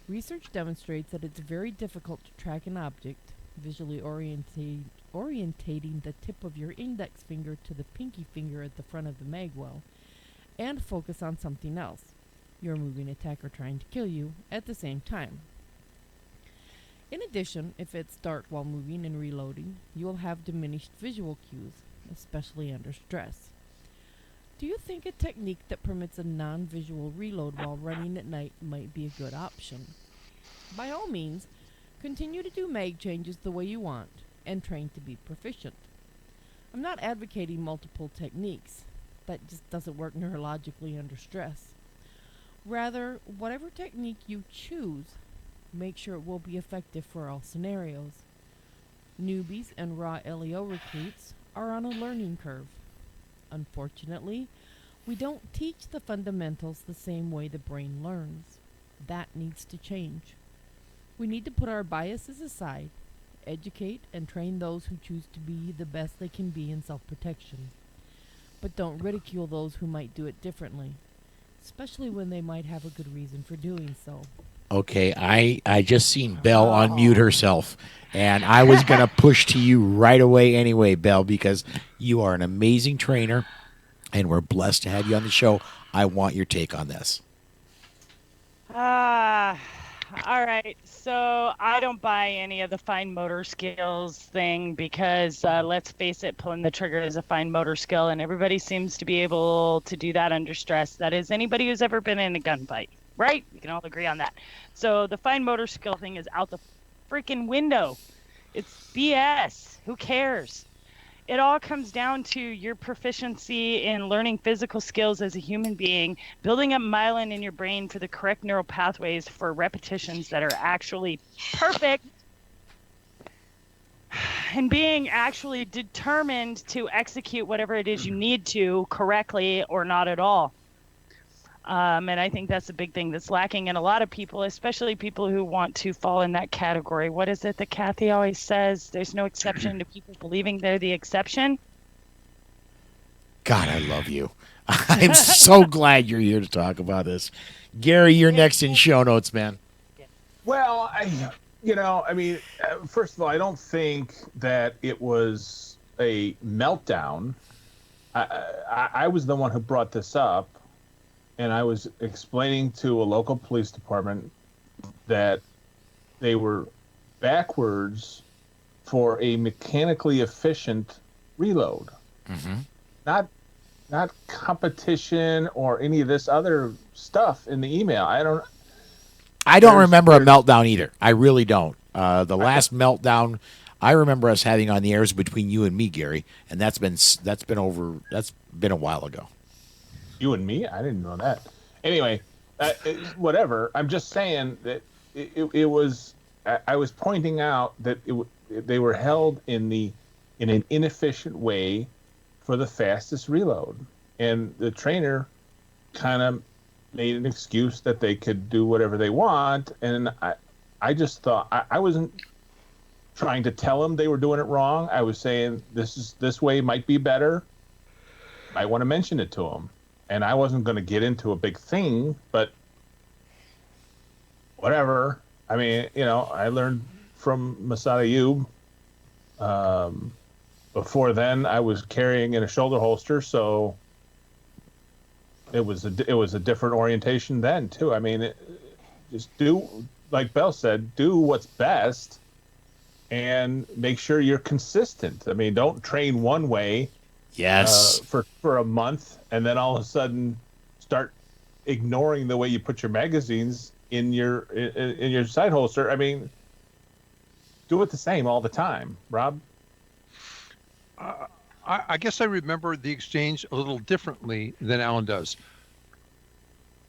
Research demonstrates that it's very difficult to track an object, visually orientating the tip of your index finger to the pinky finger at the front of the mag well, and focus on something else, your moving attacker trying to kill you, at the same time. In addition, if it's dark while moving and reloading, you will have diminished visual cues, especially under stress. Do you think a technique that permits a non-visual reload while running at night might be a good option? By all means, continue to do mag changes the way you want, and train to be proficient. I'm not advocating multiple techniques. That just doesn't work neurologically under stress. Rather, whatever technique you choose, make sure it will be effective for all scenarios. Newbies and raw LEO recruits are on a learning curve. Unfortunately, we don't teach the fundamentals the same way the brain learns. That needs to change. We need to put our biases aside, educate and train those who choose to be the best they can be in self-protection. But don't ridicule those who might do it differently, especially when they might have a good reason for doing so. Okay, I just seen Belle unmute herself, and I was going to push to you right away anyway, Belle, because you are an amazing trainer, and we're blessed to have you on the show. I want your take on this. All right, so I don't buy any of the fine motor skills thing because, let's face it, pulling the trigger is a fine motor skill, and everybody seems to be able to do that under stress. That is, anybody who's ever been in a gunfight, right? We can all agree on that. So the fine motor skill thing is out the freaking window. It's BS. Who cares? It all comes down to your proficiency in learning physical skills as a human being, building up myelin in your brain for the correct neural pathways for repetitions that are actually perfect, and being actually determined to execute whatever it is you need to correctly or not at all. And I think that's a big thing that's lacking in a lot of people, especially people who want to fall in that category. What is it that Kathy always says? There's no exception to people believing they're the exception. God, I love you. I'm so glad you're here to talk about this. Gary, you're next in show notes, man. Well, first of all, I don't think that it was a meltdown. I was the one who brought this up. And I was explaining to a local police department that they were backwards for a mechanically efficient reload. Mm-hmm. Not competition or any of this other stuff in the email. I don't remember a meltdown either. I really don't. The last meltdown I remember us having on the airs between you and me, Gary, and that's been a while ago. You and me? I didn't know that. Anyway, whatever. I'm just saying that it was. I was pointing out that they were held in an inefficient way for the fastest reload, and the trainer kind of made an excuse that they could do whatever they want, and I just thought I wasn't trying to tell them they were doing it wrong. I was saying this way might be better. I want to mention it to them, and I wasn't going to get into a big thing, but whatever. I mean, I learned from Masada Ayub. Before then, I was carrying in a shoulder holster, so it was a different orientation then too. I mean, just do, like Bell said, do what's best, and make sure you're consistent. I mean, don't train one way, for a month, and then all of a sudden start ignoring the way you put your magazines in your side holster. I mean, do it the same all the time, Rob. I guess I remember the exchange a little differently than Alan does.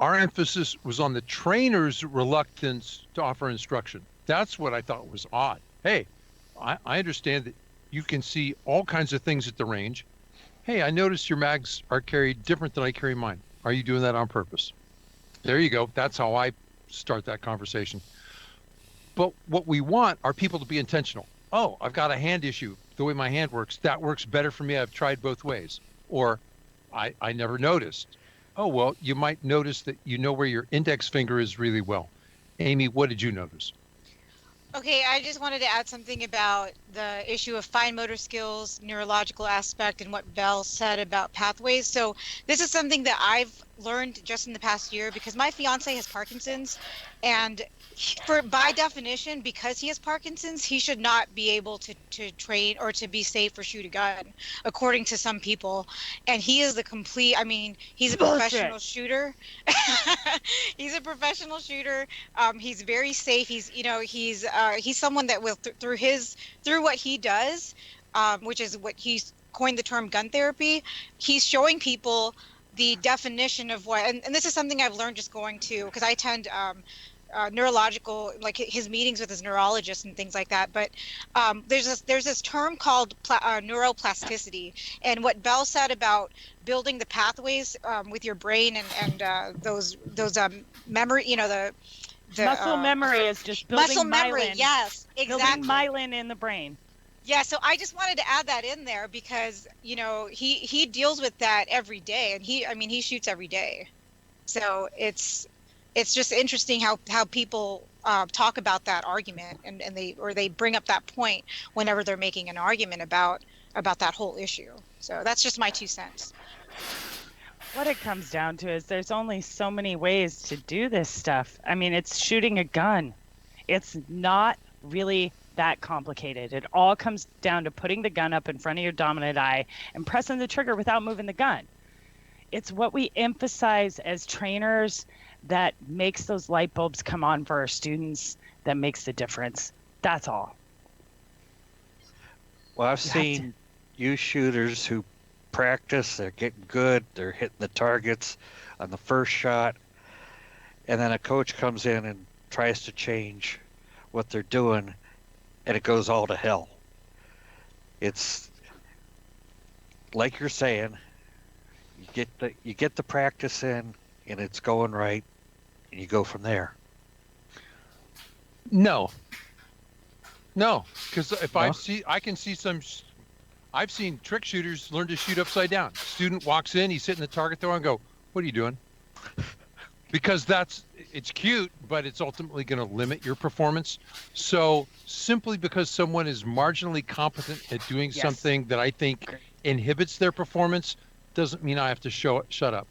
Our emphasis was on the trainer's reluctance to offer instruction. That's what I thought was odd. Hey, I understand that you can see all kinds of things at the range. Hey, I noticed your mags are carried different than I carry mine. Are you doing that on purpose? There you go. That's how I start that conversation. But what we want are people to be intentional. Oh, I've got a hand issue. The way my hand works, that works better for me. I've tried both ways. Or I never noticed. Oh, well, you might notice that you know where your index finger is really well. Amy, what did you notice? Okay, I just wanted to add something about the issue of fine motor skills, neurological aspect, and what Bell said about pathways. So this is something that I've learned just in the past year because my fiance has Parkinson's, and by definition, because he has Parkinson's, he should not be able to train or to be safe or shoot a gun, according to some people. And he is he's a professional shooter. He's a professional shooter. He's very safe. He's someone that will through what he does, which is what he's coined the term gun therapy. He's showing people the definition of what, and this is something I've learned just going to, because I attend neurological, like his meetings with his neurologist and things like that. But there's this term called neuroplasticity, and what Bell said about building the pathways with your brain and those memory, the muscle memory is just building muscle memory. myelin. Yes, exactly. Building myelin in the brain. Yeah, so I just wanted to add that in there because he deals with that every day, and he shoots every day. So it's just interesting how people talk about that argument and they bring up that point whenever they're making an argument about that whole issue. So that's just my 2 cents. What it comes down to is there's only so many ways to do this stuff. I mean, it's shooting a gun. It's not really that complicated. It all comes down to putting the gun up in front of your dominant eye and pressing the trigger without moving the gun. It's what we emphasize as trainers that makes those light bulbs come on for our students, that makes the difference. That's all. Well, I've seen youth shooters who practice, they're getting good, they're hitting the targets on the first shot, and then a coach comes in and tries to change what they're doing, and it goes all to hell. It's like you're saying, you get the practice in, and it's going right, and you go from there. No, because I've seen trick shooters learn to shoot upside down. Student walks in, he's hitting the target throw, and go, "What are you doing?" Because it's cute, but it's ultimately going to limit your performance. So simply because someone is marginally competent at doing something that I think inhibits their performance doesn't mean I have to shut up.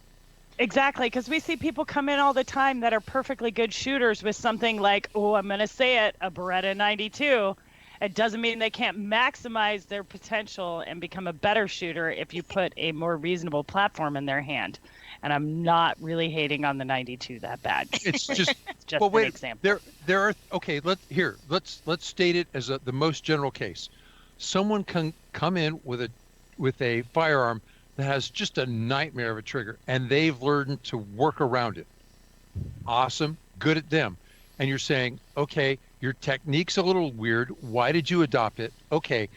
Exactly, because we see people come in all the time that are perfectly good shooters with something like, I'm going to say it, a Beretta 92. It doesn't mean they can't maximize their potential and become a better shooter if you put a more reasonable platform in their hand. And I'm not really hating on the 92 that bad. It's just, just an example. There are let's state it as the most general case. Someone can come in with a firearm that has just a nightmare of a trigger, and they've learned to work around it. Awesome, good at them. And you're saying, okay, your technique's a little weird. Why did you adopt it? Okay,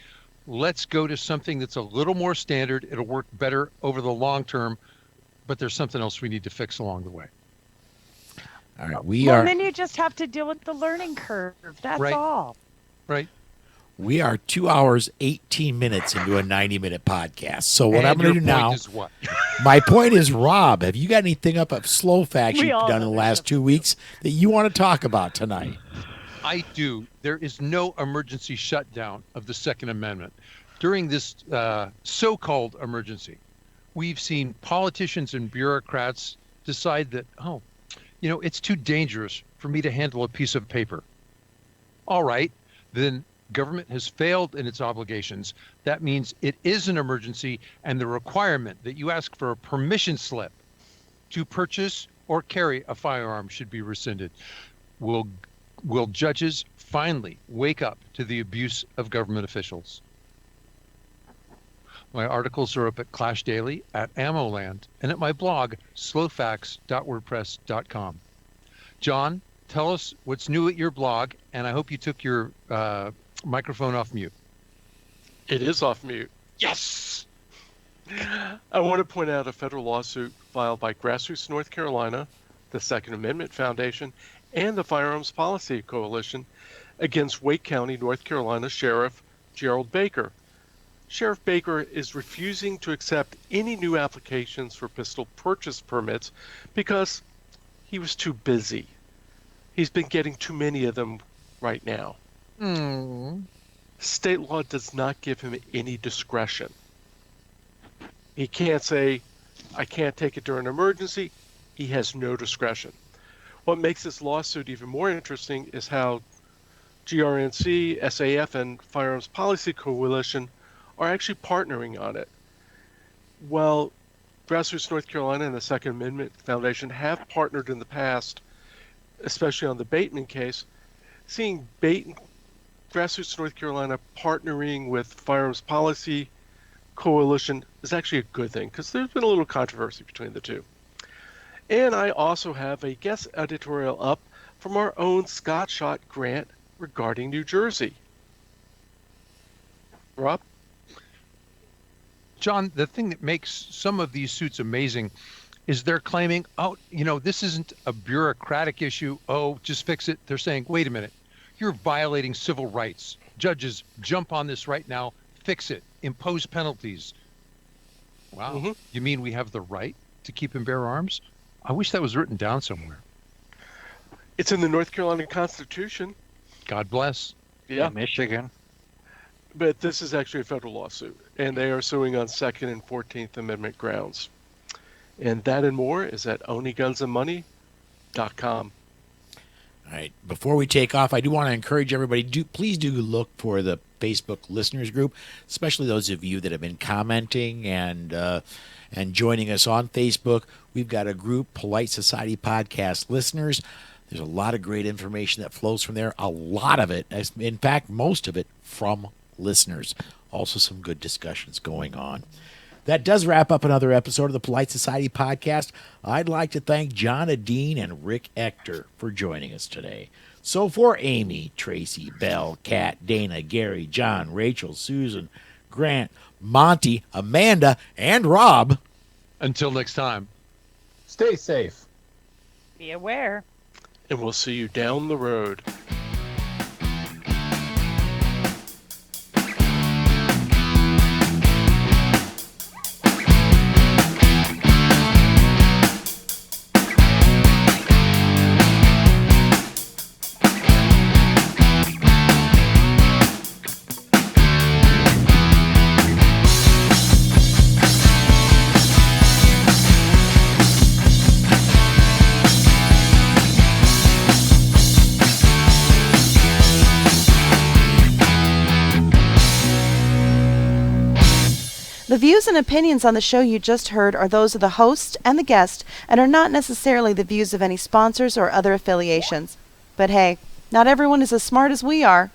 let's go to something that's a little more standard. It'll work better over the long term, but there's something else we need to fix along the way. All right, then you just have to deal with the learning curve. That's all. Right. We are 2 hours, 18 minutes into a 90-minute podcast. So what I'm going to do now, is what? my point is, Rob, have you got anything up of slow facts you've done in the last 2 weeks that you want to talk about tonight? I do. There is no emergency shutdown of the Second Amendment. During this so-called emergency, we've seen politicians and bureaucrats decide that, it's too dangerous for me to handle a piece of paper. All right, then government has failed in its obligations. That means it is an emergency, and the requirement that you ask for a permission slip to purchase or carry a firearm should be rescinded. Will judges finally wake up to the abuse of government officials? My articles are up at Clash Daily, at AmmoLand, and at my blog, slowfacts.wordpress.com. John, tell us what's new at your blog, and I hope you took your microphone off mute. It is off mute. Yes! I want to point out a federal lawsuit filed by Grassroots North Carolina, the Second Amendment Foundation, and the Firearms Policy Coalition against Wake County, North Carolina Sheriff Gerald Baker. Sheriff Baker is refusing to accept any new applications for pistol purchase permits because he was too busy. He's been getting too many of them right now. State law does not give him any discretion. He can't say, I can't take it during an emergency. He has no discretion. What makes this lawsuit even more interesting is how GRNC, SAF, and Firearms Policy Coalition are actually partnering on it. Well, Grassroots North Carolina and the Second Amendment Foundation have partnered in the past, especially on the Bateman case. Seeing Grassroots North Carolina partnering with Firearms Policy Coalition is actually a good thing because there's been a little controversy between the two. And I also have a guest editorial up from our own Scott Schott Grant regarding New Jersey. Rob? John, the thing that makes some of these suits amazing is they're claiming, this isn't a bureaucratic issue. Oh, just fix it. They're saying, wait a minute, you're violating civil rights. Judges, jump on this right now. Fix it. Impose penalties. Wow. Mm-hmm. You mean we have the right to keep and bear arms? I wish that was written down somewhere. It's in the North Carolina Constitution. God bless. Yeah. Michigan. But this is actually a federal lawsuit, and they are suing on Second and 14th Amendment grounds. And that and more is at onlygunsandmoney.com. All right. Before we take off, I do want to encourage everybody, please do look for the Facebook listeners group, especially those of you that have been commenting and joining us on Facebook. We've got a group, Polite Society Podcast Listeners. There's a lot of great information that flows from there. A lot of it, in fact, most of it from listeners. Also some good discussions going on. That does wrap up another episode of the Polite Society Podcast. I'd like to thank John Edeen and Rick Ector for joining us today. So for Amy, Tracy, Belle, Kat, Dana, Gary, John, Rachel, Susan, Grant, Monty, Amanda, and Rob. Until next time. Stay safe. Be aware. And we'll see you down the road. The views and opinions on the show you just heard are those of the host and the guest and are not necessarily the views of any sponsors or other affiliations. But hey, not everyone is as smart as we are.